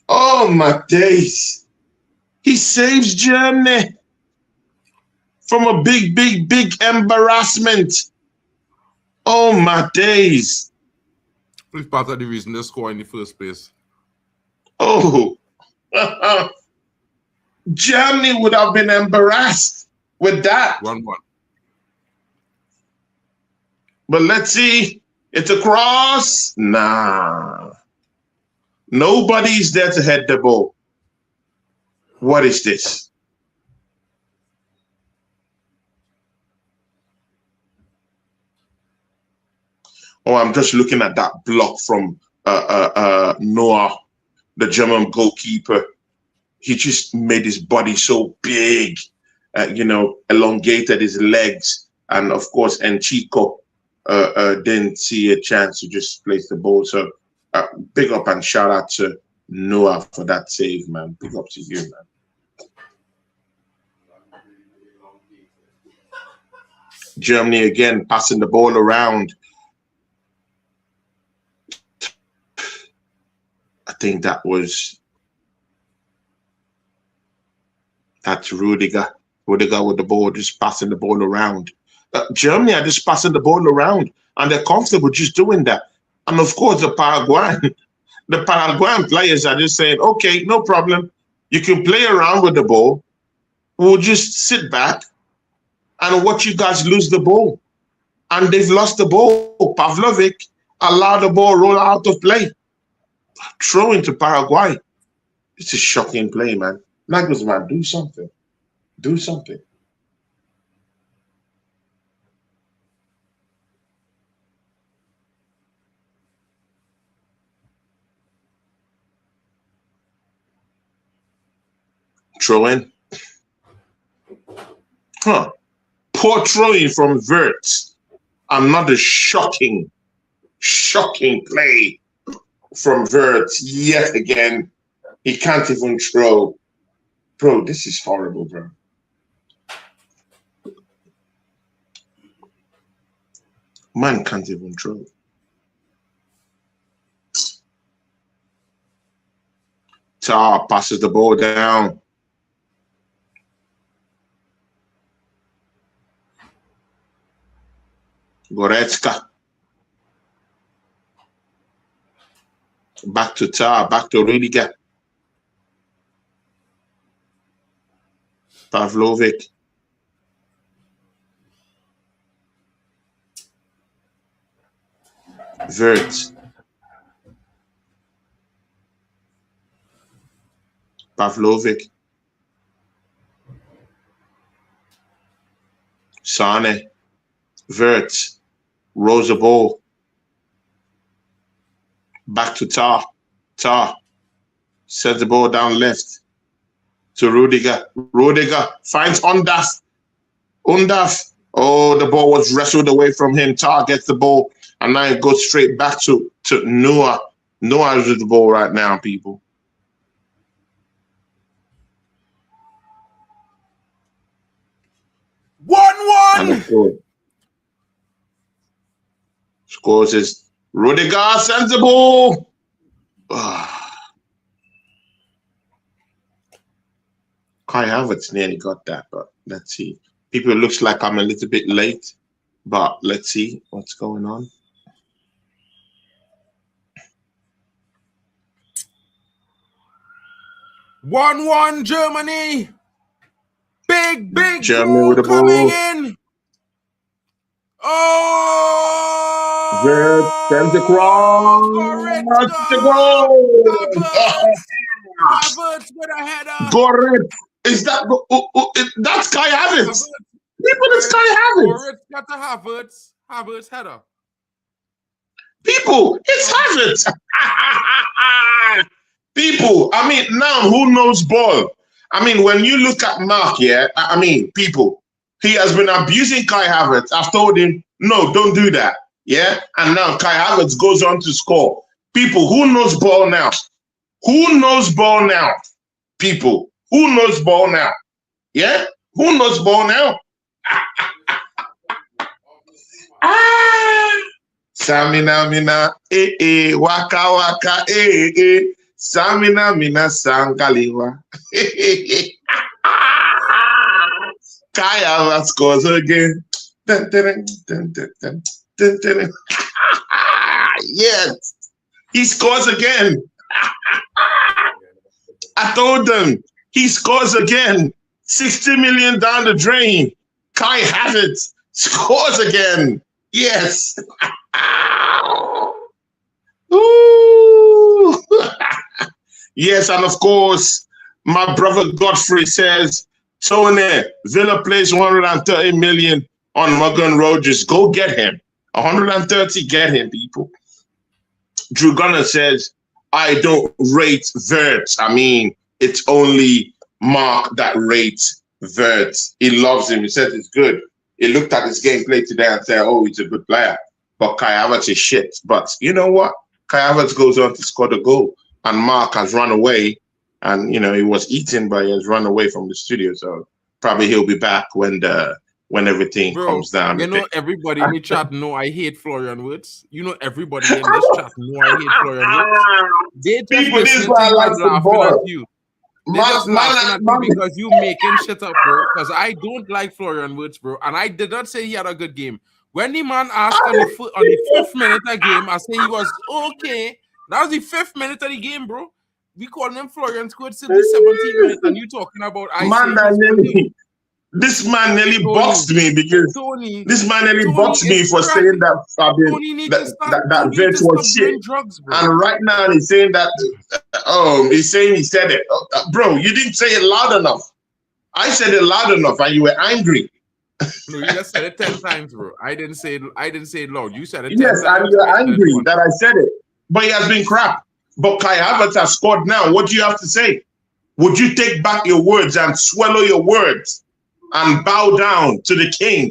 Oh my days. He saves Germany from a big embarrassment. Oh my days. It's part of the reason they score in the first place. Oh. Germany would have been embarrassed with that. 1-1. But let's see. It's a cross. Nah. Nobody's there to head the ball. What is this? Oh, I'm just looking at that block from Noah, the German goalkeeper. He just made his body so big, you know, elongated his legs. And of course, Enchico didn't see a chance to just place the ball. So big up and shout out to Noah for that save, man. Big up to you, man. Germany again passing the ball around. I think that's Rudiger. Rudiger with the ball, just passing the ball around. Germany are just passing the ball around, and they're comfortable just doing that. And of course, the Paraguayan players are just saying, okay, no problem. You can play around with the ball. We'll just sit back and watch you guys lose the ball. And they've lost the ball. Pavlovic allowed the ball roll out of play. Throw into Paraguay. It's a shocking play, man. Nagelsmann, do something. Do something. Throw in. Poor throwing from Wirtz. Another shocking play from Wirtz yet again. He can't even throw. Bro, this is horrible, bro. Man can't even throw. Tar passes the ball down. Goretzka. Back to Tar, back to Rudiger. Pavlovic. Vert. Pavlovic. Sane. Vert. Rolls the ball. Back to Tar. Tar. Sets the ball down left. To Rudiger. Rudiger finds Undaf. Undaf. Oh, the ball was wrestled away from him. Tar gets the ball. And now it goes straight back to Noah. Noah is with the ball right now, people. And scores is Rudiger sends the ball. Kai Havertz nearly got that, but let's see. People, it looks like I'm a little bit late, but let's see what's going on. One Germany. Big Germany with the coming ball. in. Oh! Vert sends across. The goal. Havertz with a header. Goretz. Is that that's Kai Havertz? People, it's Kai Havertz. Goretz got the Havertz header. People, it's Havertz. People, I mean, now who knows ball? I mean, when you look at Mark, yeah, I mean, people, he has been abusing Kai Havertz. I've told him, no, don't do that. Yeah. And now Kai Havertz goes on to score. People, who knows ball now? Who knows ball now? People, who knows ball now? Yeah. Who knows ball now? Samina mina, waka waka, Samina mina sangaliwa. Kai Havertz scores again. Yes, he scores again. I told them he scores again. 60 million down the drain. Kai Havertz scores again. Yes. Ooh. Yes, and of course, my brother Godfrey says, Tony, Villa plays 130 million on Morgan Rogers. Go get him. 130, get him, people. Drew Gunner says, I don't rate Vert. I mean, it's only Mark that rates Vert. He loves him. He says it's good. He looked at his gameplay today and said, oh, he's a good player. But Kai Havertz is shit. But you know what? Kai Havertz goes on to score the goal. And Mark has run away. And, you know, he was eaten, but he has run away from the studio. So probably he'll be back when everything comes down. You know, everybody in the chat know I hate Florian Wirtz. You know, everybody in this chat know I hate Florian Wirtz. They just listen to you and laughing at you. They just laughing at you because you making shit up, bro. Because I don't like Florian Wirtz, bro. And I did not say he had a good game. When the man asked on the 5th minute of the game, I say he was okay. That was the 5th minute of the game, bro. We called him Florian scored till the 17th minute, and you talking about this man nearly boxed me because this man nearly boxed me for saying that that Vert was shit. Drugs, and right now he's saying that he's saying he said it. Bro, you didn't say it loud enough. I said it loud enough and you were angry. No, you just said it 10 times, bro. I didn't say it loud. You said it 10 times. Yes, and you're angry that I said it. But he has been crap. But Kai Havertz has scored now. What do you have to say? Would you take back your words and swallow your words and bow down to the king?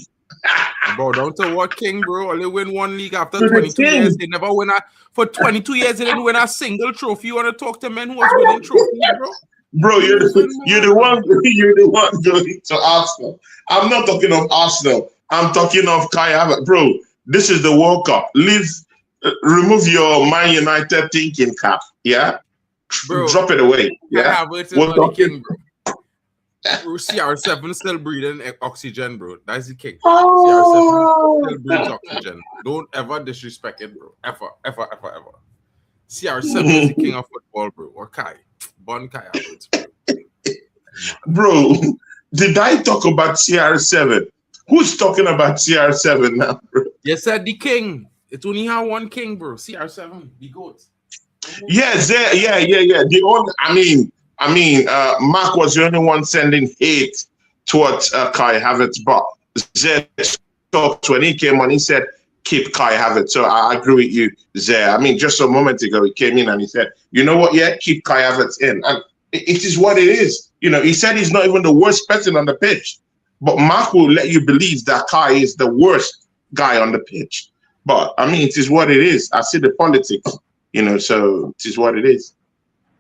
Bro, don't tell what king, bro. Only win one league after You're the 22 years. king. They never win for 22 years. They didn't win a single trophy. You want to talk to men who was winning trophies, bro? Bro, you're Losing, the one you're the one going to Arsenal. I'm not talking of Arsenal. I'm talking of Kai Havertz. Bro, this is the World Cup. Remove your Man United thinking cap. Yeah? Bro, drop it away. Yeah. Kai Havertz is We're not the talking. king, bro. Bro, CR7 still breathing oxygen, bro. That's the king. Oh. CR7 still breathes oxygen. Don't ever disrespect it, bro. Ever. CR7 is the king of football, bro. Or Kai. Born Kai Havertz, bro. Did I talk about CR7? Who's talking about CR7 now, bro? You said the king. It only had one king, bro. CR7, the goat. Yes, yeah. The only, I mean, Mark was the only one sending hate towards Kai Havertz, but Zé talked when he came on. He said, "Keep Kai Havertz." So I agree with you, Zé. I mean, just a moment ago he came in and he said, "You know what? Yeah, keep Kai Havertz in," and it is what it is. You know, he said he's not even the worst person on the pitch, but Mark will let you believe that Kai is the worst guy on the pitch. But I mean, it is what it is. I see the politics. You know, so it is what it is,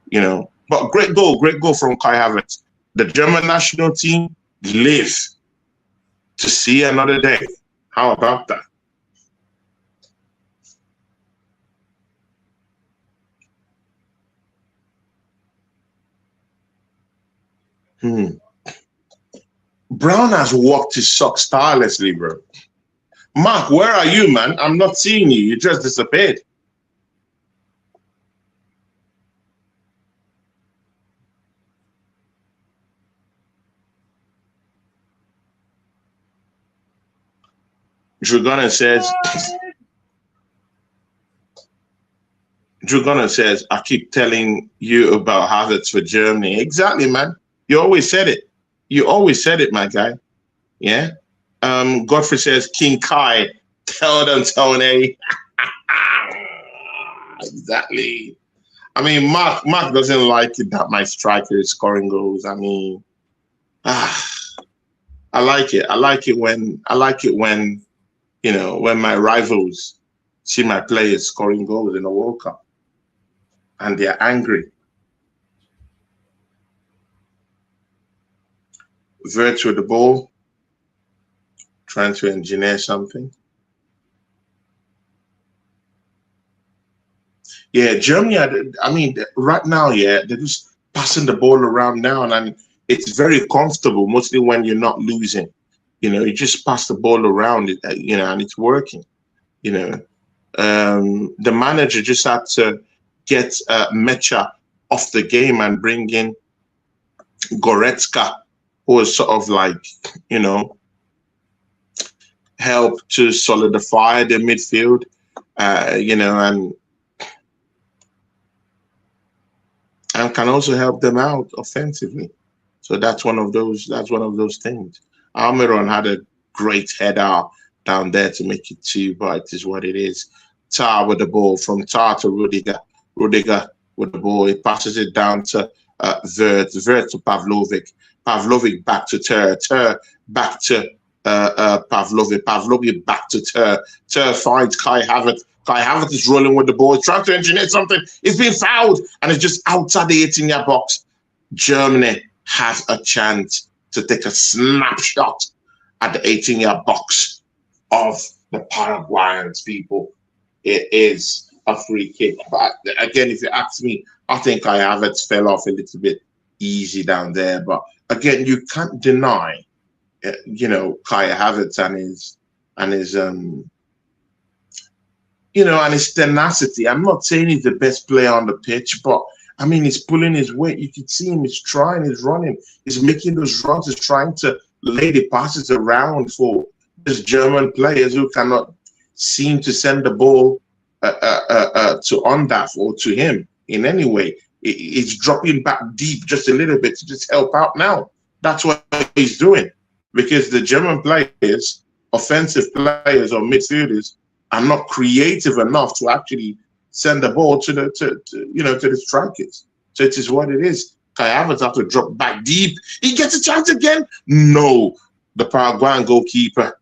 you know. But great goal from Kai Havertz. The German national team live to see another day. How about that? Brown has walked his socks tirelessly, bro. Mark, where are you, man? I'm not seeing you. You just disappeared. Drew Gunner says, I keep telling you about Havertz for Germany. Exactly, man. You always said it. You always said it, my guy. Yeah. Godfrey says, King Kai, tell them, Tony. Exactly. I mean, Mark doesn't like it that my striker is scoring goals. I mean, I like it. I like it when, you know, when my rivals see my players scoring goals in the World Cup and they're angry. Vert with the ball, trying to engineer something. Yeah, Germany, I mean, right now, yeah, they're just passing the ball around now, and it's very comfortable, mostly when you're not losing. You know, you just pass the ball around, you know, and it's working. You know, the manager just had to get Mecha off the game and bring in Goretzka, who was sort of like, you know, help to solidify the midfield, you know, and can also help them out offensively. So that's one of those things. Almiron had a great header down there to make it 2, but it is what it is. Tar with the ball, from Tar to Rudiger. Rudiger with the ball, he passes it down to Vert to Pavlovic. Pavlovic back to Ter. Ter back to Pavlovic. Pavlovic back to Ter. Ter finds Kai Havertz. Kai Havertz is rolling with the ball, trying to engineer something. It's been fouled, and it's just outside the 18-yard box. Germany has a chance to take a snapshot at the 18-yard box of the Paraguayans, people. It is a free kick. But again, if you ask me, I think Kai Havertz fell off a little bit easy down there. But again, you can't deny, you know, Kai Havertz and his you know, and his tenacity. I'm not saying he's the best player on the pitch, but I mean, he's pulling his weight. You can see him. He's trying. He's running. He's making those runs. He's trying to lay the passes around for these German players who cannot seem to send the ball to Ondaf or to him in any way. He's dropping back deep just a little bit to just help out now. That's what he's doing, because the German players, offensive players or midfielders, are not creative enough to actually send the ball to the strikers. So it is what it is. Kai Havertz have to drop back deep. He gets a chance again. No, the Paraguayan goalkeeper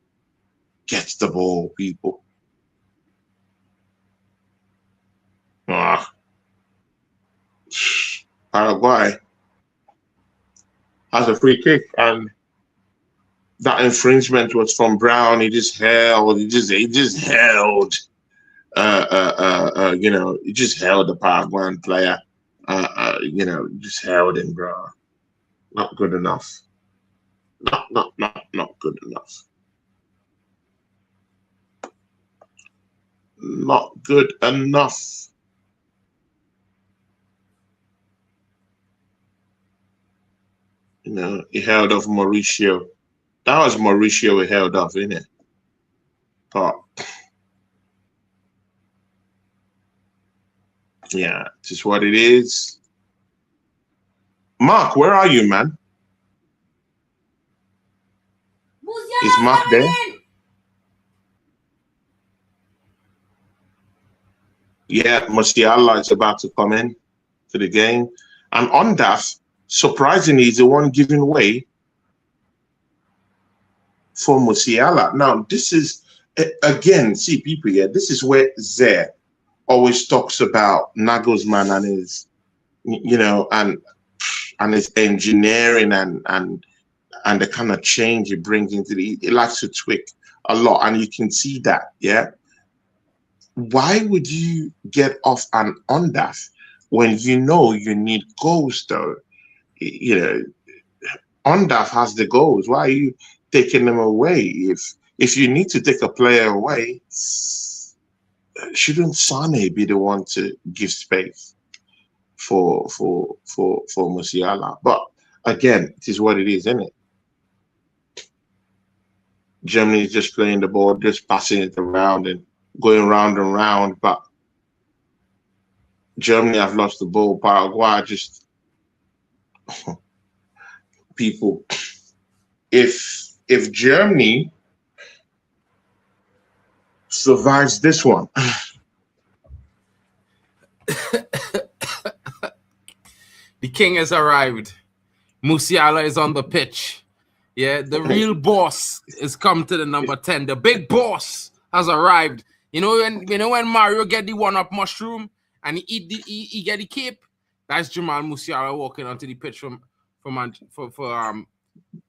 gets the ball, people. Paraguay has a free kick, and that infringement was from Brown. He just held. He just held. He just held the Paraguayan player. Just held him, bro. Not good enough. Not good enough. Not good enough. He held off Mauricio. That was Mauricio he held off, isn't it? But yeah, it's just what it is. Mark, where are you, man? Is Mark there? Yeah, Musiala is about to come in to the game. And on that, surprisingly, he's the one giving way for Musiala. Now, this is, again, see, people here, this is where Zer always talks about Nagelsmann and his, and his engineering and the kind of change he brings into he likes to tweak a lot, and you can see that, yeah. Why would you get off and on that when you know you need goals, though? Ondaf has the goals. Why are you taking them away? If you need to take a player away, shouldn't Sane be the one to give space for Musiala? But again, it is what it is, isn't it? Germany is just playing the ball, just passing it around and going round and round. But Germany have lost the ball. Paraguay just people. If Germany survives this one, the king has arrived. Musiala is on the pitch. Yeah, the real boss has come to the number 10. The big boss has arrived. You know when Mario get the one-up mushroom and he get the cape? That's Jamal Musiala walking onto the pitch for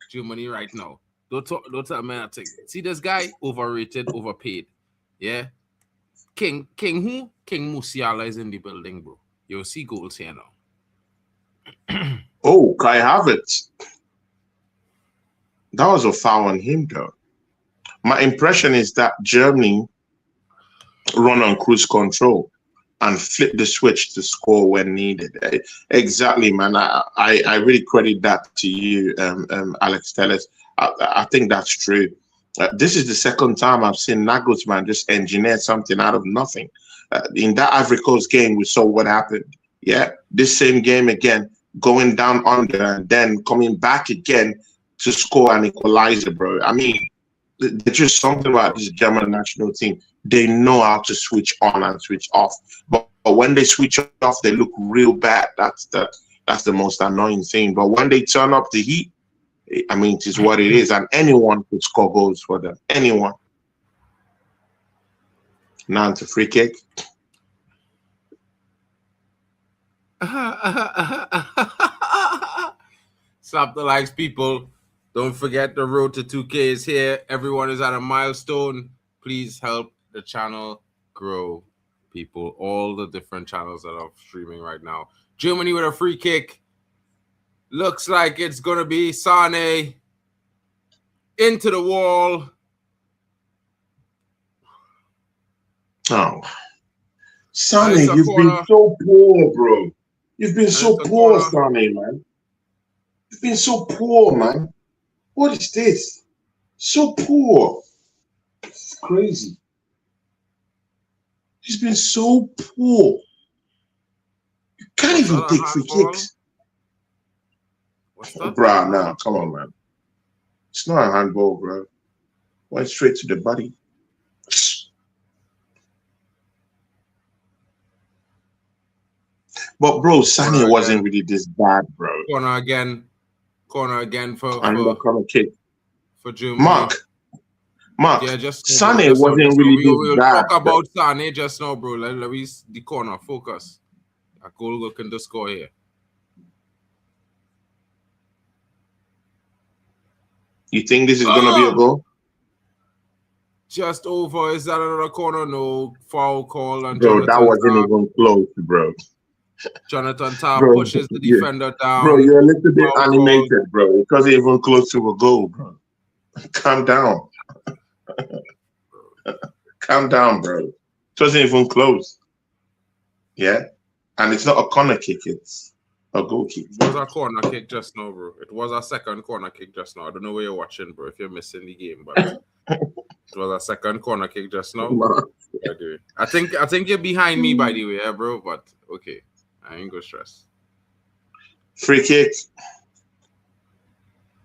Germany right now. Don't tell me nothing. See this guy? Overrated, overpaid. Yeah. King who? King Musiala is in the building, bro. You'll see goals here now. Oh, Kai Havertz. That was a foul on him, though. My impression is that Germany run on cruise control and flip the switch to score when needed. Exactly, man. I really credit that to you, Alex Telles. I think that's true. This is the second time I've seen Nagelsmann just engineer something out of nothing. In that Ivory Coast game, we saw what happened. Yeah, this same game again, going down under and then coming back again to score an equalizer, bro. I mean, there's just something about this German national team. They know how to switch on and switch off. But when they switch off, they look real bad. That's the most annoying thing. But when they turn up the heat, I mean, it is what it is. And anyone could score goals for them. Anyone. Now it's a free kick. Slap the likes, people. Don't forget the road to 2K is here. Everyone is at a milestone. Please help the channel grow, people. All the different channels that are streaming right now. Germany with a free kick. Looks like it's going to be Sane into the wall. Oh. Sane, you've been so poor, bro. You've been so poor, Sane, man. You've been so poor, man. What is this? So poor. It's crazy. He's been so poor. You can't even take free kicks. Bro, nah, come on, man. It's not a handball, bro. Went straight to the body. But bro, Sane wasn't really this bad, bro. Corner again for corner kick for Germany. Mark, Yeah, just Sané wasn't really we'll this bad. talk about Sané just now, bro. Let me the corner focus. A goal looking to score here. You think this is gonna be a goal? Just over. Is that another corner? No. Foul call on Bro, Jonathan that wasn't Tah. even close, bro. Jonathan Tah Bro, pushes the defender down. Bro, you're a little bit Foul animated, bro. It wasn't even close to a goal, bro. Calm down. Calm down, bro. It wasn't even close. Yeah? And it's not a corner kick, it's a goal kick. It was a corner kick just now, bro. It was a second corner kick just now. I don't know where you're watching, bro, if you're missing the game, but it was a second corner kick just now. I think you're behind me, by the way, yeah, bro, but okay. I ain't gonna stress. Free kick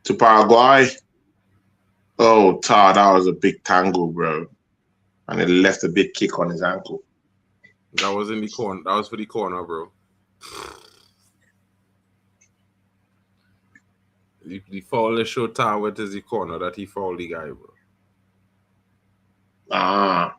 to Paraguay. Oh, Tar, that was a big tangle, bro. And it left a big kick on his ankle. That was in the corner. That was for the corner, bro. The foul that showed Tar went to the corner that he fouled the guy, bro. Ah.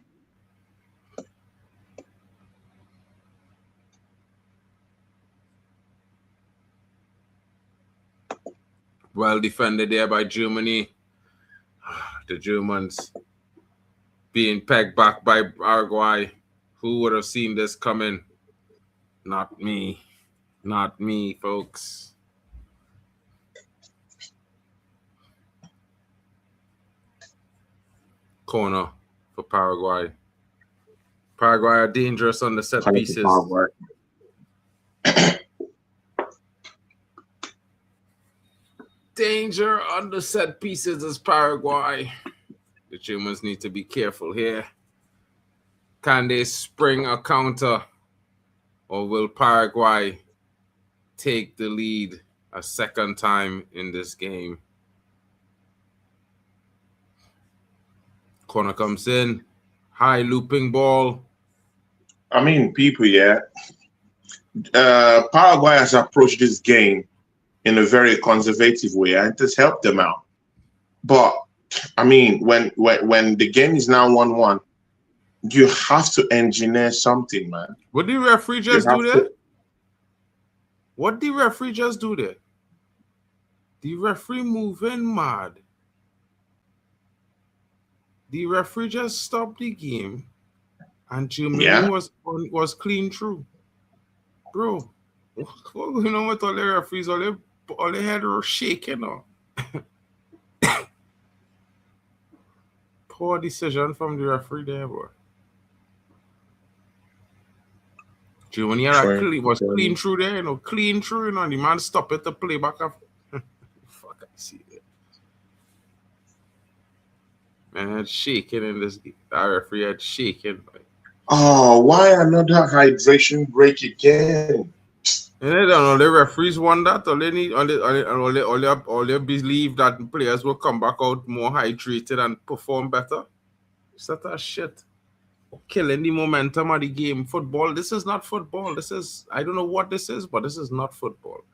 Well defended there by Germany. The Germans being pegged back by Paraguay. Who would have seen this coming? Not me. Not me, folks. Corner for Paraguay. Paraguay are dangerous on the set pieces. Danger on the set pieces is Paraguay. The Germans need to be careful here. Can they spring a counter, or will Paraguay take the lead a second time in this game? Corner comes in. High looping ball. I mean, people, yeah. Paraguay has approached this game in a very conservative way, and it has helped them out. But I mean, when the game is now 1-1, you have to engineer something, man. What did the referee just do there? What did the referee just do there? The referee moving mad. The referee just stopped the game, and Germany was clean through. Bro, what going on with all the referees? All they head were shaking now. Poor decision from the referee there, boy. Germany was clean through there, clean through, the man stopped it to play back up. Fuck, I see it. Man, had shaking in this game. That referee had shaking. Oh, why another hydration break again? And they don't know the referees want that, or they need, or they believe that players will come back out more hydrated and perform better. It's that shit. Killing the momentum of the game. Football, this is not football. This is, I don't know what this is, but this is not football.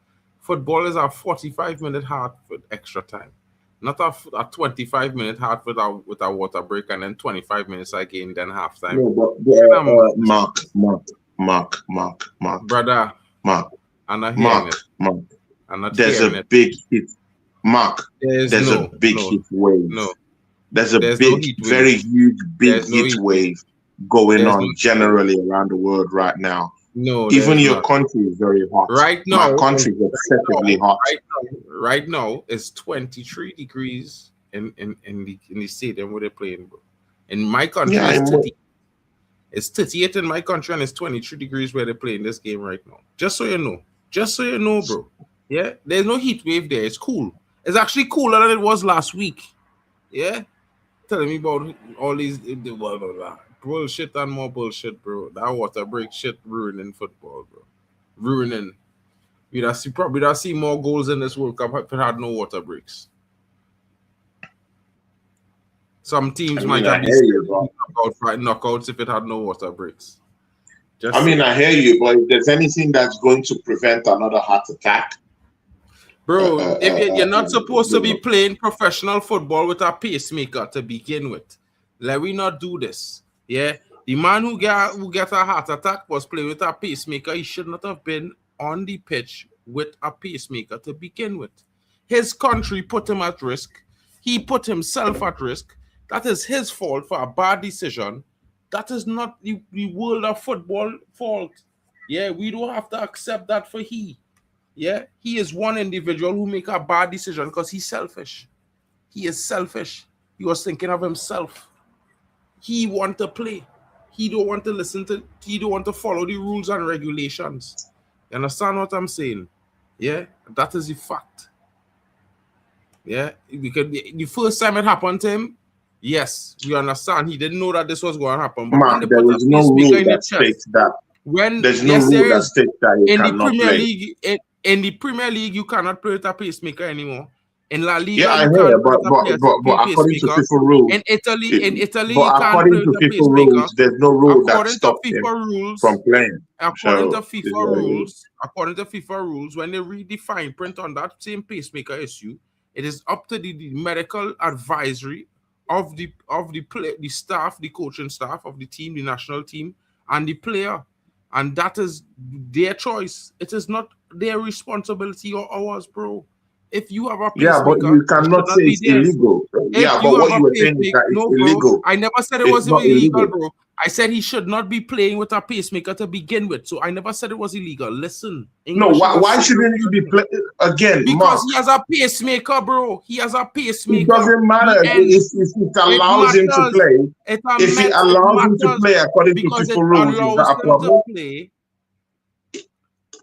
Football is a 45-minute half with extra time. Not a 25-minute half with a water break and then 25 minutes again, then halftime. No, Mark. Brother. Mark. I'm not hearing it. Mark. I'm not There's hearing a it. big hit. Mark, there's a big heat wave. No. There's a very huge, big heat wave going on generally around the world right now. No, even your country is very hot. Right now, my country is excessively hot. Right now, it's 23 degrees in the stadium where they're playing, bro. In my country, it's 38 in my country, and it's 23 degrees where they're playing this game right now. Just so you know, bro. Yeah, there's no heat wave there. It's cool. It's actually cooler than it was last week. Yeah, telling me about all these blah, blah, blah. Bullshit and more bullshit, bro. That water break shit ruining football, bro. Ruining. We'd see more goals in this World Cup if it had no water breaks. Some teams might have been knockouts if it had no water breaks. I hear you, but if there's anything that's going to prevent another heart attack, Bro, if you're not supposed to you be know. playing professional football with a pacemaker to begin with. Let we not do this. Yeah. The man who get a heart attack was playing with a pacemaker. He should not have been on the pitch with a pacemaker to begin with. His country put him at risk. He put himself at risk. That is his fault for a bad decision. That is not the world of football fault. Yeah, we don't have to accept that for he. Yeah, he is one individual who make a bad decision because he's selfish. He is selfish. He was thinking of himself. He want to play. He don't want to listen to. He don't want to follow the rules and regulations. You understand what I'm saying? Yeah, that is the fact. Yeah, because the first time it happened to him, yes, we understand. He didn't know that this was going to happen. But when Mark, they there put a is no pacemaker rule in the that chest, states that. when There's no yes, rule there that is states that you in the cannot Premier play. League. In the Premier League, you cannot play with a pacemaker anymore. In La Yeah, Liga, I you hear, can't play with but a according to pacemaker. FIFA rules, In Italy, it, you but can't play according to with a FIFA pacemaker. rules, there's no rule that According to stops him FIFA rules, from playing. according to So it's FIFA what it is. rules, according to FIFA rules, when they read the fine print on that same pacemaker issue, it is up to the medical advisory of the staff, the coaching staff of the team, the national team, and the player, and that is their choice. It is not their responsibility or ours, bro. If you have a Yeah, but pacemaker, you you should cannot not say be it's there. illegal. If Yeah, you but have what a you were saying is pacemaker, that it's no, bro. illegal. I never said it It's was not illegal, illegal. bro. I said he should not be playing with a pacemaker to begin with. So I never said it was illegal. Listen, No, English is a why simple shouldn't you be thing. again, Because Mark? he has a pacemaker, bro. He has a It pacemaker. doesn't The matter end. if it It allows him to matters. play. If it It allows him to matters play according to because it FIFA rules, is allows that a him to problem? play.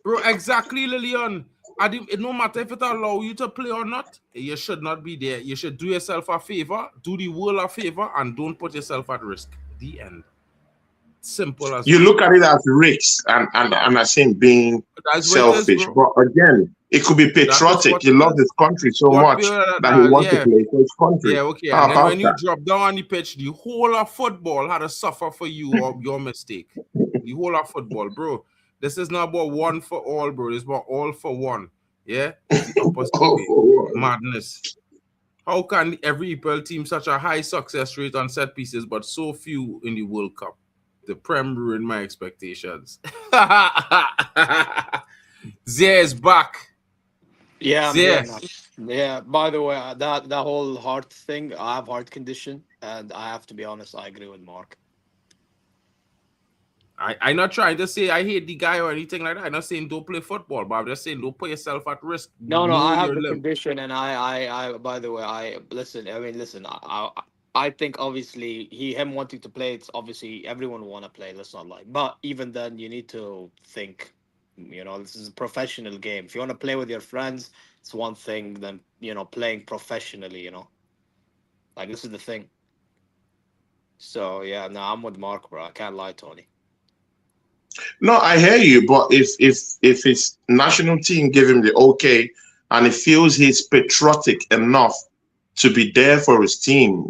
Bro, exactly, Lillian. It no matter if it allows you to play or not, you should not be there. You should do yourself a favor, do the world a favor, and don't put yourself at risk. The end. Simple as You that. look at it as risks and as him being That's what it is, selfish. bro. But again, it could be That is patriotic. what He it loves is. his country so What much that he wants to yeah. play for his country. Yeah, okay. How And then about when you that? drop down on the pitch, the whole of football had to suffer for you or your mistake. The whole of football, bro. This is not about one for all, bro. It's about all for one. Yeah? It's the opposite way. Madness. How can every EPL team such a high success rate on set pieces, but so few in the World Cup? The Prem ruined my expectations. Zia is back. Yeah, I'm Zia. here now. Yeah. By the way, that whole heart thing, I have heart condition, and I have to be honest, I agree with Mark. I'm not trying to say I hate the guy or anything like that. I'm not saying don't play football, but I'm just saying don't put yourself at risk. No, Know I have your the limit. condition, and I. By the way, I listen. I mean, listen. I think obviously him wanting to play. It's obviously everyone want to play. Let's not lie. But even then, you need to think. You know, this is a professional game. If you want to play with your friends, it's one thing. Than playing professionally. Like this is the thing. So yeah, no, I'm with Mark, bro. I can't lie, Tony. No, I hear you, but if his national team give him the okay and he feels he's patriotic enough to be there for his team,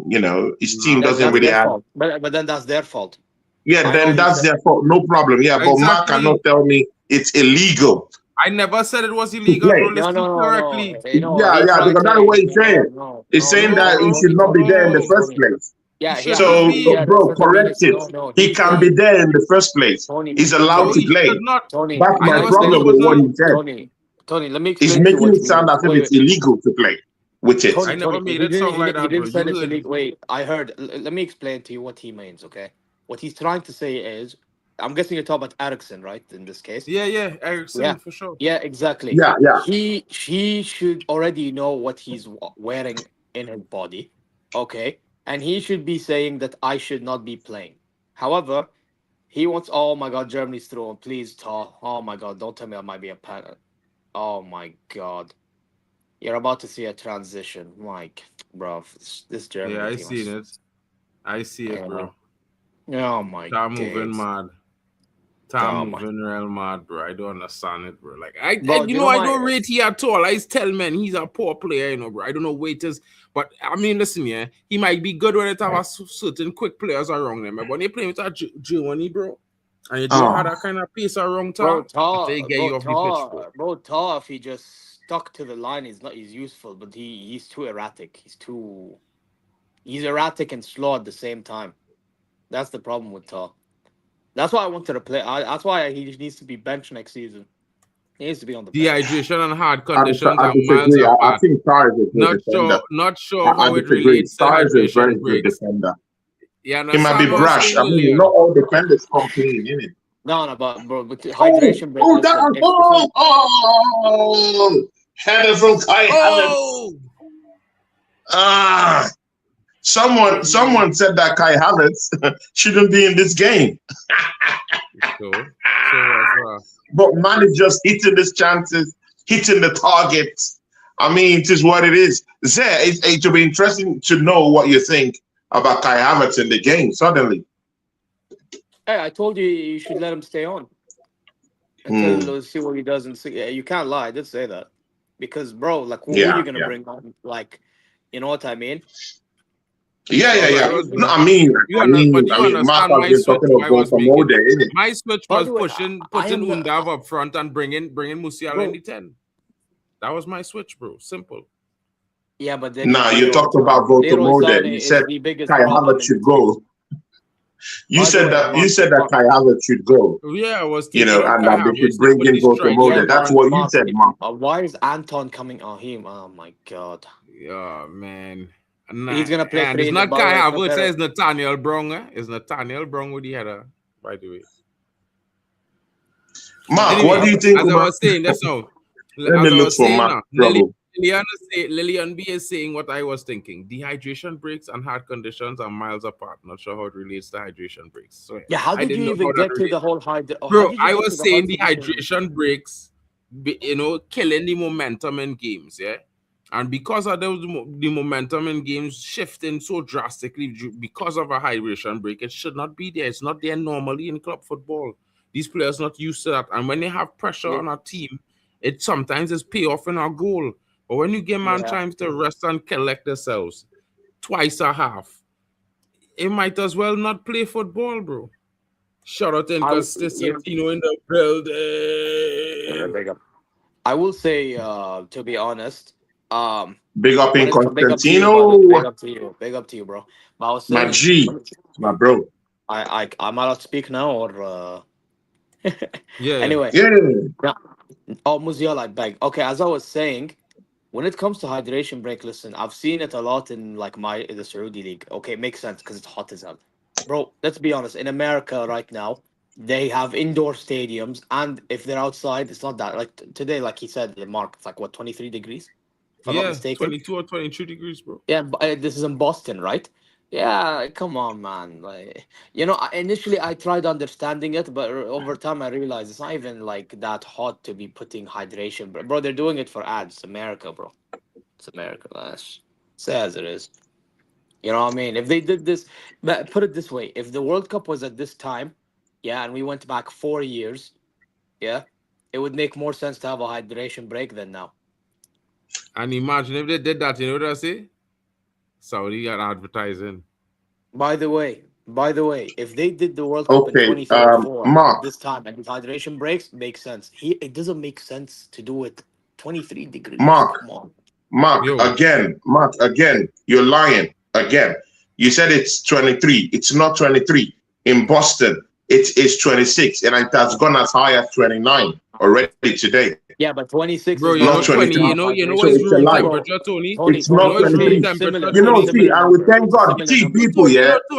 his team doesn't That's really their have. fault. But then that's their fault. Yeah, I then know that's their fault. No problem. Yeah, but Mark Exactly. cannot tell me it's illegal. I never said it was illegal, play. bro. Listen correctly. Yeah, because that's what he's saying. He's saying that he should not be there in the first place. Yeah, He should So, not be. bro, correct it. He can be there in the first place. He's allowed No, to he play. should not. Tony, That's I my never said he problem was with what not. he said. Tony, let me He's explain to you making what it sound as if it's illegal to play with it. I never made it sound like he that, bro. didn't say You it's heard. illegal. Wait, I heard. Let me explain to you what he means, okay? What he's trying to say is, I'm guessing you're talking about Ericsson, right? In this case. Yeah, Ericsson, Yeah. for sure. Yeah, exactly. Yeah. He should already know what he's wearing in his body, okay? And he should be saying that I should not be playing. However, he wants. Oh my God, Germany's through. Please talk. Oh my God, don't tell me I might be a pen. Oh my God, you're about to see a transition, Mike, bro. This Germany. Yeah, I team seen it. I see it, bro. Oh my God. Time moving mad. Time moving real mad, bro. I don't understand it, bro. Like I don't rate he at all. I tell man he's a poor player, bro. I don't know waiters, but I mean, listen, yeah, he might be good when it have certain quick players around him, but when they play with a Germany, bro, and you don't have that kind of pace around Bro, they get you off the pitch, bro. Bro, if he just stuck to the line is not he's useful, but he's too erratic. He's erratic and slow at the same time. That's the problem with Tar. That's why I wanted to play. That's why he needs to be benched next season. He needs to be on the bench. Dehydration and hard conditions I are miles disagree. I apart. think Tar is a good defender. Not sure how it disagree. relates to Tar is a very hydration good breaks. defender. Yeah, He might be brash. I mean, not all defenders come clean, innit? No, but bro, but hydration break. Oh, header from Kai Havertz. Someone said that Kai Havertz shouldn't be in this game. But man is just hitting his chances, hitting the targets. I mean, it is what it is. It will be interesting to know what you think about Kai Havertz in the game suddenly. Hey, I told you you should let him stay on until see what he does and see. You can't lie. I did say that because, bro, like, who are you gonna bring on? Like, you know what I mean? Yeah. No, I mean, Mark has been talking about Mode, innit? My switch was putting Undav up front and bringing Musiala in the 10. That was my switch, bro. Simple. Yeah, but then you talked about Mode. You said Kai Havertz should go. You said that Kai Havertz should go. Yeah, I was and that they should bring in Mode. That's what you said, Mark. Why is Anton coming on him? Oh my god. Yeah, man. He's gonna play. And it's not Kai Havertz. It's Nathaniel Brown. It's Nathaniel Brown with the header. By the way, Mark, anyway, what do you think? As I was saying, that's all. Let me look for Mark. Lillian B is saying what I was thinking. Dehydration breaks and hard conditions are miles apart. Not sure how it relates to hydration breaks. So yeah, how did you even get to the whole Bro, I was saying dehydration breaks, killing the momentum in games, yeah. And because of the momentum in games shifting so drastically because of a hydration break, it should not be there. It's not there normally in club football. These players not used to that. And when they have pressure on our team, it sometimes is pay off in our goal. But when you give man time to rest and collect themselves twice a half, it might as well not play football, bro. Shout out to Constantino in the building. I will say, to be honest, big up in Constantino. Big up to you, bro. But I was saying, my G, my bro. I'm allowed to speak now, or yeah. Anyway, yeah. Musiala, I beg. Okay, as I was saying, when it comes to hydration break, listen, I've seen it a lot in the Saudi league. Okay, it makes sense because it's hot as hell, bro. Let's be honest. In America right now, they have indoor stadiums, and if they're outside, it's not that. Like today, like he said, Mark, it's like what 23 degrees. If I'm not mistaken. 22 or 23 degrees, bro. Yeah, this is in Boston, right? Yeah, come on, man. Like, initially I tried understanding it, but over time I realized it's not even like that hot to be putting hydration. Bro, they're doing it for ads. It's America, bro. It's America. Say as it is. You know what I mean? If they did this, but put it this way: if the World Cup was at this time, and we went back 4 years, it would make more sense to have a hydration break than now. And imagine if they did that, you know what I say? Saudi got advertising. By the way, if they did the World Cup in 2034 this time and the hydration breaks, makes sense. It doesn't make sense to do it 23 degrees. Mark, again, you're lying. Again, you said it's 23. It's not 23. In Boston, it is 26, and it has gone as high as 29 already today. Yeah, but 26 bro, is not 23. You know what's room temperature, Tony? It's not 23. And we thank God. People,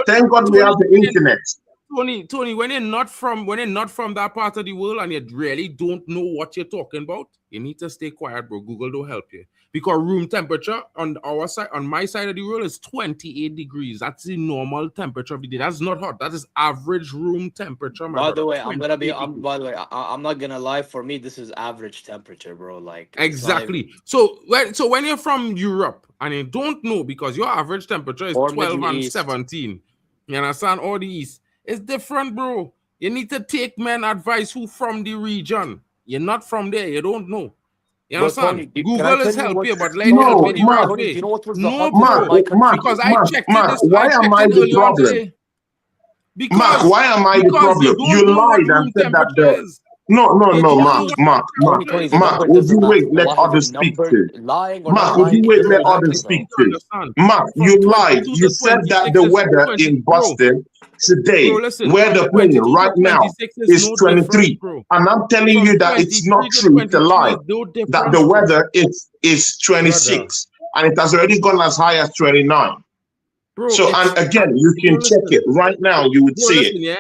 thank God we have the internet. Tony, when you're not from that part of the world and you really don't know what you're talking about, you need to stay quiet, bro. Google don't help you. Because room temperature on our side, on my side of the world, is 28 degrees. That's the normal temperature of the day. That's not hot. That is average room temperature. By the way, I'm not gonna lie. For me, this is average temperature, bro. Like exactly. So when you're from Europe and you don't know, because your average temperature is 12 and 17, you understand? Or the East, it's different, bro. You need to take men advice who from the region. You're not from there. You don't know. You understand? Google is help you, but like Mark, you know what was the Mark, because I checked it. Why am I the problem? Mark, why am I the problem? You lied and said that No, no, You no, don't Mark, know what Mark, Mark, Tony's temperature a is. Mark, number, would doesn't you matter. wait, let Wallahi, the others speak number, to? lying or Mark, not would you lying, it wait, doesn't let Bro, matter, others listen, you speak bro. need to to? understand. Mark, From you lied. 22 You to said that the 26 is weather 20. in Bro, Boston bro, today, listen. where they're playing 22 to right now, 26 is is no difference, 23. bro. And I'm telling From you that it's not 23 to true, it's a 23 lie. is no That difference, the bro. weather is Brother, 26 and it has already gone as high as 29. bro, So, it's and again, you bro, can check it listen, right now, you would bro, see it. listen, yeah.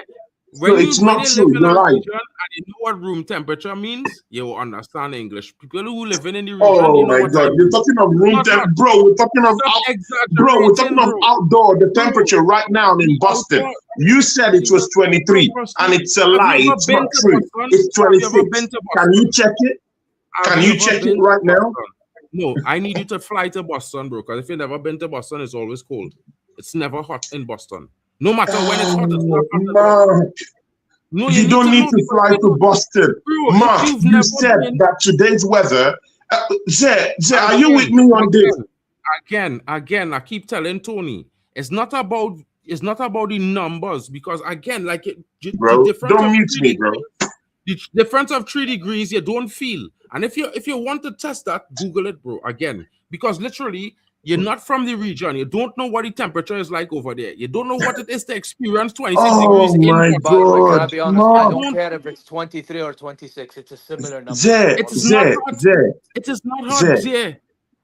So it's When not you live true, in you a lied. region and you know what room temperature means, you will understand English. People who live in the region, Oh you know my what I God, you're mean. talking of It's room not temp, hot. bro. We're talking of Stop out, bro. We're talking exaggerating, of bro. outdoor. The Bro, temperature right now in the Boston. outdoor. You said it See, was bro, 23, and it's a have you lie. ever It's been not to true. Boston? It's Have you ever been 26. to Can you Boston? check it? Have Can you you ever check it been to right now? Boston? No, I need you to fly to Boston, bro. Because if you've never been to Boston, it's always cold. It's never hot in Boston. No matter when it's hot, it's not hot in Boston. Mark, No, you you need don't to need know to because fly you to know, Boston. bro. If Mark, you've you never said been, that today's weather. Zay, are you with me on this? again, I keep telling Tony, it's not about the numbers because again, like the Bro, difference don't of mute 3 me, bro. degrees, the difference of 3 degrees, you don't feel. And if you want to test that, Google it, bro. Again, because literally, you're not from the region. You don't know what the temperature is like over there. You don't know what it is to experience 26 Oh degrees in my By the way, can I God, be honest? I Mark. don't Boston. care if it's 23 or 26. It's a similar number, bro. Zay, It is Wallahi. not Zay, hot. Zay, It is not hot, Zay, Zia.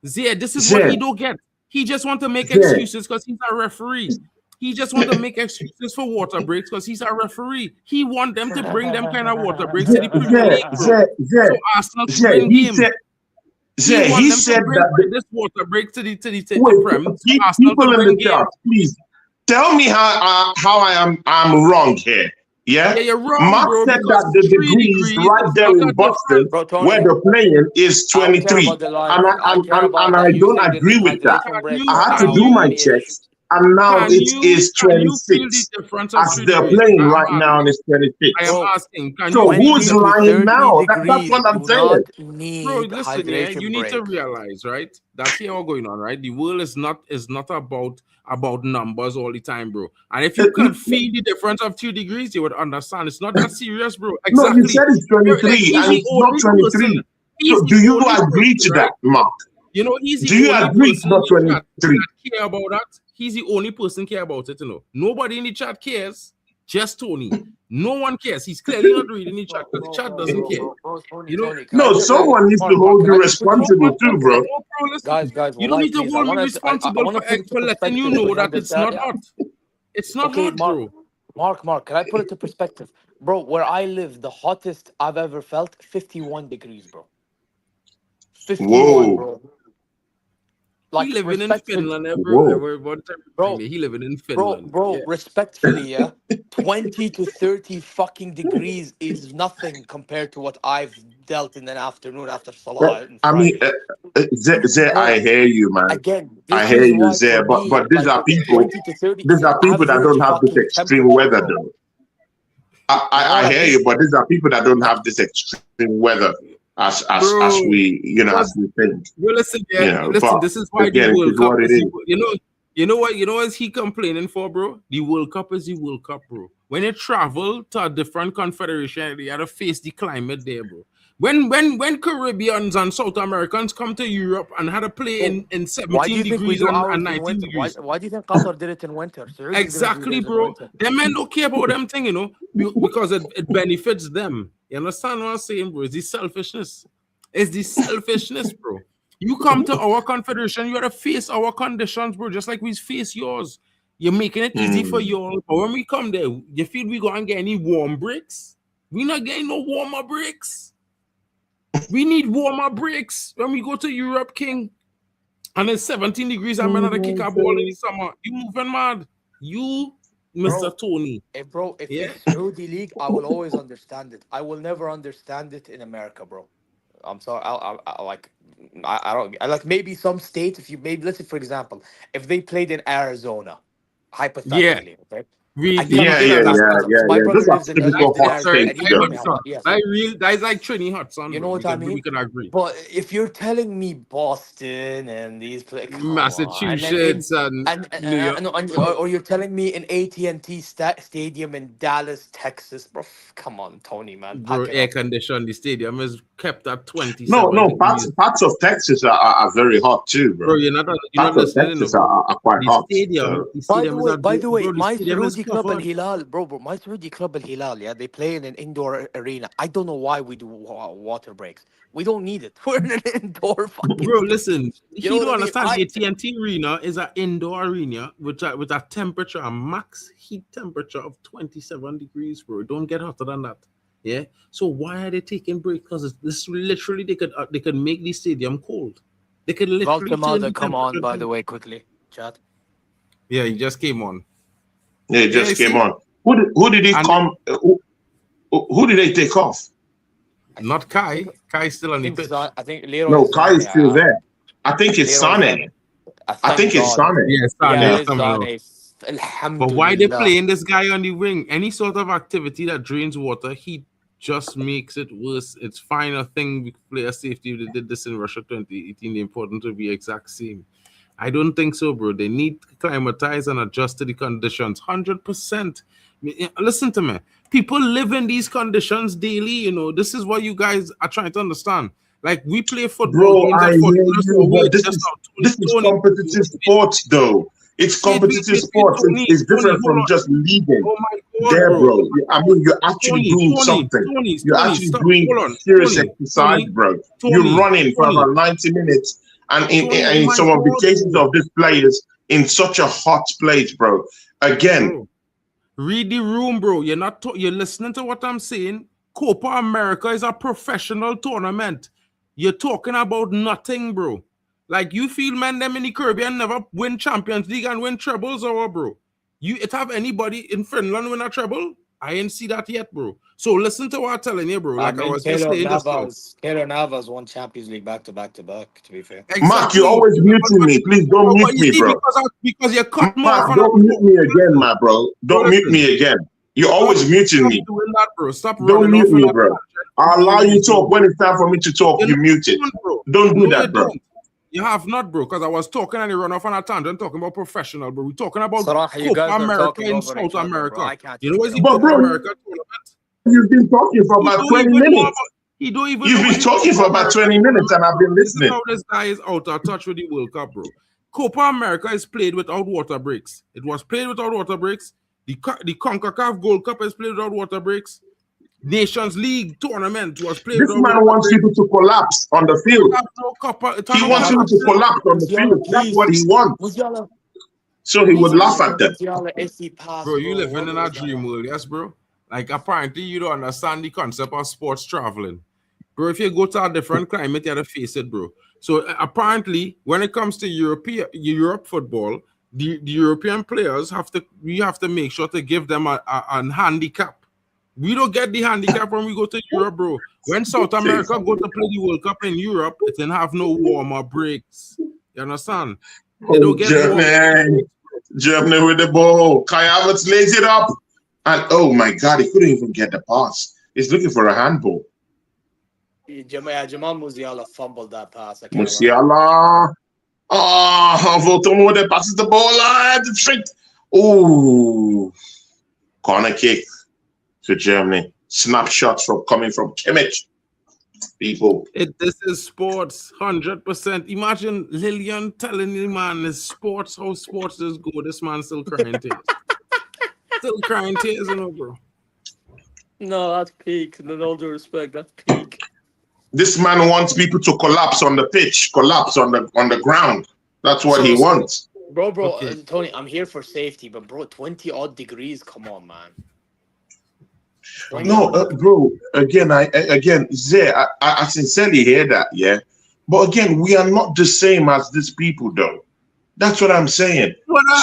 Zia, this is what Zay, he don't get. He just want to make Zay. excuses because he's a referee. He just want to make excuses for water breaks because he's a referee. He want them to bring them kind of water breaks to the Premier Zay, League, bro. Zay, So Arsenal can Zay, win game. He he want them to said bring that. this water break to Wait, Prem so Arsenal people could in win the game. chat, please tell me how I'm wrong here. Yeah, Yeah, you're wrong, Mark bro, said because that the 3 degrees degrees right is there not in that different. Boston Bro, where Tony, they're playing is I don't care 23, about the and lying. I care about and that I you don't think there's a agree with that. hydration break I right had to Can now. do my you checks, and now it is can you feel the 26 difference of as 3 they're degrees? playing I'm right now, and asking. it's 26. I am Bro, asking, can you So feel 20 who's the to lying 30 now? That's degrees what I'm do saying. not bro? need Listen, yeah, you hydration need to break. realize, right? That's here all going on, right? The world is not about numbers all the time, bro. And if you could feel the difference of 2 degrees, you would understand. It's not that serious, bro. No, you Exactly. said it's Like 23, he's and the it's not only person. 23. He's So the do you only agree person, to right? that, Mark? You know, he's Do the you only agree it's person in not the chat 23? that care about that. He's the only person care about it, you know. Nobody in the chat cares. Just Tony. No one cares. He's clearly not reading the chat because the chat doesn't care. Tony, You know, Tony, can I No, just, someone needs to Mark, hold can you I just put this, responsible too, Mark, can bro. I, no, bro, listen. guys, You don't wallahi, need to please, I hold me want to, I responsible want to put it to for letting you perspective so know you that it's understand. not hot. It's not Okay, hot, bro. Mark, can I put it to perspective? Bro, where I live, the hottest I've ever felt, 51 degrees, bro. 51, Whoa, bro. He Like, living in respectfully, Finland whoa. every one time. bro, He living in Finland. bro, Yeah. respectfully, yeah, 20 to 30 fucking degrees is nothing compared to what I've dealt in an afternoon after Salah on I mean, Friday. Zay, I Bro, hear you, man. again, I this hear is you, why Zay. for me, But like 20 to 30 these is are people that average don't have this fucking extreme temperature, weather, bro. though. You know what I I hear mean? you, but these are people that don't have this extreme weather as Bro. we, as we think, Well, listen, yeah, listen, But this is why the again, it World is Cup what it is, is. you know what is he complaining for, bro? The World Cup is the World Cup, bro. When you travel to a different confederation, you have to face the climate there, bro. When Caribbeans and South Americans come to Europe and had to play in Why do 17 you think we degrees do and ours in 19 winter? Why, degrees. why do you think Qatar did it in winter? Saudi's gonna do Exactly, theirs in bro. winter. Them men don't care about them thing, you know, because it benefits them. You understand what I'm saying, bro? It's the selfishness. It's the selfishness, bro. You come to our confederation, you gotta face our conditions, bro, just like we face yours. You're making it easy for you all. But when we come there, you feel we go and get any warm breaks? We not getting no warmer breaks. We need warmer breaks when we go to Europe, King. And it's 17 degrees and another kick a ball in the summer. You moving mad. You, Mr. Tony. If Yeah. it's Saudi League, I will always understand it. I will never understand it in America, bro. I'm sorry. I don't. I like maybe some states. If you maybe let's say for example, if they played in Arizona, Yeah. hypothetically, okay. Really, I cannot Yeah, say yeah, that yeah, because yeah, my yeah. brother Those are lives in typical Egypt and, hot I, sorry, takes, and he bro. told me how hot. Yes, that's like Trini hot son, you know bro. what I We mean. can agree. But if you're telling me Boston and these places, come on, and then in Massachusetts and and New York, no, or you're telling me in AT&T Stadium in Dallas, Texas, bro. Come on, Tony, man, bro, pack it air up. condition. The stadium is kept at No, 27 no, degrees. parts of Texas are very hot too, Bro, bro. you're not Parts of listening, no, Texas bro. are quite hot. So The stadium is not, By the way, bro. The my stadium is Saudi club Al covered. Hilal, bro, my Saudi club Al Hilal, yeah, they play in an indoor arena. I don't know why we do water breaks. We don't need it. We're in an indoor fucking Bro, thing. listen, You he know what don't I mean? understand. The AT&T Arena is an indoor arena with a temperature, a max heat temperature of 27 degrees, bro. Don't get hotter than that. Yeah. So why are they taking breaks? Because this literally they could make the stadium cold. They could literally turn Valkamalda, the come on, temperature by the down. way, quickly, chat. Yeah, he just came on. yeah, it Yeah, just you came see, on. Who did he and come? Who did they take off? not I think Kai. Kai's still on the pitch. I think Leroy No, Kai Zane. is still there. I think it's Leroy Sane. Zane. I Thank think it's God. Sane. Yeah, Sane Yeah, Yeah. is it's coming out. Zane. But why they Alhamdulillah. playing this guy on the wing? Any sort of activity that drains water, he just makes it worse. It's fine a thing with player safety. They did this in Russia 2018. The important to be exact same. I don't think so, bro. They need to climatize and adjust to the conditions. 100%. Listen to me. People live in these conditions daily. You know, this is what you guys are trying to understand. Like we play football Bro, games I at hear 40. you, but this Just is now, this is Tony, competitive sports, though. It's competitive sports. It's different Hold from on. just leading. Oh my God, There, bro. bro. I mean, you're actually doing something. You're Tony, actually stop. doing Hold on. serious exercise, bro. You're running for Tony, about 90 minutes, and oh in my some of the God, cases bro. of these players in such a hot place, bro. Again, Bro, read the room, bro. You're listening to what I'm saying. Copa America is a professional tournament. You're talking about nothing, bro. Like you feel man them in the Caribbean never win Champions League and win trebles or what, bro? It have anybody in Finland win a treble? I ain't see that yet, bro. So listen to what I'm telling you, bro. I Like I mean, was just saying just now. Keylor Navas won Champions League back to back to back. To be fair, Mark, you're Exactly. always muting me. Please don't But mute you me, see, bro. because you cut me off Mark, and don't mute me again, my bro. Don't mute listen. me again. You're always muting Stop me. doing that, bro. Stop Don't running mute off in me, that bro. tangent for I'll no allow you to reason, talk. When it's time for me to talk, You you mute it. don't, bro. Don't do No, you that, bro. don't. You have not, bro, because I was talking and you run off on a tangent talking about professional, bro. We're talking about Sarah, you Copa guys are America talking in over South each other, bro. America. I can't You know take what's it. the But, Copa bro, America tournament? you've been talking for He about don't 20 even know minutes. about, he don't even You've know what been the talking Copa for about America 20 minutes, tournament, and I've bro. been This is listening. how this guy is out of touch with the World Cup, bro. Copa America is played without water breaks. It was played without water breaks. The CONCACAF Gold Cup is played without water breaks. Nations League tournament was played This without man water wants breaks. people to collapse on the It field. have no copper. It have He no wants copper. people to collapse on the Musiala, field. That's what he please. wants. Musiala, So he would please give laugh me at a them. Musiala SC pass, Bro, you bro. living What in a dream Musiala? world, yes, bro? Like, apparently, you don't understand the concept of sports traveling. Bro, if you go to a different climate, you have to face it, bro. So, apparently, when it comes to Europe football, the European players we have to make sure to give them a handicap. We don't get the handicap when we go to Europe, bro. When South America go to play the World Cup in Europe, it didn't have no warmer breaks. You understand? They Oh, don't get warm Germany. breaks. Germany with the ball. Kai Havertz lays it up. And oh my God, he couldn't even get the pass. He's looking for a handball. Jamal Musiala fumbled that pass. I can't lie. Musiala. Oh, Voltomo that passes the ball. Straight. Oh, corner kick to Germany. Snapshots coming from Kimmich. People. This is sports, 100%. Imagine Lillian telling the man it's sports, how sports is good. This man still crying tears. Still crying tears, you know, bro. No, that's peak. In all due respect, that's peak. This man wants people to collapse on the pitch, collapse on the ground. That's what he wants. Bro, Okay. Tony, I'm here for safety, but bro, 20 odd degrees. Come on, man. No, bro. Again, Zay, I sincerely hear that, yeah. But again, we are not the same as these people, though. That's what I'm saying.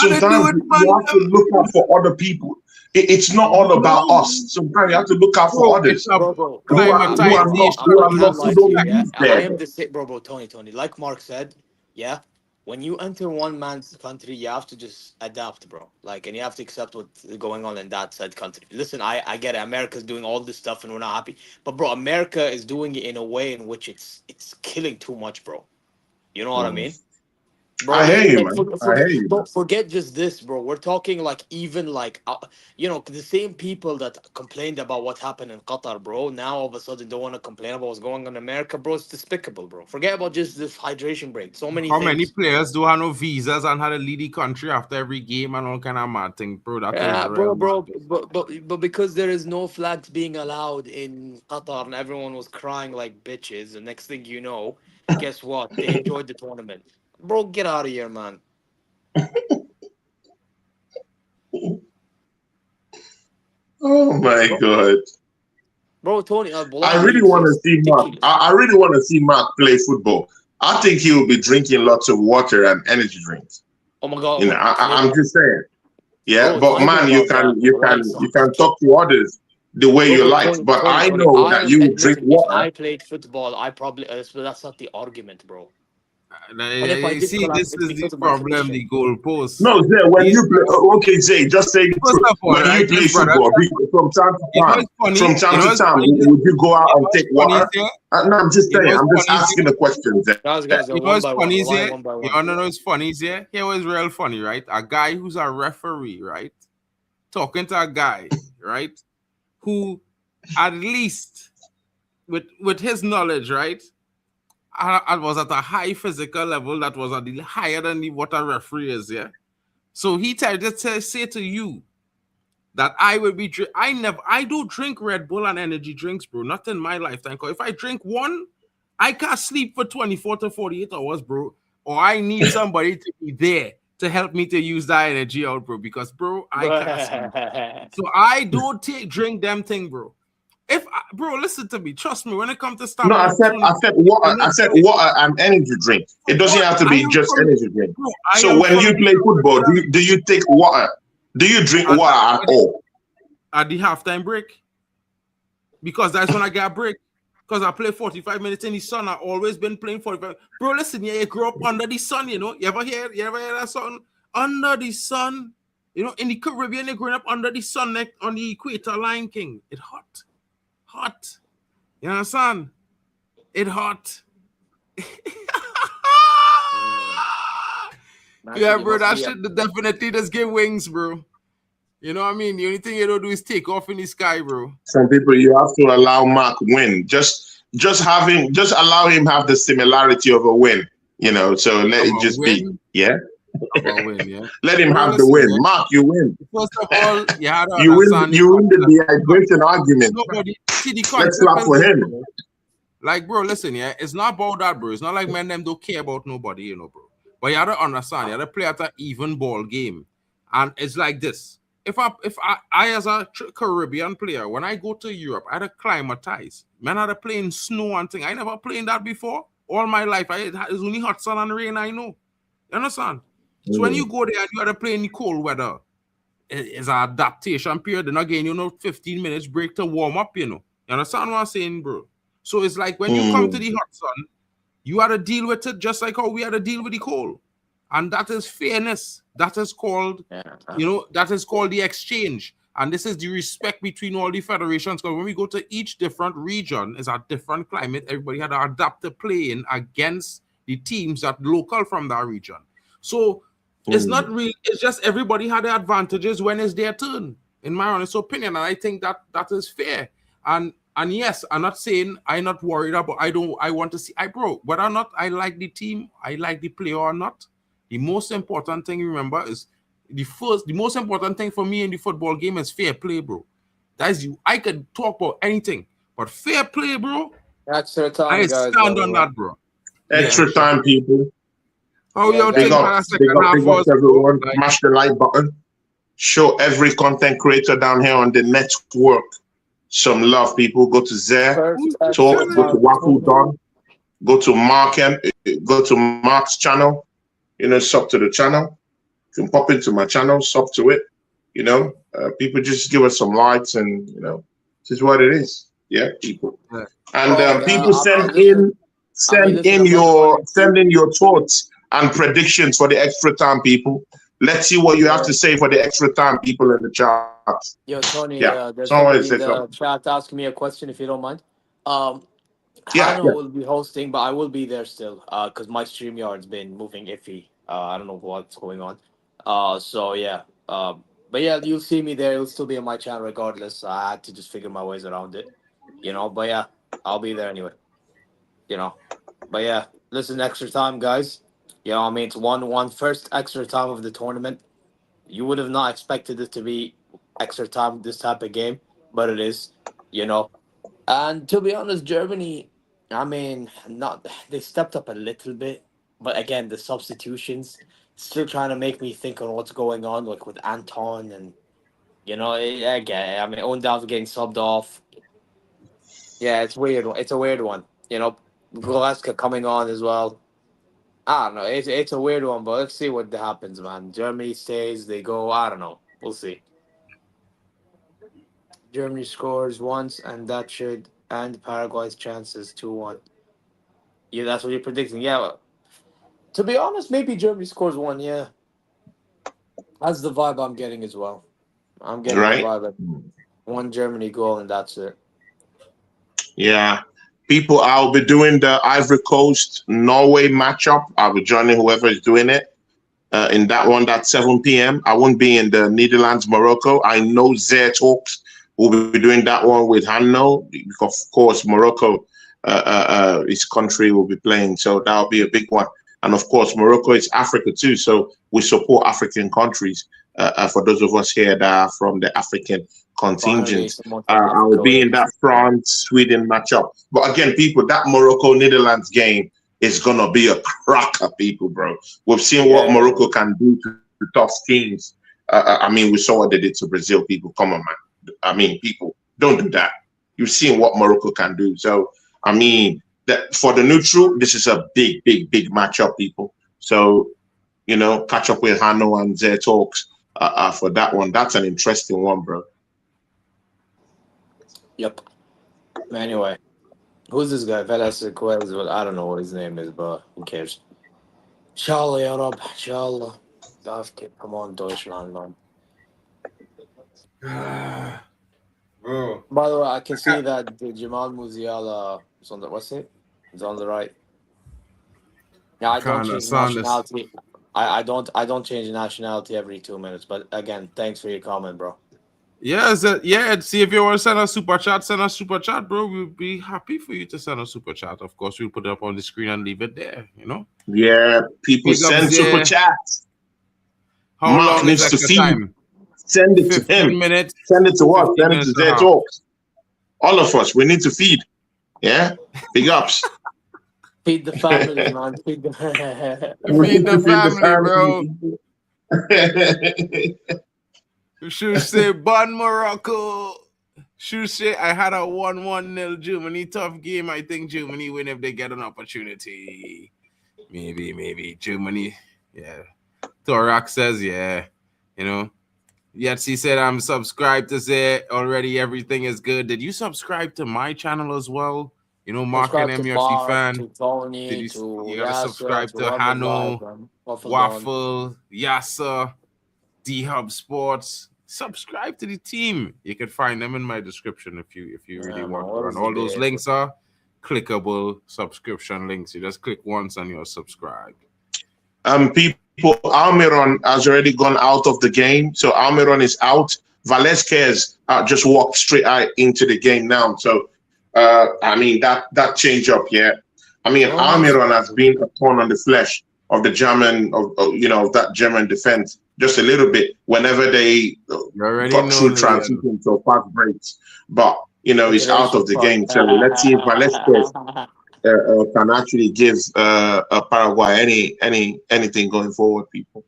Sometimes you have to look out for other people. It's not all about us. Sometimes you have to look out for others. Bro, Who are not, who don't live there. Tony. Like Mark said, yeah. when you enter one man's country, you have to just adapt, bro. Like, and you have to accept what's going on in that said country. Listen, I get it. America's doing all this stuff, and we're not happy. But bro, America is doing it in a way in which it's killing too much, bro. You know what I mean? Bro, I hear you, like, man. I hear you, man. forget just this, bro. We're talking like even like you know, the same people that complained about what happened in Qatar, bro. Now all of a sudden don't want to complain about what's going on in America, bro. It's despicable, bro. Forget about just this hydration break. So many How many things. players do have no visas and had to leave the country after every game and all kind of mad thing, bro? That is Yeah, real. but because there is no flags being allowed in Qatar and everyone was crying like bitches, the next thing you know, guess what? They enjoyed the tournament. Bro, get out of here, man. Oh my God. Bro, Tony, I really want to see Mark. I really want to see Mark play football. I think he will be drinking lots of water and energy drinks. Oh my God. You know, I'm just saying. Yeah, Bro, but it's not man, even you about can that, you bro. can Like, you can talk to others the way you like. Tony, But I Tony, know that you drink listen, if water. I played football, I probably, that's not the argument, bro. And if I You did see, collapse, this it's is the because of my problem, condition. the goalposts. No, Zay, when These you play, okay, Zay, just say the First truth. of all, When right, you play this brother, football, from time to you know time, it's funny. from time You know to it's time, funny. would you go out You and know take it's funny, water? Zay? No, I'm just You know saying. it's I'm just funny, asking Zay? a question, Zay. Guys, You know one it's by one. funny, We're lying Zay? one by You one. wanna know it's funny, Zay? Here was real funny, right? A guy who's a referee, right? Talking to a guy, right? Who at least with his knowledge, right? I was at a high physical level that was at the higher than what a referee is, yeah. So he tried to say to you that I will be I do drink Red Bull and energy drinks, bro. Not in my lifetime. Cause if I drink one, I can't sleep for 24 to 48 hours, bro. Or I need somebody to be there to help me to use that energy out, bro. Because bro, I can't sleep. So I don't drink them thing, bro. Bro, listen to me. Trust me. When it comes to No, I stamina, said water. I said water and energy drink. It doesn't have to be just energy drink. Bro, So when you play football, do you take water? Do you drink water at all? At the halftime break. Because that's when I get a break. Because I play 45 minutes in the sun. I've always been playing 45. Bro, listen, you grew up under the sun, you know. You ever hear that song? Under the sun. You know, in the Caribbean, you're growing up under the sun, like on the equator line, king. It's hot. Hot. You understand? It hot. Yeah, bro, that shit definitely just give wings, bro. You know what I mean? The only thing you don't do is take off in the sky, bro. Some people, you have to allow Mark win. Just allow him have the similarity of a win. You know, so let it just be. Yeah. Win, yeah. Let him have the win. Mark, you win. First of all, you win the dehydration argument. Nobody see the Let's clap for him. Like, bro, listen, yeah, it's not about that, bro. It's not like men them don't care about nobody, you know, bro. But you have to understand, you have to play at an even ball game. And it's like this. If I as a Caribbean player, when I go to Europe, I had to climatize. Man, I had to play in snow and thing. I never played that before. All my life, it's only hot sun and rain, I know. You understand? So when you go there and you had to play in the cold weather, it's an adaptation period. Then again, 15 minutes break to warm up, you know. You understand what I'm saying, bro? So it's like when you come to the hot sun, you had to deal with it just like how we had to deal with the cold. And that is fairness. That is called, that is called the exchange. And this is the respect between all the federations. Because when we go to each different region, it's a different climate. Everybody had to adapt to playing against the teams that local from that region. So it's not really, it's just everybody had the advantages when it's their turn, in my honest opinion. And I think that is fair. And yes, I'm not saying I'm not worried about, I want to see, bro, whether or not I like the team, I like the player or not, the most important thing, remember, is the most important thing for me in the football game is fair play, bro. That's you. I could talk about anything, but fair play, bro. Extra time, I guys. stand on that, bro. Extra time, people. Oh, y'all think big up everyone. Smash the like button. Show every content creator down here on the network some love, people. Go to Zare, talk, go to Waffle Don, go to Mark's channel, sub to the channel. You can pop into my channel, sub to it. People just give us some likes, and this is what it is. Yeah, people. And people send in your thoughts and predictions for the extra time, people. Let's see what you have to say for the extra time, people in the chat. Yo, Tony, Yeah, there's someone somebody in said the something. chat asking me a question, if you don't mind. Yeah, Hano yeah. will be hosting, but I will be there still. Because my StreamYard's been moving iffy. I don't know what's going on. So yeah. But yeah, you'll see me there. It'll still be on my channel regardless. I had to just figure my ways around it, But yeah, I'll be there anyway. You know. But yeah, listen, extra time, guys. I mean, it's one first extra time of the tournament. You would have not expected it to be extra time this type of game, but it is. You know. And to be honest, Germany, I mean, not they stepped up a little bit, but again, the substitutions still trying to make me think on what's going on, like with Anton and again, I mean, Ondav's getting subbed off. Yeah, it's weird. It's a weird one. Goretzka coming on as well. I don't know. It's a weird one, but let's see what happens, man. Germany stays, they go. I don't know. We'll see. Germany scores once, and that should end Paraguay's chances 2-1. Yeah, that's what you're predicting. Yeah, to be honest, maybe Germany scores one. Yeah, that's the vibe I'm getting as well. I'm getting the Right. vibe that one Germany goal and that's it. Yeah. People, I'll be doing the Ivory Coast Norway matchup. I'll be joining whoever is doing it in that one. That's 7 p.m. I won't be in the Netherlands, Morocco. I know Zare Talks will be doing that one with Hanno because, of course, Morocco, his country will be playing. So that'll be a big one. And of course, Morocco is Africa too. So we support African countries for those of us here that are from the African Finally, contingent. someone from I will Africa be with in that us. France-Sweden matchup. But again, people, that Morocco-Netherlands game is going to be a cracker, people, bro. We've seen what Yeah, Morocco can do to tough teams. I mean, we saw what they did to Brazil, people. Come on, man. I mean, people, don't do that. You've seen what Morocco can do. So, I mean, for the neutral, this is a big, big, big matchup, people. So, catch up with Hanno and Zare Talks for that one. That's an interesting one, bro. Yep. Anyway, who's this guy? Velasquez. Well, I don't know what his name is, but who cares? Inshallah, ya Rab. Inshallah. Come on, Deutschland, man. Bro. By the way, I can see that Jamal Musiala is on the what's it? It's on the right. Yeah, I I don't can't change understand this. nationality. I don't change nationality every 2 minutes. But again, thanks for your comment, bro. Yeah, see if you want to send a super chat, send a super chat, bro. We'll be happy for you to send a super chat. Of course, we'll put it up on the screen and leave it there, Yeah, people Big up send super there. chats. How Mark long is needs to extra feed. time? Send it to 15 him. minutes. Send it to us. 15 Send it to minutes and a Zare half. Talks. All of us, we need to feed. Yeah, big ups. Feed the family, man. Feed the We Feed need the to feed family, bro. family. Should say Bon Morocco. Should say I had a 1-1-0 Germany tough game. I think Germany win if they get an opportunity. Maybe Germany. Yeah. Thorak says, yeah. Yetzi said I'm subscribed to say already everything is good. Did you subscribe to my channel as well? Mark and Subscribe to MUFC Mark, fan. to Tony, You to gotta Yasser, subscribe to to whoever's live, Hano, man. Waffle Dawn. Waffle, Yasser, D Hub Sports. Subscribe to the team. You can find them in my description if you really Yeah, man, want what to. is And the all those bit? links are clickable subscription links. You just click once and you're subscribed. People, Almiron has already gone out of the game. So Almiron is out. Velasquez just walked straight out into the game now. So, I mean, that change up, yeah. I mean, Oh, nice. Almiron has been a thorn on the flesh of the German, of that German defense just a little bit whenever they got through transition to fast breaks. But, he's out of the game. So let's see if Velasquez can actually give Paraguay anything going forward, people.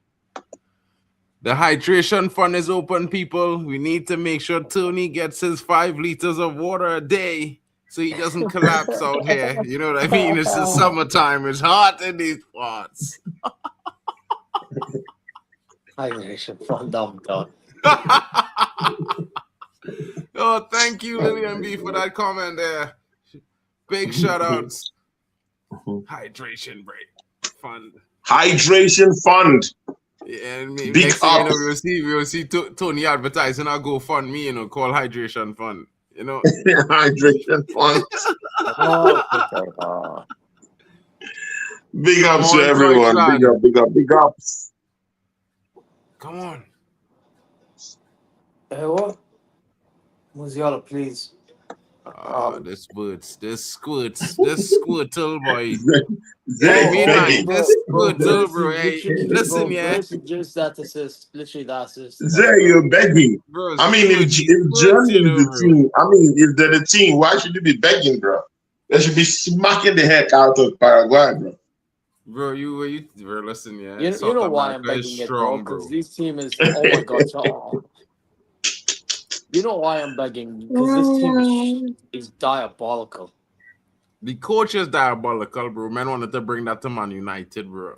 The hydration fund is open, people. We need to make sure Tony gets his 5 liters of water a day so he doesn't collapse out here. You know what I mean? It's the summertime. It's hot in these parts. Hydration fund, dumb dog. Oh, thank you, Lillian B, for that comment there. Big shout outs. Hydration break fund. Hydration fund. Yeah, and Big next thing you know, ups. we'll see Tony advertising our GoFundMe, you know, called Hydration Fund. You know, Hydration fund. Oh, okay. Big come ups to on, everyone. Big Deutschland. up, big up, big ups. Come on. Hey, what? Musiala, please. This squirtle boy. Zay Hey, main man, begging. this Bro, squirtle, bro. Versi Hey, literally, listen, bro, yeah, Versi just that assist, literally that assist. That's Zay, about you're it. begging. bro. I mean, if Squirts, Germany you is know, the bro. team, I mean, if they're the team, why should you be begging, bro? They should be smacking the heck out of Paraguay, bro. Bro, listen, yeah. You South know why I'm America is begging it, bro? strong, Because bro. this team is, oh my God. You know why I'm begging? Because this team is diabolical. The coach is diabolical, bro. Man wanted to bring that to Man United, bro.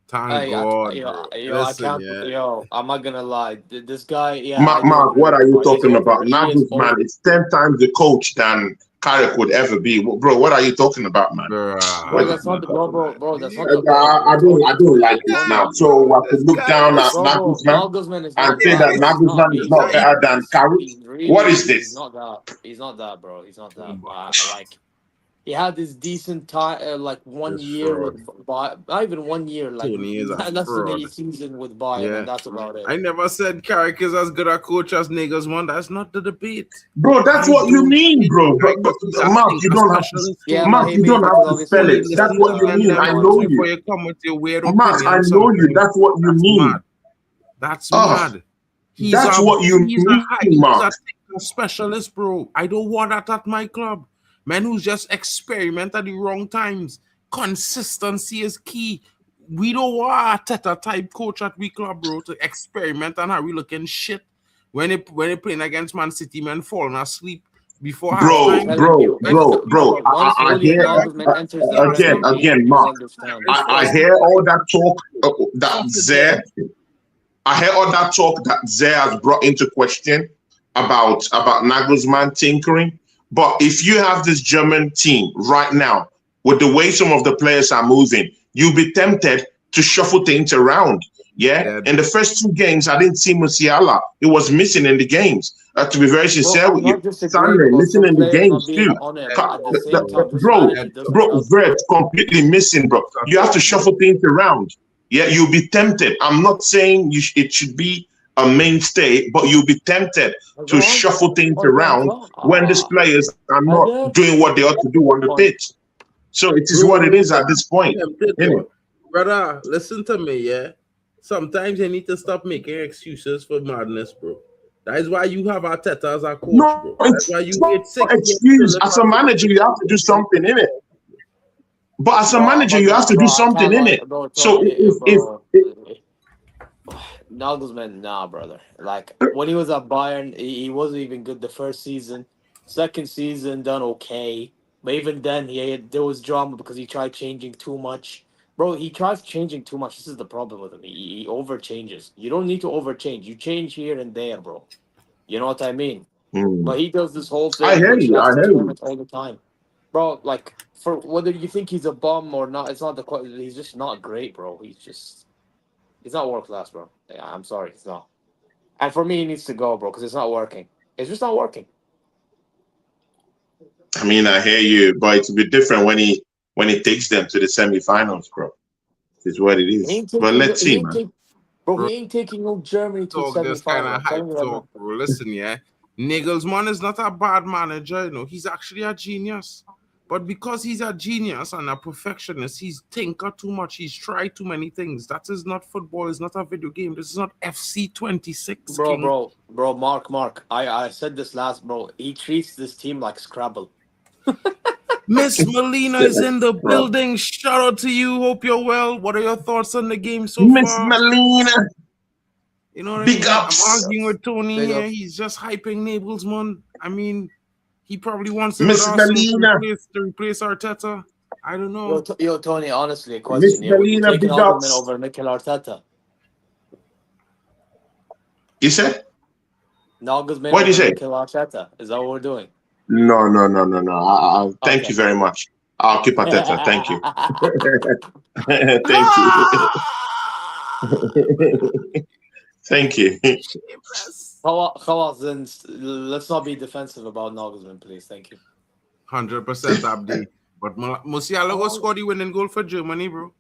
Thank Hey, God, bro. I Listen, can't, yeah. I'm not gonna lie. This guy, yeah, I Mark, do Mark, agree what with are you, you bro. He is talking about? over. He is over. Nagelsmann is 10 times the coach than Carrick would ever be. Bro, what are you talking about, man? Bro, What, that's not the bro. That's not the I don't Tony, I don't like this Tony. now. So I could This look guy down at is Bro, Nagelsmann Nagelsmann is and not say that that. He's not. Nagelsmann is He's not better than Carrick. What is he's this? not that. He's not that, bro. He's not that. Like he had this decent time, like 1 year fraud. with Bayern, not even 1 year, like Tony is a less than fraud. a season with Bayern, Yeah. and that's about it. I never said Carrick is as good a coach as Nagelsmann. That's not the debate. Bro, that's I what you don't mean, think bro. Carrick, because he's a Mark, you thinker don't have to. specialist, Yeah, Tony. but Mark, he you don't made it have because to obviously spell Tony, it. he's That's listen what to you me and mean. them I once know before you, you come with your weird Mark. I opinion know you. sometimes. That's what you That's mean. mad. That's Oh, mad. He's that's a what you mean, he's Mark. a thinker specialist, bro. I don't want that at my club. Man who's just experiment at the wrong times. Consistency is key. We don't want a Teta type coach at we club, bro, to experiment and how we looking shit. When they playing against Man City, man falling asleep before bro. I'm halftime. telling you, Let's it's talk Bro. about once I Julian hear Nagelsmann enters the Premier League, again, you'll Mark. understand. I it's hear all that talk tough. I hear all that talk that Zay has brought into question about Nagelsmann tinkering. But if you have this German team right now, with the way some of the players are moving, you'll be tempted to shuffle things around. Yeah. In the first two games, I didn't see Musiala. He was missing in the games. To be very Bro, sincere I'm with you, not disagreeing Sunday about missing some in the players not games being too. on him. At the same time, just Bro, management doesn't help. Vert completely missing, bro. You have to shuffle things around. Yeah, you'll be tempted. I'm not saying it should be a mainstay, but you'll be tempted to shuffle things around when these players are not doing what they ought to do on the pitch. So it is what it is at this point. Brother, listen to me, yeah. Sometimes you need to stop making excuses for madness, bro. That is why you have Arteta as a coach, No, bro. That's it's why you not get sick. excuse. As a manager, you have to do something in it. But as a manager, you have to do something in it. So if Nagelsmann, nah, brother. Like when he was at Bayern, he wasn't even good the first season. Second season, done okay, but even then, there was drama because he tried changing too much. Bro, he tries changing too much. This is the problem with him. He overchanges. You don't need to overchange. You change here and there, bro. You know what I mean? But he does this whole I thing hear which he you, has I to hear you. experiment all the time, bro. Like for whether you think he's a bum or not, it's not the question. He's just not great, bro. He's not world class, bro. Yeah, I'm sorry, it's not. And for me, he needs to go, bro, because it's not working. It's just not working. I mean, I hear you, but it's a bit different when he takes them to the semifinals, bro. It's what it He is. ain't But taking. let's He see, ain't man. take, Bro, Bro, he ain't taking no Germany to talk this kind semi-final. of I'm telling hype you that, talk, bro. bro. Listen, yeah. Nagelsmann is not a bad manager, you know. He's actually a genius. But because he's a genius and a perfectionist, he's thinker too much. He's tried too many things. That is not football. It's not a video game. This is not FC 26, King. Bro, Mark. I said this last, bro. He treats this team like Scrabble. Miss Molina is in the Bro. building. Shout out to you. Hope you're well. What are your thoughts on the game so Miss far? Melina, You know what I big mean? I'm ups. arguing with Tony Big here. ups. He's just hyping Nagelsmann. I mean, he probably wants it with Miss Arsenal Melina, to replace Arteta. I don't know. Yo, Tony, honestly, a Miss question. Yeah, would you Melina, take big Nagelsmann ups. over Mikel Arteta? You said? Nagelsmann What did you over say? Mikel Arteta? Is that what we're doing? No. Thank Okay. you very much. I'll keep Ateta. Thank you. Thank you. Thank you. Khawas, then let's not be defensive about Nagelsmann, please. Thank you. 100% Abdi. But Musiala go score the winning goal for Germany, bro.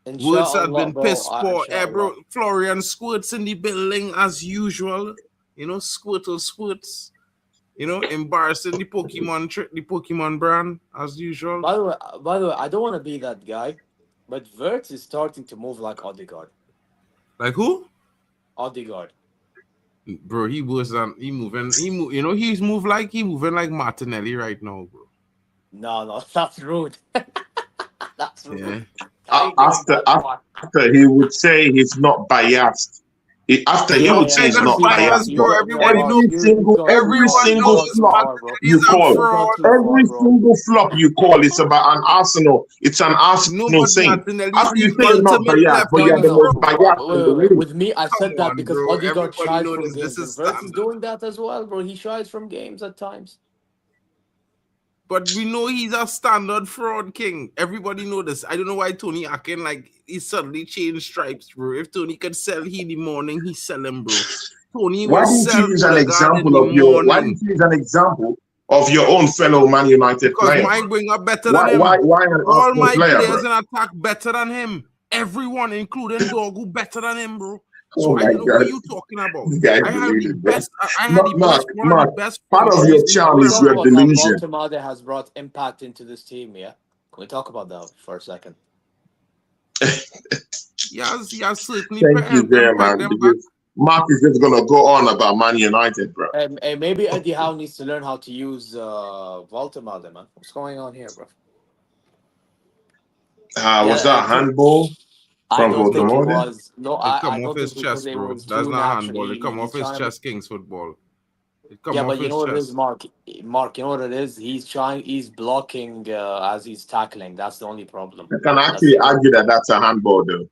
Words have Inshallah, been bro. piss poor, bro. Inshallah. Florian Squirts in the building as usual. You know, Squirts. You know, embarrassing the Pokemon trick, the Pokemon brand as usual. By the way, I don't want to be that guy, but Wirtz is starting to move like Odegaard. Like who? Odegaard. Bro, he you know, he's moving like Martinelli right now, bro. No, that's rude. That's rude. Yeah. After he would say he's not biased. After he would say he's not biased, bro. Every single flop you call, every single flop you call, it's about an Arsenal. It's an Arsenal thing. After you say he's not biased, but you're the most biased. With me, I said that because bro. Odegaard shies from This games. is Wirtz is doing that as well, bro. He shies from games at times. But we know he's a standard fraud king. Everybody know this. I don't know why Tony acting like he suddenly changed stripes, bro. If Tony could sell he in the morning, he sell him, bro. Tony why will didn't sell you use an example of your? Why didn't you use an example of your own fellow Man United player? Because my winger better than him. Why an all my player, players bro? in attack better than him. Everyone, including Dogu, better than him, bro. Oh So I don't know what you talking about. I have the best. I had the best. Part of your charm is your delusion. Baltimore has brought impact into this team. Yeah, can we talk about that for a second? Yes, certainly. Thank you there, man. Mark is just gonna go on about Man United, bro. And maybe Eddie Howe needs to learn how to use Baltimore, man. What's going on here, bro? Was that a handball? I don't think it Baltimore? was. No, I come don't off his think chest, bro. That's not handball. It come off his chest, Kings football. Yeah, but you know what it is, Mark? Mark, you know what it is? He's blocking as he's tackling. That's the only problem. I can actually argue that that's a handball, though.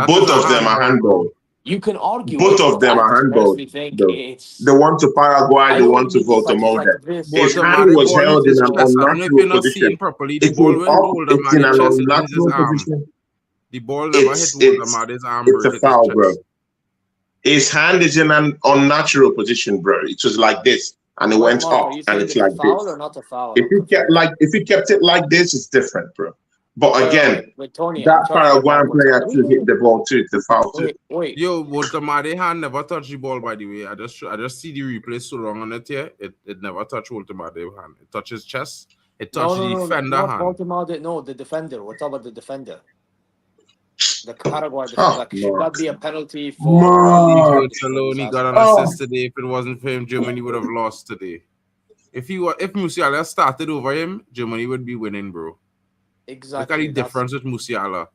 Both of them are handball. You can argue. Both of them are handball. The one to Paraguay, the one to Baltimore. His hand was held in an unnatural position. It's in an unnatural position. The ball never hit Voldemort. It's a foul, bro. His hand is in an unnatural position, bro. It was like this, and it went up, and it's like this. Or not a foul? If he kept it like this, it's different, bro. But again, Tony, that Paraguayan player to hit the ball too. It's a foul too. Wait. Yo, Voldemort hand never touched the ball. By the way, I just see the replay so long on it here. It never touched Voldemort hand. It touched his chest. It touched the defender hand. No, the defender. What about the defender? The Paraguay defender. Should that be a penalty for? He got an assist today. If it wasn't for him, Germany would have lost today. If Musiala started over him, Germany would be winning, bro. Exactly. Look at the difference with Musiala.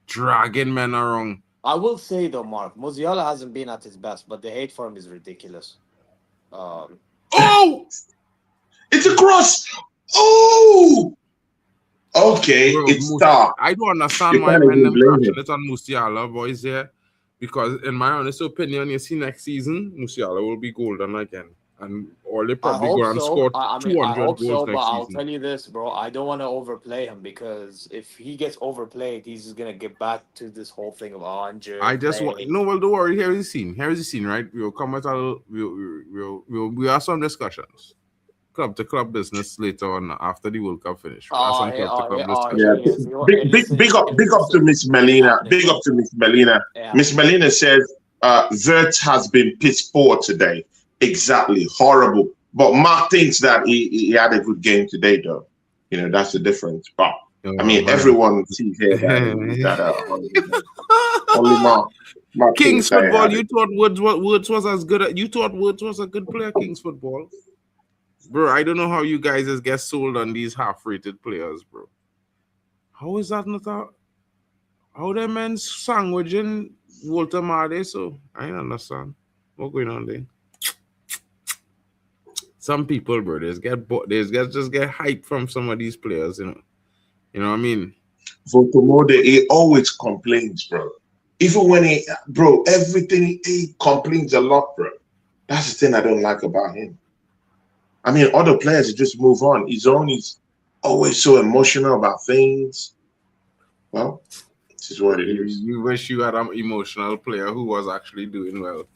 Dragging men around. I will say though, Mark, Musiala hasn't been at his best, but the hate for him is ridiculous. Oh! It's a cross! Oh! Okay, bro, it's tough. I don't understand why men them crashing it on Musiala, boys, here. Because in my honest opinion, you see next season, Musiala will be golden again. And or they probably go and score 200 goals next season. I'll tell you this, bro. I don't want to overplay him because if he gets overplayed, he's just gonna get back to this whole thing of injured. I just want well, don't worry. Here is the scene, right? We'll come with we have some discussions. Club to club business later on after the World Cup finish. Big up to Miss Melina. Big up to Miss Melina. Yeah. Miss Melina says Wirtz has been piss poor today. Exactly, horrible. But Mark thinks that he had a good game today, though. You know, that's the difference. But I mean, everyone sees here that only Mark Kings football. You thought Woods was as good. You thought Woods was a good player. Kings football, bro. I don't know how you guys just get sold on these half-rated players, bro. How is that not a? How them men sandwiching Walter Made? So I don't understand what's going on there. Some people, bro, just get hype from some of these players, you know. You know what I mean? Votomode, he always complains, bro. Even when everything he complains a lot, bro. That's the thing I don't like about him. I mean, other players just move on. His own is always so emotional about things. Well, this is what it is. You wish you had an emotional player who was actually doing well.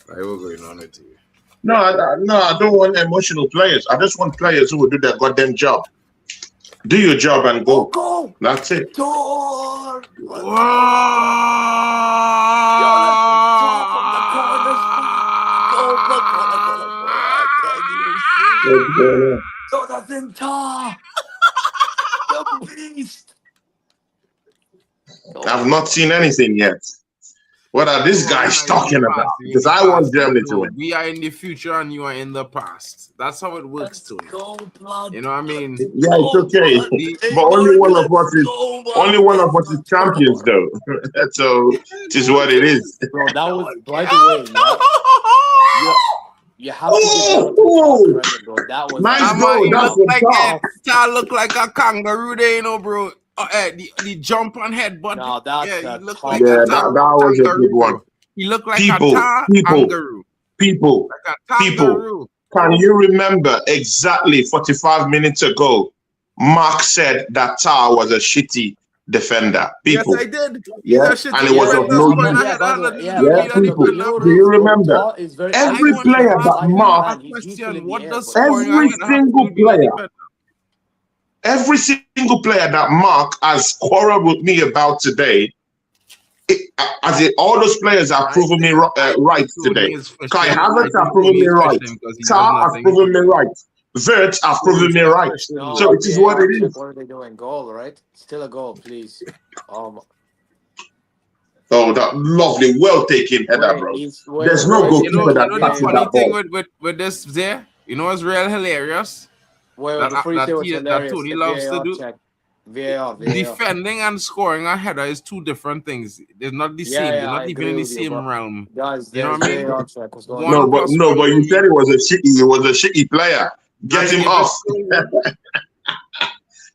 Like, what's going on with you? No, I don't want emotional players. I just want players who will do their goddamn job. Do your job and go. Go! That's it. Door! Jonathan Tah! The beast! I've not seen anything yet. What are these guys talking about? Because I want Germany to win. We are in the future and you are in the past. That's how it works, Tony. You know what I mean? Yeah, it's okay. But only one of us is champions, though. So it is what it is. Bro, that was, by the way, you have to give credit, bro. That was Nice goal. That's Tah look like a kangaroo there, you know, bro. The jump on headbutt. No, that's he looked top. like that was a good one. He looked like a kangaroo. People, can you remember exactly 45 minutes ago, Mark said that Tah was a shitty defender? People. Yes, I did. Yeah, and it was of no use. People. Do you remember? Every player that Mark, every single player that Mark has quarreled with me about today, all those players have proven me right today. Kai Havertz have proven me right. Tah has proven me right. Wirtz have proven me right. So it is what it is. What are they doing? Goal, right? Still a goal, please. Oh, that lovely, well taken header, bro. There's no goalkeeper that catches that ball. With this there, you know what's real hilarious? That Tony loves to do. VAR. Defending and scoring a header is two different things. They're not the same. They're not even in the same realm. Guys, you know what I mean? But you said he was a shitty player. Get him off.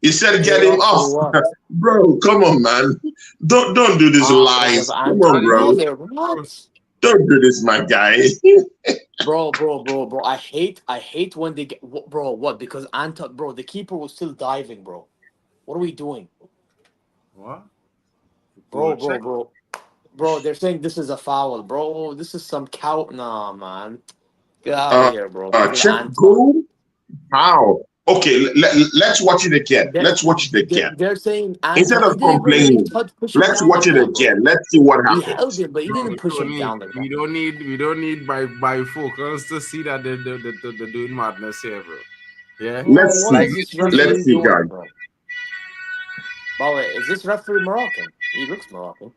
You said get him off. Bro, come on, man. Don't do this lies. Come on, bro. Don't do this, my guy. bro. I hate when they get what? Because the keeper was still diving, bro. What are we doing? What? Bro, they're saying this is a foul, bro. This is some cow. Nah, man. Get out of here, bro. Check goal? How? Okay, let's watch it again. They're saying instead of complaining, let's watch it again. Let's see what happened. He held him, but he didn't push him down. We don't need bifocals to see that they're doing madness here, bro. Yeah. Let's see, guys. By the way, is this referee Moroccan? He looks Moroccan.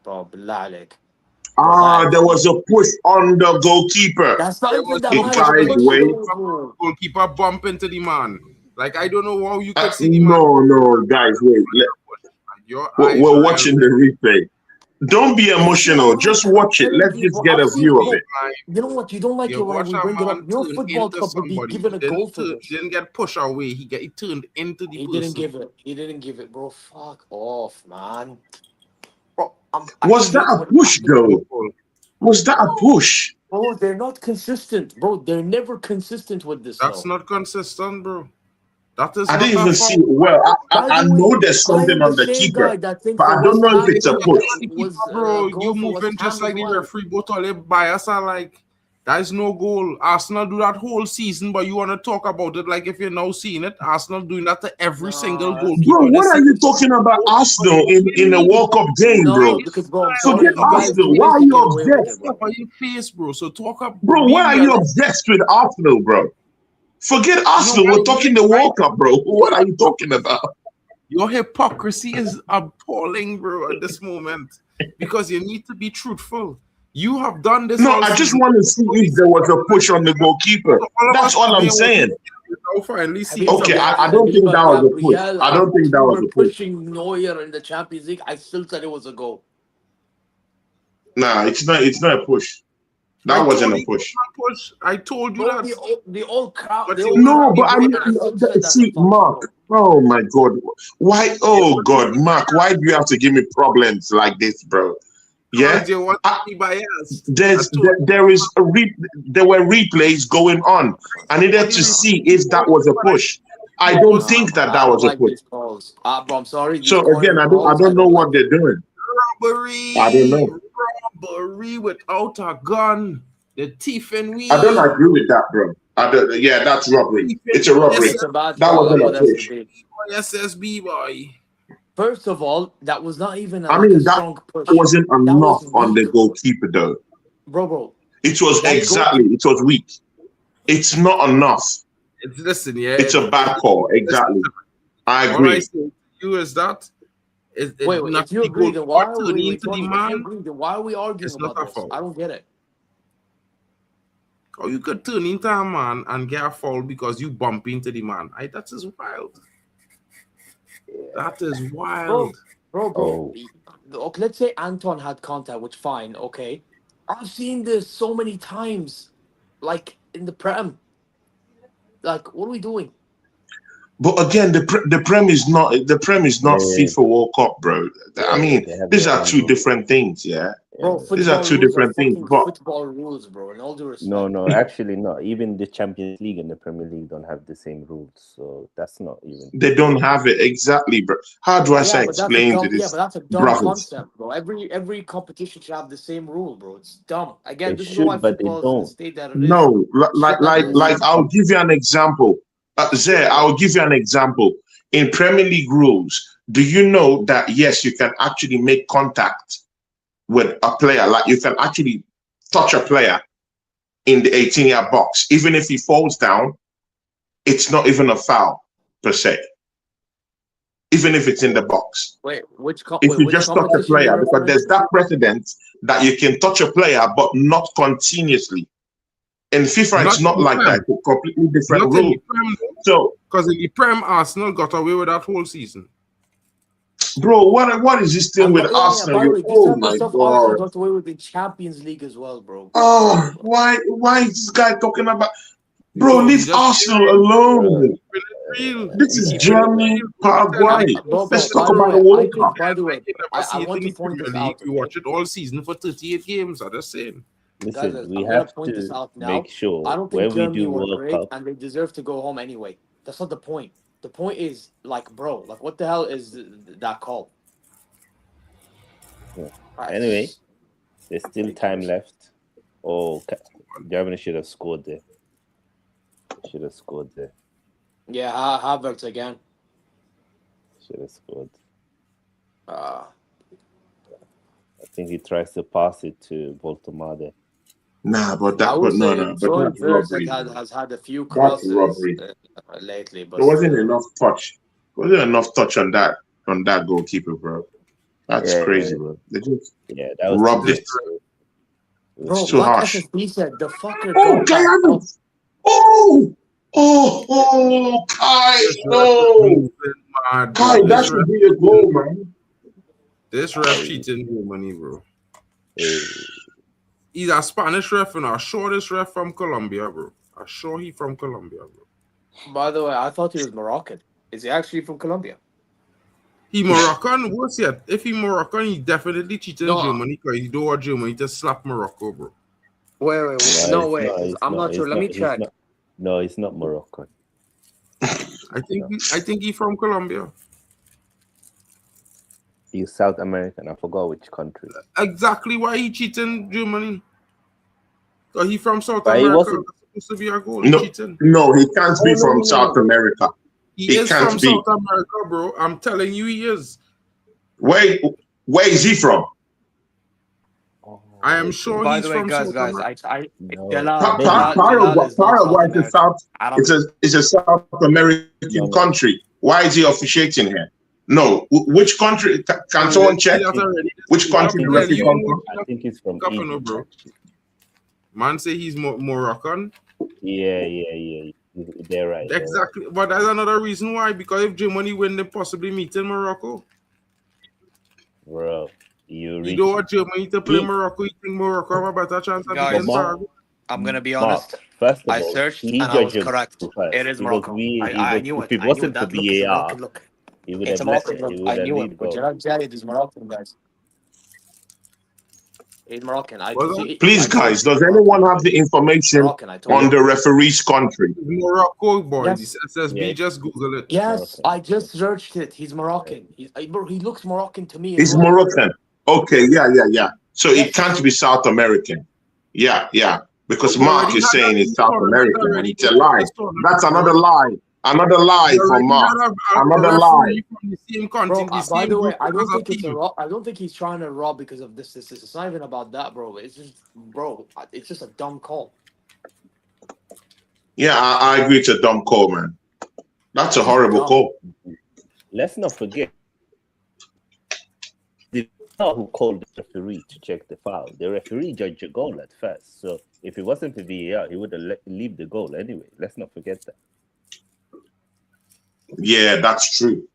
Bro, billah alaic. There was a push on the goalkeeper. That's not even that goalkeeper bump into the man. Like, I don't know how you could see the man. No, guys, wait. We're watching the replay. Don't be emotional. Just watch it. Let's just get a view of it. You know what? You don't like it when we bring it up. Your football club would be given a goal for this. He didn't get pushed away. He turned into the person. He didn't give it, bro. Fuck off, man. Was that a push, though? Was that a push? Bro, they're not consistent, bro. They're never consistent with this. That's not consistent, bro. That is. I didn't even see it well. I know there's something on the keeper, but I don't know if it's a push. Bro, you moving just like the referee, but all the bias are like, there's no goal. Arsenal do that whole season, but you want to talk about it like if you're now seeing it. Arsenal doing that to every single goal. Bro, what are you talking about Arsenal in a World Cup game, bro? Forget Arsenal. Why are you obsessed? On your face, bro. So talk up. Bro, why are you obsessed with Arsenal, bro? Forget Arsenal. We're talking the World Cup, bro. What are you talking about? Your hypocrisy is appalling, bro, at this moment. Because you need to be truthful. You have done this. No, I just want to see if there was a push on the goalkeeper. That's all I'm saying. Okay, I don't think that was a push. I don't think that was a push. Pushing Neuer in the Champions League, I still said it was a goal. Nah, it's not a push. That wasn't a push. I told you that. The old crowd. No, but I mean, see, Mark. Oh my God, why? Oh God, Mark, why do you have to give me problems like this, bro? Yeah, there were replays going on. I needed to see if that was a push. I He don't was think that I was don't a like push. these calls. Bro, I'm sorry. These So again, corner I calls, I don't know don't what like it. they're doing. I don't robbery, know. robbery without a gun. The thief and I don't we, agree with that, bro. I don't, yeah, that's robbery. thief It's and a we, robbery. It's a bad That call. wasn't That's a what has to push. be. SSB boy. First of all, that was not even I like a mean, that strong push. wasn't That enough was on weak, the goalkeeper, though. bro. It was That exactly. goalkeeper. It was weak. It's not enough. It's listen, yeah. It's a bad call. Exactly. I All I agree. say to you is that it Wait. not If you the agree, then why goalkeeper are we? turning Wait, into the Tony. If you man. agree, then why are we arguing It's not about a this? foul. I don't get it. Or you could turn into a man and get a foul because you bump into the man. That is wild. That is Bro, wild. bro. Oh, Okay, let's say Anton had contact, which fine, okay. I've seen this so many times, like in the Prem. Like, what are we doing? But again, the Prem is not yeah, FIFA World Cup, bro. I yeah, mean, they have these their are own two rules. different things. Yeah, Bro, Yeah. these are football two rules are different things. fucking But football rules, bro. In all due No, respect. no, actually not. Even the Champions League and the Premier League don't have the same rules, so that's not even they fair. don't have it exactly, bro. How do I say explain to But this that's a dumb brothers? concept, bro. Every competition should have the same rule, bro. It's dumb. Again, They this is why should, but they football is in the don't. state that it is. No, It shouldn't have been the like same. I'll give you an example. Zay, I'll give you an example. In Premier League rules, do you know that yes, you can actually make contact with a player, like you can actually touch a player in the 18-yard box, even if he falls down, it's not even a foul per se, even if it's in the box. Wait, If you which just touch a competition are you player, because referring there's to? that precedent that you can touch a player but not continuously. In FIFA, Not it's in not the like that. Prem. It's a completely different Not in rule. the Prem, So, because in the Prem, Arsenal got away with that whole season. bro, what is this thing And with yeah. Arsenal? By the way, this Oh type of my stuff Arsenal god! got away with the Champions League as well, bro. Oh, why is this guy talking about? Bro, Bro, we leave just Arsenal Bro, alone. real. This We is keeping it Germany, real. Bro. We telling Paraguay. you Bro. Let's since talk By the about the way, World Cup. by the way, you never I see it want in to the point this Premier League. out. We Okay, watch it all season for 38 games. I'm just saying. guys, listen, we I'm gonna have point this to out now. make sure I don't think when we Germany do were World great, Cup. and they deserve to go home anyway. That's not the point. The point is, like, bro, like, what the hell is that call? Yeah. It's Anyway, just there's still time ridiculous. left. Oh, Germany should have scored there. Should have scored there. Yeah, Havertz again. Should have scored. Uh, I think he tries to pass it to Voltomade. Nah, but I would no, say no, but Florian that's Wirtz robbery, bro. has had a few That's crosses robbery. lately, but There wasn't still. enough touch. There wasn't enough touch on that goalkeeper, bro. That's Yeah, crazy, bro. They just yeah, that was robbed too it. much. It was Bro, It's too too like much. harsh. SSB said, the fucker Oh, got back up. Guyana! Oh, Kai! This ref is No, moving mad, Kai, bro. that should be a goal, man. This ref cheating Germany, bro. Hey, He's a Spanish ref and I'm sure this ref from Colombia, bro. I'm sure he from Colombia, bro. By the way, I thought he was Moroccan. Is he actually from Colombia? He Moroccan, worse yet. If he Moroccan, he definitely cheated No. Germany because he don't want Germany to slap Morocco, bro. Wait. no, No way. it's I'm not sure. Let me He's check. not. No, it's not Moroccan. I think he from Colombia. He's South American. I forgot which country. Exactly why he cheating Germany. Because he from South But he America. wasn't. That's supposed to be a goal. No, He cheating. no, he can't be no, from no, South no. America. He He is can't from be. South America, bro. I'm telling you, he is. Where is he from? Oh, I am okay. sure By he's the way, from guys, South America. No, Paraguay Delal is not South is a American. South. It's a South American no. country. Why is he officiating here? No, which country? Can someone check? Which country the referee come from? I think he's from Couple, Egypt. bro. Man say he's Moroccan. Yeah. They're right. Exactly. But that's another reason why. Because if Germany win, they possibly meet in Morocco. Bro, You don't want Germany to play Morocco. You think Morocco have a better chance of Guys, beating Paraguay? I'm gonna be Mark, honest. first of I all, searched he and I was judged correct. first. It is It was Morocco. I knew if it. it I knew wasn't that for look is a VAR, Moroccan look. he would It's a have let Moroccan look. he I would have knew leave it. But go. Gerard Jayed is Moroccan, guys. He's Moroccan. I Was see. Please, guys, does anyone have the information Moroccan? I told on you. the referee's country? Morocco, boy. Yes. This SSB, Yeah. just Google it. Yes, Moroccan. I just searched it. He's Moroccan. Bro, he looks Moroccan to me as It's well. Moroccan. Okay, yeah. So Yes. it can't be South American. Yeah. Because You Mark already is had saying that it's South tournament American, and already. it's a lie. That's another lie. Another lie You from already Mark. had a Another referee from the same Bro, country, the by same the way, group I don't as a think it's a team. rob. I don't think he's trying to rob because of this. It's not even about that, bro. It's just, bro, it's just a dumb call. Yeah, I agree. It's a dumb call, man. That's a horrible Dumb. call. Let's not forget the who called the referee to check the foul. The referee judged the goal at first. So if it wasn't for VAR, he would have leave the goal anyway. Let's not forget that. Yeah, that's true.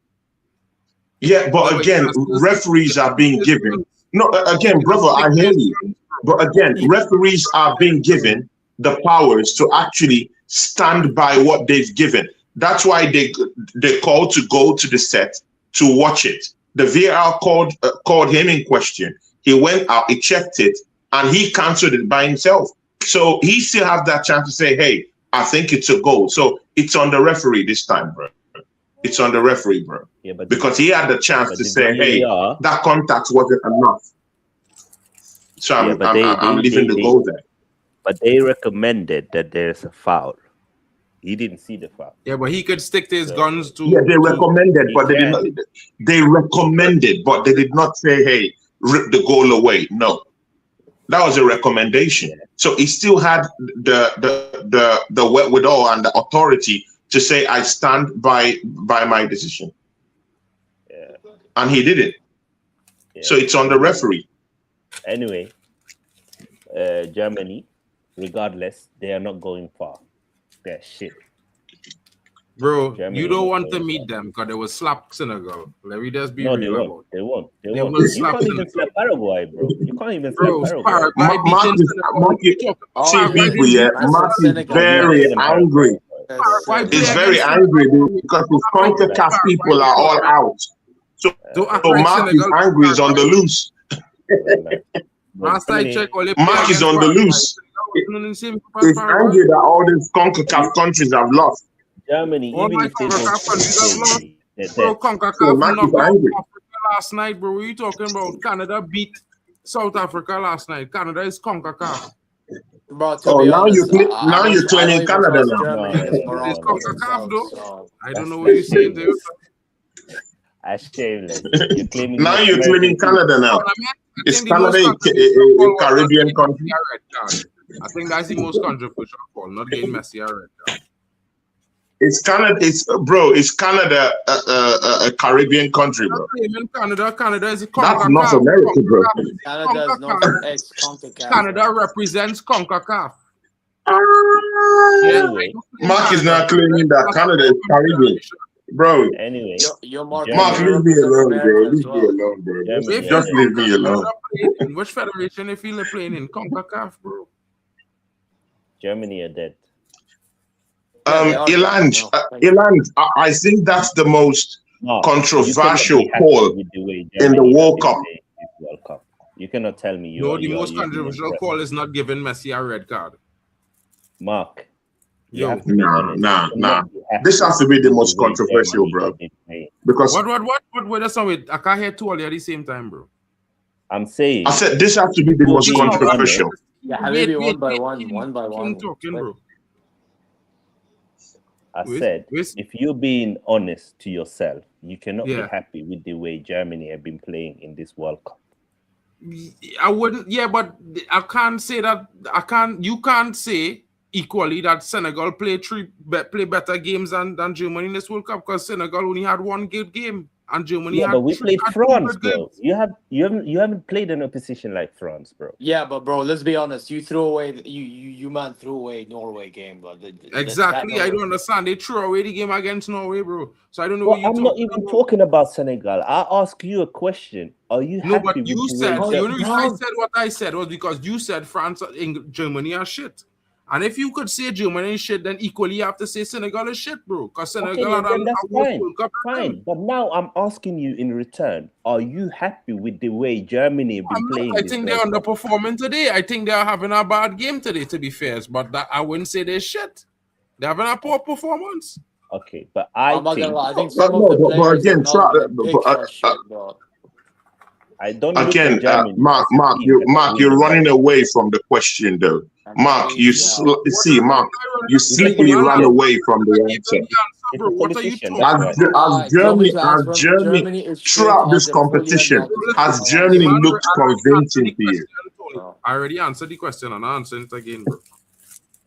Yeah, but again, referees are being given. No, again, brother, I hear you. But again, referees are being given the powers to actually stand by what they've given. That's why they called to go to the set to watch it. The VAR called him in question. He went out, he checked it, and he cancelled it by himself. So he still has that chance to say, "Hey, I think it's a goal." So it's on the referee this time, bro. It's on the referee, bro. Yeah, but Because he had the chance to say, "Hey, VAR, that contact wasn't enough." So I'm leaving the goal there. But they recommended that there's a foul. He didn't see the foul. Yeah, but he could stick to his guns to. Yeah, they recommended, but they did Yeah. not. They recommended, but they did not say, "Hey, rip the goal away." No, that was a recommendation. Yeah. So he still had the wherewithal and the authority to say, "I stand by my decision," Yeah. and he did it. Yeah. So it's on the referee. Anyway, Germany, regardless, they are not going far. They're shit. Bro, Germany you don't is want to going meet far. them because they will slap Senegal. Let me just be No, they real won't. about it. They won't. They They won't. will You slap can't even Senegal. slap Paraguay, bro. You can't even Bro, slap Paraguay. Paraguay Mark beating is Senegal. You talking Oh, see Paraguay people, didn't yeah. beat That's Mark is Senegal. very Beating angry. Paraguay play He's against very Senegal. angry because his CONCACAF people are all out. Don't act So like Mark is Senegal. angry. He's on the loose. Last I check, all they Mark is on the loose. He's angry that all these CONCACAF countries have lost. Germany, All even my if they CONCACAF don't countries have lost. they're Bro, dead. So CONCACAF Mark is knocked out angry. Africa last night, bro. What are you talking about? Canada beat South Africa last night. Canada is CONCACAF. Bro, to Oh, be now honest, now you're claiming Canada now. Germany against No, Morocco. It's CONCACAF though. So, I don't know That's what you're saying there. That's shameless. You're claiming Now North you're claiming American team. Canada now. Is Canada a Caribbean country? I think that's the most controversial call, not getting Messi a red card. It's Canada. Is Canada a Caribbean country, bro? Canada is a That's North America, bro. Canada is not ex-CONCACAF. Canada represents CONCACAF. Anyway, Mark is now claiming that Canada is Caribbean, bro. anyway, You're Mark. Mark, leave me alone, bro. Leave me alone, bro. Germany, Just leave me alone. Which federation they feel they're playing in? CONCACAF, bro. Germany are dead. Ilanj, I think that's the most No, controversial you cannot be happy call with the way in the Germany World have Cup. been playing this World Cup. You cannot tell me No, the most controversial call is not giving Messi a red card. Mark, you Yo. have to be honest. Nah. You cannot be happy This has to be the with most way controversial, Germany bro. have been playing. Because What? That's not it. I can't hear two all at the same time, bro. I'm saying I said this has to be the most Being controversial. Yeah, Habibi, one by one. Talking, bro. I said, if you're being honest to yourself, you cannot be Yeah. happy with the way Germany have been playing in this World Cup. I wouldn't. Yeah, but I can't say that. You can't say equally that Senegal play better games than Germany in this World Cup because Senegal only had one good game and Germany Yeah, had. but we played had France, 2 good bro. games. You haven't played an opposition like France, bro. Yeah, but bro, let's be honest. You threw away you man threw away Norway game, but Exactly. I don't understand. They threw away the game against Norway, bro. So I don't know Well, what you're I'm talking not even about. talking about Senegal. I ask you a question. Are you No, happy but with you the said way the only reason I said what I said was because you said France and Germany are shit. And if you could say Germany is shit, then equally you have to say Senegal is shit, bro. Because Senegal Okay, had then a that's World fine. Cup. Fine. But now I'm asking you in return, are you happy with the way Germany have been playing I this think they're World Cup? underperforming today. I think they're having a bad game today, to be fair. But that, I wouldn't say they're shit. They're having a poor performance. Okay, but I I'm not gonna think lie. I think But some no, of the but players have again, not been picked for shit, bro. I don't look again, at Germany Mark, as a Mark, team that can win you're the World running Cup. away from the question, though. Mark, you see, Mark, you It's a slightly ran politician. away from the answer. It's a What are you politician. talking That's As, why. about? as Do you want me Germany, to as answer him? Germany, Germany is shit. throughout this Under Julian competition, Nagelsmann. has Halas. Germany looked convincing to you? I already answered the question and I'm answering it again, bro.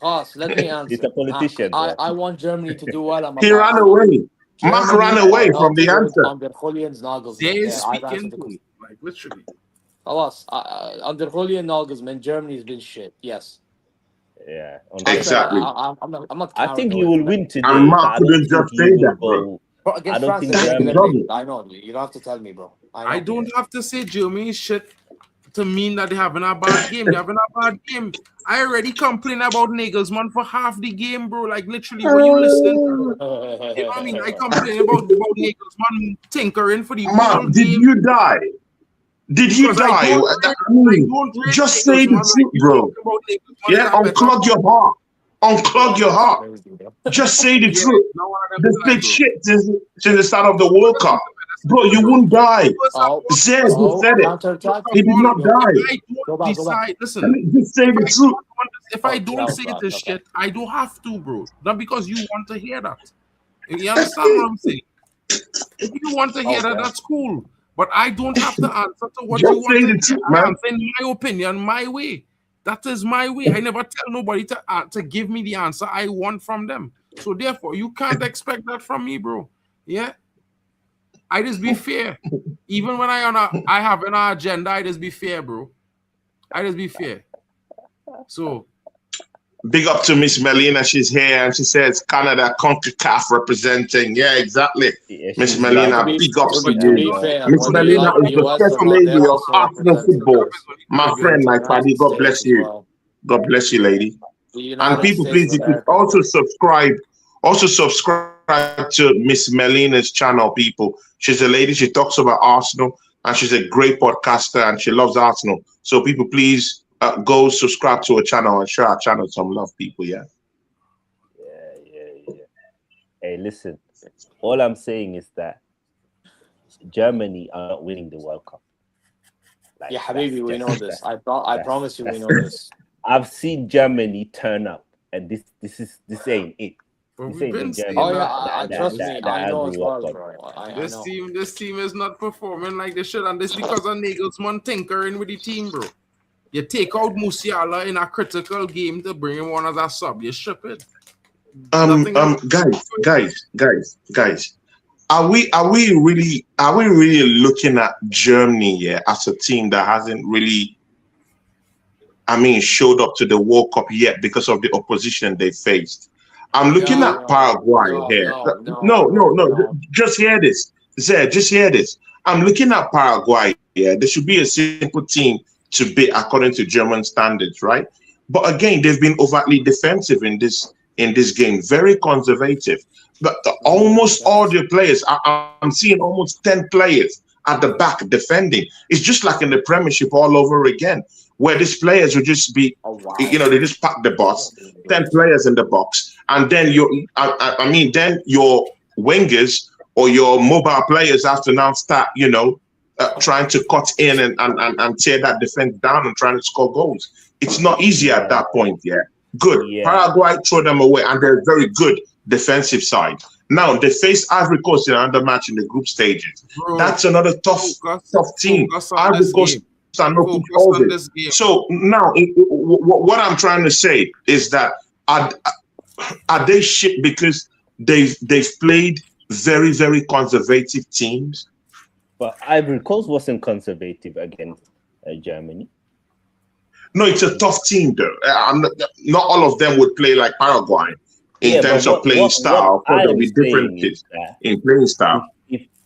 Halas, let me It's answer. a politician, bro. I want Germany to do well. I'm a He ran Barca. away. Mark Germany ran away are from not the good answer. under Julian Nagelsmann. They There, is I've speaking answered the to question. me, like literally. Halas, under Julian Nagelsmann, Germany's been shit. Yes. Yeah. Exactly. I'm not I carried think away he will from that. win today, And but Mark I don't couldn't think just he say will that, bro. go. But I against don't France, think they're That's going to the get Germany. problem. eliminated. I know. You don't have to tell me, bro. I don't have to say Germany is shit to mean that they're having a bad game. They're having a bad game. I already complain about Nagelsmann for half the game, bro. Like literally, when you listen to, you know what I mean? I complain about Nagelsmann tinkering for the Mark, whole did game you die? Did he because die? I I mean, don't rate just say the Nagelsmann like truth, you bro. talking about Nagelsmann is Yeah, a better. unclog your heart. Unclog your That's heart. crazy, bro. Just say the Yeah, truth. no one of them They is like, played bro. shit since the start of the World Cup. Bro, you Bro. wouldn't die. Oh, Zed, you oh, said it. counter-attack. He did not Yo, die. If I go don't back. decide, Let listen, me just say the truth. if I Oh, don't no, say no, this no, shit, I don't have to, bro. Not because you want to hear that. You understand what I'm saying? If you want to hear that, Okay. that's cool. But I don't have to answer to what Just you want say to the hear. truth, I man. answer in my opinion, my way. That is my way. I never tell nobody to give me the answer I want from them. So therefore, you can't expect that from me, bro. Yeah. I just be fair. Even when I have an agenda, I just be fair, bro. I just be fair. So Big up to Miss Melina. She's here and she says Canada CONCACAF representing. Yeah, exactly. Yeah, Miss she's Melina, lovely. big ups to To be you. fair, Miss whether you Melina like the is the US first or not, they're lady of also Arsenal representing football. My maybe friend, the my buddy. United God States bless as you. well. God bless you, lady. The And United people, States please, of you could America. also subscribe. Also subscribe to Miss Melina's channel, people. She's a lady. She talks about Arsenal, and she's a great podcaster, and she loves Arsenal. So, people, please go subscribe to her channel and show our channel some love, people. Yeah. Yeah. Hey, listen. All I'm saying is that Germany are not winning the World Cup. Like, Yeah, Habibi, we know this. I promise you, we know this. I've seen Germany turn up, and this ain't it. but This we've ain't the been saying Germany Oh yeah, that. trust me, I know as grew up well, on. bro. I This know. team is not performing like they should, and this because of Nagelsmann tinkering with the team, bro. You take out Musiala in a critical game to bring him on as a sub. You ship it. Guys. Are we really looking at Germany, yeah, as a team that hasn't really, showed up to the World Cup yet because of the opposition they faced? I'm looking at Paraguay here. No. Just hear this. Zed, just hear this. I'm looking at Paraguay. Yeah, there should be a simple team to beat according to German standards, right? But again, they've been overtly defensive in this game, very conservative. But almost all the players, I'm seeing almost 10 players at the back defending. It's just like in the Premiership all over again, where these players will just be, they just pack the box, 10 players in the box, and then then your wingers or your mobile players have to now start, trying to cut in and tear that defense down and trying to score goals. It's not easy at that point, yeah. Good. Yeah. Paraguay throw them away, and they're very good defensive side. Now they face Ivory Coast in another match in the group stages. Bro, that's another tough team. Ivory Coast are no holders. So now, what I'm trying to say is that are they shit because they've played very, very conservative teams? But Ivory Coast wasn't conservative against Germany. No, it's a tough team, though. Not all of them would play like Paraguay in terms of playing style. There'll be differences in playing style.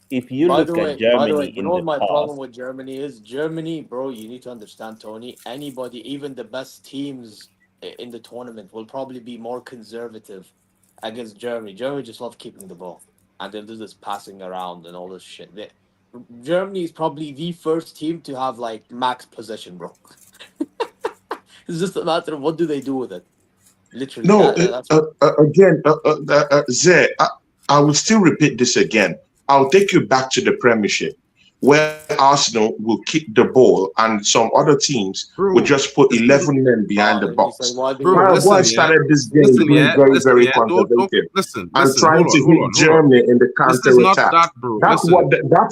If you look at Germany, by the way, you know what my problem with Germany is? Germany, bro, you need to understand, Tony. Anybody, even the best teams in the tournament will probably be more conservative against Germany. Germany just love keeping the ball, and they'll do this passing around and all this shit. Germany is probably the first team to have like max possession, bro. It's just a matter of what do they do with it. Literally, No, that's again, Zay, I will still repeat this again. I'll take you back to the Premiership, where Arsenal will kick the ball and some other teams will just put 11 men behind the box. Paraguay started this game being very conservative and trying to hit Germany in the counter attack. That's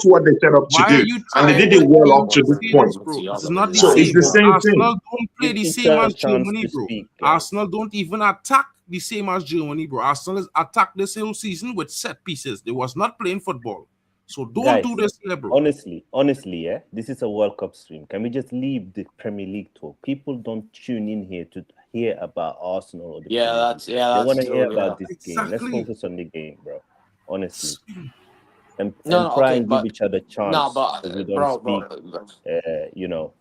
what they set up to do, and they did it well up to this point. This is not the So it's the same Arsenal thing. don't play the same as Germany, bro. Arsenal don't even attack the same as Germany, bro. Arsenal has attacked this whole season with set pieces. They was not playing football. So don't do this here, bro. Honestly, yeah, this is a World Cup stream. Can we just leave the Premier League talk? People don't tune in here to hear about Arsenal or the Premier League. They want to hear about this game. Let's focus on the game, bro. Honestly, and try and give each other chance. No, but we don't speak. You know,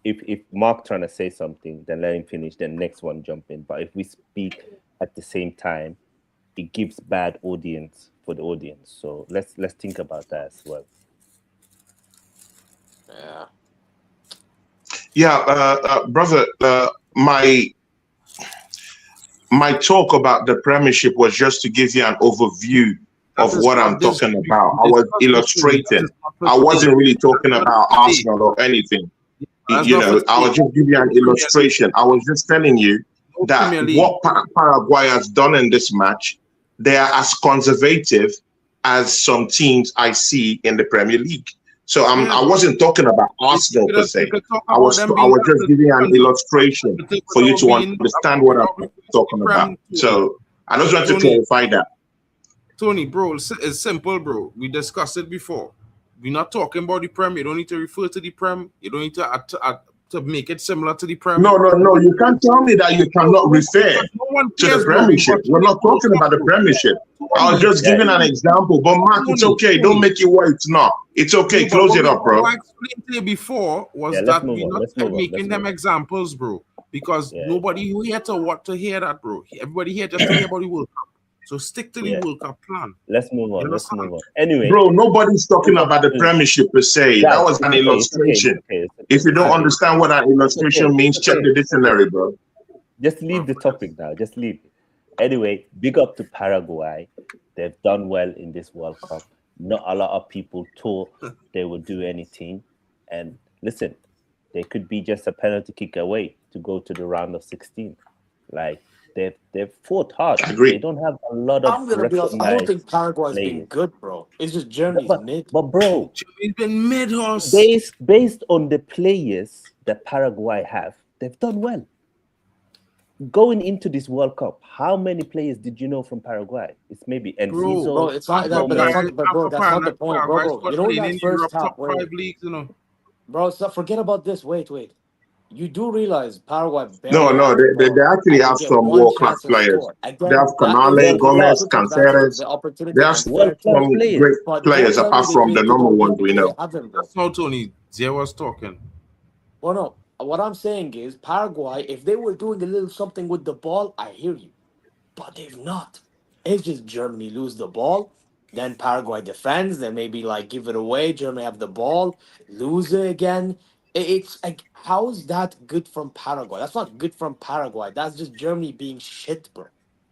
if Mark trying to say something, then let him finish. Then next one jump in. But if we speak at the same time, it gives bad audience for the audience. So let's think about that as well. Brother, my talk about the Premiership was just to give you an overview of what I'm talking about. I was illustrating. I wasn't really talking about Arsenal or anything. You know, I was just giving you an illustration. I was just telling you that what Paraguay has done in this match, they are as conservative as some teams I see in the Premier League. So I wasn't talking about Arsenal per se. I was just giving you an illustration for you to understand what I'm talking about. So I just want to clarify that. Tony, bro, it's simple, bro. We discussed it before. We're not talking about the Prem. You don't need to refer to the Prem. You don't need to make it similar to the Prem. No. You can't tell me that you cannot refer to the Premiership. We're not talking about the Premiership. I was just giving an example. But Mark, it's okay. Don't make it what it's not. It's okay. Close it up, bro. What I explained to you before was that we're not making them examples, bro. Because nobody here to hear that, bro. Everybody here just to hear about the World Cup. So stick to the World Cup plan. Let's move on. Anyway, bro, nobody's talking about the Premiership per se. That was an illustration. If you don't understand what an illustration means, check the dictionary, bro. Just leave the topic now. Just leave it. Anyway, big up to Paraguay. They've done well in this World Cup. Not a lot of people thought they would do anything. And listen, they could be just a penalty kick away to go to the round of 16. Like, they've fought hard. Agreed. They don't have a lot of. I'm gonna be honest. I don't think Paraguay's been good, bro. It's just Germany's mid. But bro, it's been mid horse. Based on the players that Paraguay have, they've done well. Going into this World Cup, how many players did you know from Paraguay? It's maybe Enciso. Bro, it's not that. But that's not the point, bro. You know that first top 5 leagues, you know. Bro, so forget about this. Wait. You do realize Paraguay. No, they actually have some world-class players. They have Canale, Gomez, Canceres. They have some great players apart from the number ones we know. That's how Tony Zay was talking. Well, no. What I'm saying is Paraguay, if they were doing a little something with the ball, I hear you. But they've not. It's just Germany lose the ball. Then Paraguay defends. Then maybe like give it away. Germany have the ball. Lose it again. It's like, how is that good from Paraguay? That's not good from Paraguay. That's just Germany being shit, bro.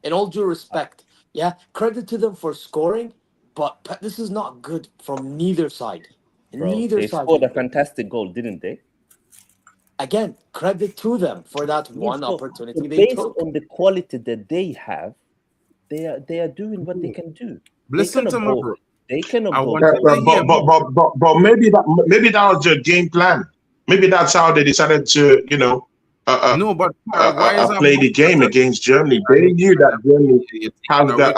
In all due respect. Yeah, credit to them for scoring, but this is not good from neither side. Bro, they scored a fantastic goal, didn't they? Again, credit to them for that one opportunity they based took. On the quality that they have, they are doing what they can do. Listen to me, bro. They cannot go. But maybe that was their game plan. Maybe that's how they decided to, play the game against Germany. They knew that Germany has that.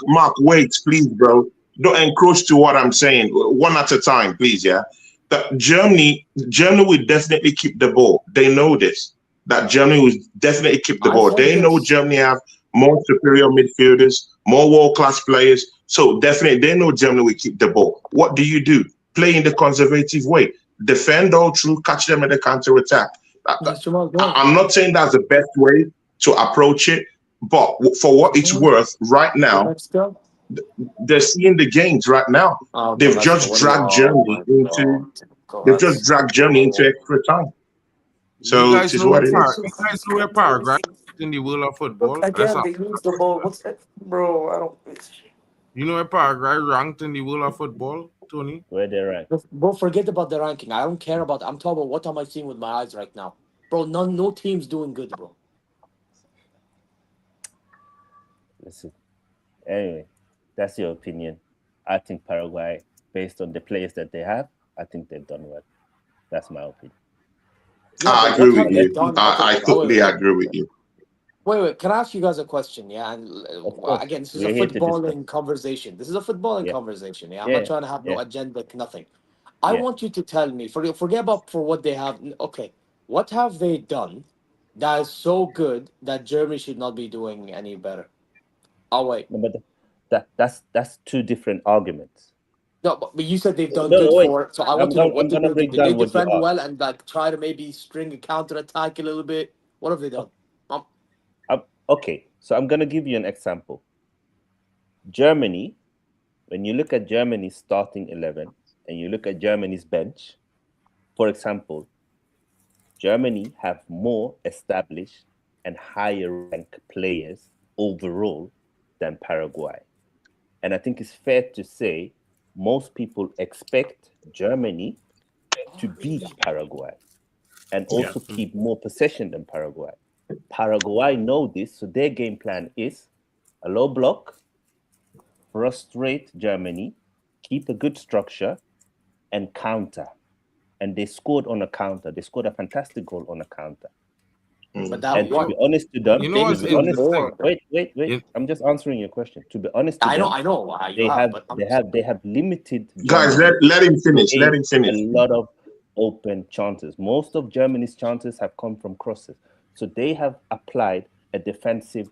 Mark, wait, please, bro. Don't encroach to what I'm saying. One at a time, please, yeah. That Germany will definitely keep the ball. They know this. That Germany will definitely keep the ball. They know Germany have more superior midfielders, more world-class players. So definitely, they know Germany will keep the ball. What do? Play in the conservative way. Defend all through, catch them at the counter attack. Yes, Jamal, go ahead. I'm not saying that's the best way to approach it, but for what it's worth, right now, Let's go. they're seeing the gains right now. Oh, They've let's just go. dragged Oh Germany my into God. Go, they've let's just dragged Germany into go. extra time. You So it guys is know what where it is. Paraguay is in the world of Look, football? That's again, all. they lose the ball. What's that? Bro, I don't. You know where Paraguay ranked in the world of football, Tony? Where they're at. Bro, forget about the ranking. I don't care about. I'm talking about what am I seeing with my eyes right now, bro. No team's doing good, bro. Listen. Anyway, that's your opinion. I think Paraguay, based on the players that they have, I think they've done well. That's my opinion. Yeah, I but agree what with have they you. done? I, Okay, I totally agree with you. wait. Can I ask you guys a question? Yeah, and Of course, again, this is a we're here to discuss. footballing conversation. This is a footballing Yeah, conversation. Yeah, I'm not yeah, trying to have no yeah, agenda, nothing. I yeah. want you to tell me. Forget about for what they have. Okay, what have they done that is so good that Germany should not be doing any better? Oh wait, No, but that's two different arguments. no, but you said they've done No, good no, wait. for. So I want to know what I'm did gonna they do? break Did they down what you defend are. well and like try to maybe string a counter attack a little bit? What have they done? Okay, so I'm gonna give you an example. Germany, when you look at Germany's starting 11 and you look at Germany's bench, for example, Germany have more established and higher ranked players overall than Paraguay. And I think it's fair to say most people expect Germany to beat Paraguay and also keep more possession than Paraguay. Paraguay know this, so their game plan is a low block, frustrate Germany, keep a good structure, and counter. And they scored on a counter. They scored a fantastic goal on a counter. But that And to what be honest to them, You know they what's need to do interesting? more. wait. You- I'm just answering your question. To be honest to them, I know you they have, have but they have limited Guys, Germany let him finish. Let create him a finish. lot of open chances. Most of Germany's chances have come from crosses. So they have applied a defensive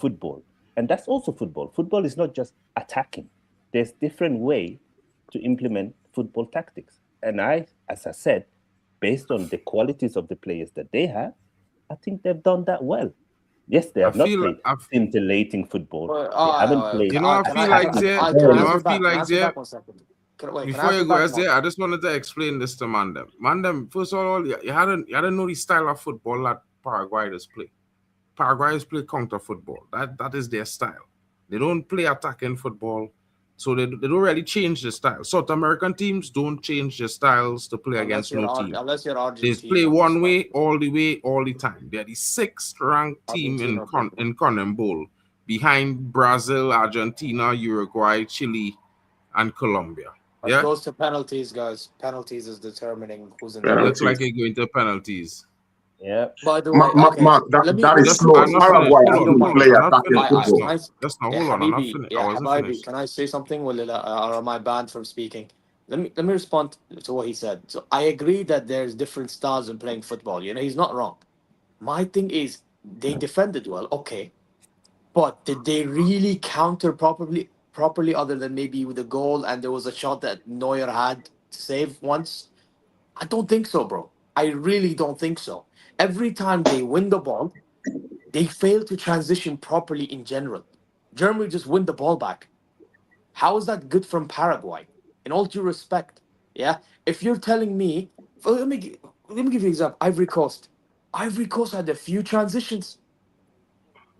football. And that's also football. Football is not just attacking. There's different way to implement football tactics. And as I said, based on the qualities of the players that they have, I think they've done that well. Yes, they I have not feel played scintillating football. But, They haven't played You know, I can feel I like can attacking Zay, I you can I know, football. ask I you feel back? Can I like ask you Zay, back 1 second? Can I before ask you you go, back Zay, now? I just wanted to explain this to Mandem. Mandem, first of all, you hadn't know the style of football that Paraguayans play. Paraguayans play counter football. That is their style. They don't play attacking football, so they don't really change the style. South American teams don't change their styles to play against no team. Unless you're They play Argentina, one it's fine. way, all the time. They're the sixth ranked team Argentina, in CONMEBOL, behind Brazil, Argentina, Uruguay, Chile, and Colombia. It Yeah, goes to penalties, guys. Penalties is determining who's in the it looks race. Penalties. like you're going to penalties. Yeah. By the way, okay, Mark, let me that let is me Just, put slow. I'm this not this way, finished. Paraguay if you don't actually mind. play I'm not attacking finished. Just football. now. I, Just now. Hold on. I'm not finished. I wasn't Habibi, finished. can I say something? Or am I banned from speaking? Let me respond to what he said. So I agree that there's different styles in playing football. He's not wrong. My thing is they defended well, okay, but did they really counter properly other than maybe with a goal and there was a shot that Neuer had to save once? I don't think so, bro. I really don't think so. Every time they win the ball, they fail to transition properly in general. Germany just win the ball back. How is that good from Paraguay? In all due respect, yeah. If you're telling me, well, let me give you an example. Ivory Coast. Ivory Coast had a few transitions.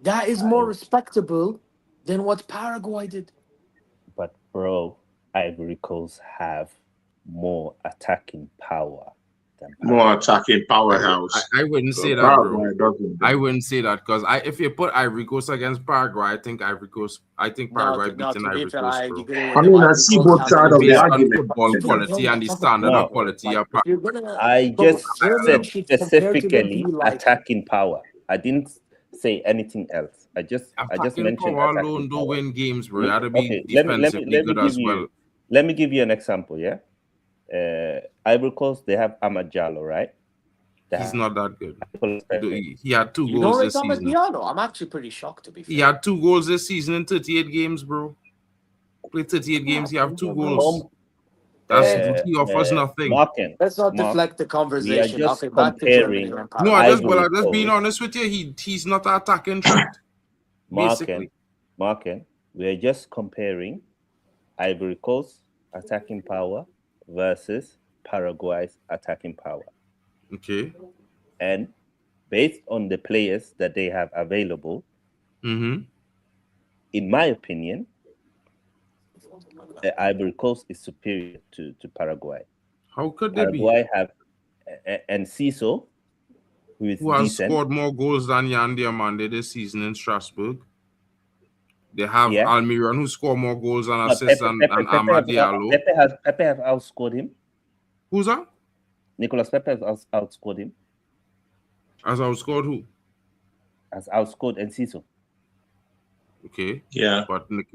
That is more respectable than what Paraguay did. But bro, Ivory Coast have more attacking power than More Paraguay. attacking powerhouse. I wouldn't say that, bro. Paraguay doesn't. I wouldn't say that because if you put Ivory Coast against Paraguay, I think No, Paraguay no. beating To be Ivory fair, Coast, I bro. agree with I him. mean, I Ivory see Coast both has sides been of the Based better. on argument. football Even quality bro, and the talk about standard of No, quality of if you're gonna I bro, just Germany said should compare to them be specifically like attacking power. I didn't say anything else. I just attacking mentioned power attacking alone don't power. win games, bro. You gotta be Okay, defensively good as well. let me give you an example. Yeah, Ivory Coast, they have Amad Diallo, right? They He's have not that good. Michael He had 2 you don't goals rate this them at season. Diallo. I'm actually pretty shocked to be fair. He had 2 goals this season in 38 games, bro. Played 38 games. He have 2 goals. Home He offers nothing. Marking. Let's not Mark, deflect the conversation. just Okay, back to Germany comparing- and No, Paraguay. I just being honest with you. He's not an attacking threat. Basically. Marking. We're just comparing Ivory Coast attacking power versus Paraguay's attacking power. Okay. And based on the players that they have available, Mm-hmm. in my opinion, Ivory Coast is superior to Paraguay. How could they Paraguay have and Ciso, who has decent. scored more goals than Yan Diamande this season in Strasbourg. They have Almiron, who scored more goals and assists than Amad Diallo. Pepe have outscored him. Who's that? Nicolas Pepe has outscored him. Has outscored who? Has outscored Enciso. Okay. Yeah. But Wait,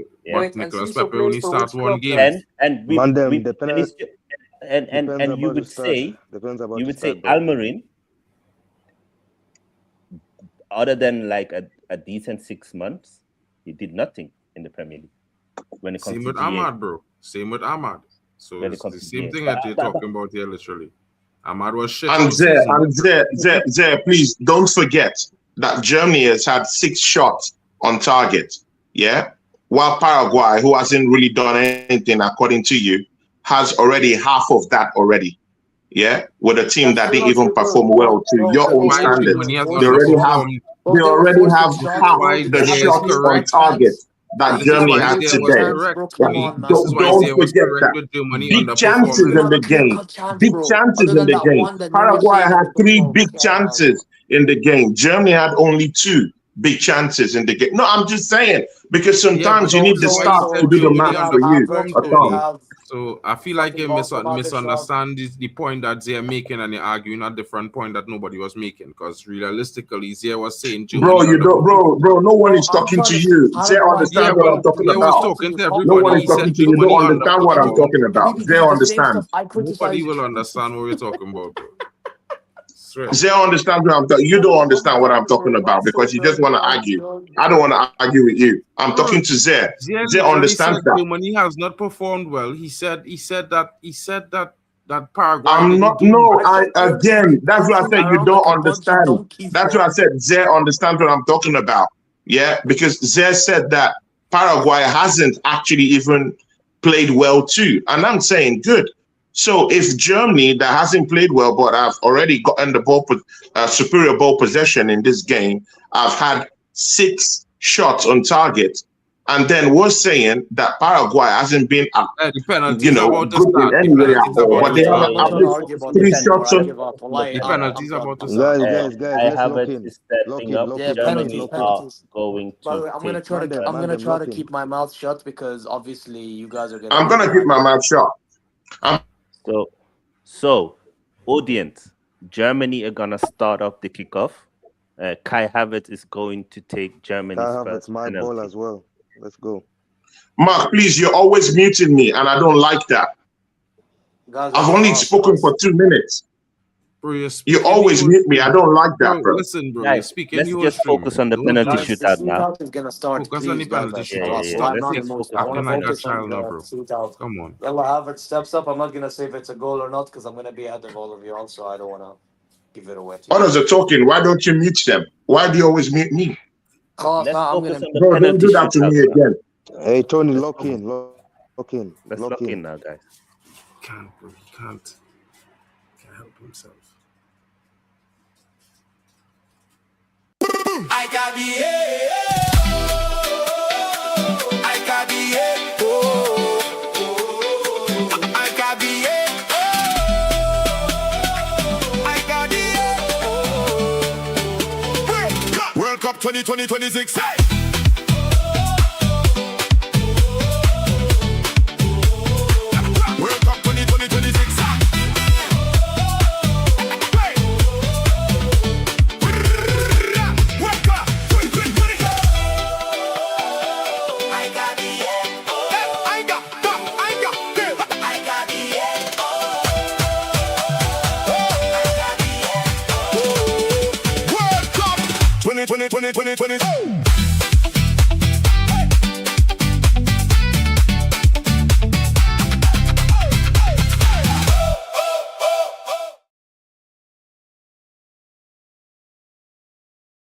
Nicolas Enciso Pepe only plays for starts which one club? game. And you would say Almiron, other than like a decent 6 months, he did nothing in the Premier League. When it comes Same to with GA. Ahmad, bro. Same with Ahmad. So When it it's comes the to same GA. thing that you're talking about here, literally. Ahmad was shit. And all season. Zé, please don't forget that Germany has had 6 shots on target. Yeah. While Paraguay, who hasn't really done anything according to you, has already half of that already. Yeah. With a team that didn't even perform well to your own Why standards. Germany has They already have underperformed? they already have half why the Zé is shots on correct. target that This is Germany why has Zé was today. correct. This is why Don't Zé was forget correct that. with Germany Big chances underperforming. in the game. Big chances in the game. Paraguay had 3 big chances in the game. Germany had only 2 big chances in the game. No, I'm just saying, because sometimes you need the start to do the math for you. So I feel like you misunderstand the point that Zé making, and you're arguing a different point that nobody was making. Because realistically, Zé was saying Germany. Bro, no one is talking to you. Zé understands what I'm talking Zé was about. talking to everybody. No one is He said talking to you. You Germany don't understand what I'm talking about. Zé understands. Nobody will understand what we're talking about, bro. Zé understands what I'm talking. You don't understand what I'm talking about because you just want to argue. I don't want to argue with you. I'm talking to Zé. Zé understands that. Germany has not performed well. He said that Paraguay. I'm not. No, again. That's what I said. You don't understand. That's what I said. Zé understands what I'm talking about. Yeah, because Zé said that Paraguay hasn't actually even played well too, and I'm saying good. So if Germany, that hasn't played well, but I've already gotten the ball, superior ball possession in this game, I've had 6 shots on target, and then we're saying that Paraguay hasn't been, good in any way at all. But they have at least 3 shots on. The penalties about to start. Guys, I have let's it stepping up. Yeah, Germany penalties. are going to. By the way, I'm gonna try to keep my mouth shut because obviously you guys are gonna. I'm gonna keep my mouth shut. So, audience, Germany are gonna start off the kickoff. Kai Havertz is going to take Germany's first my penalty. ball as well. Let's go. Mark, please, you're always muting me, and I don't like that. Guys, I've only spoken for 2 minutes. Bro, you always mute me. I don't like that, bro. Listen, bro. Guys, let's just focus on the penalty shootout now. Focus on the penalty shootout. Come on. Yalla, Havertz steps up. I'm not gonna say if it's a goal or not because I'm gonna be ahead of all of you. Also, I don't wanna give it away. Others are talking. Why don't you mute them? Why do you always mute me? Let's focus on the Bro, don't penalty do that to shootout me now. again. Hey, Tony, lock in. Let's lock in now, guys. Can't, bro. He can't help himself. I got the I got the I got the I got the World Cup 2026. Hey! World Cup 2026. World Cup 2020.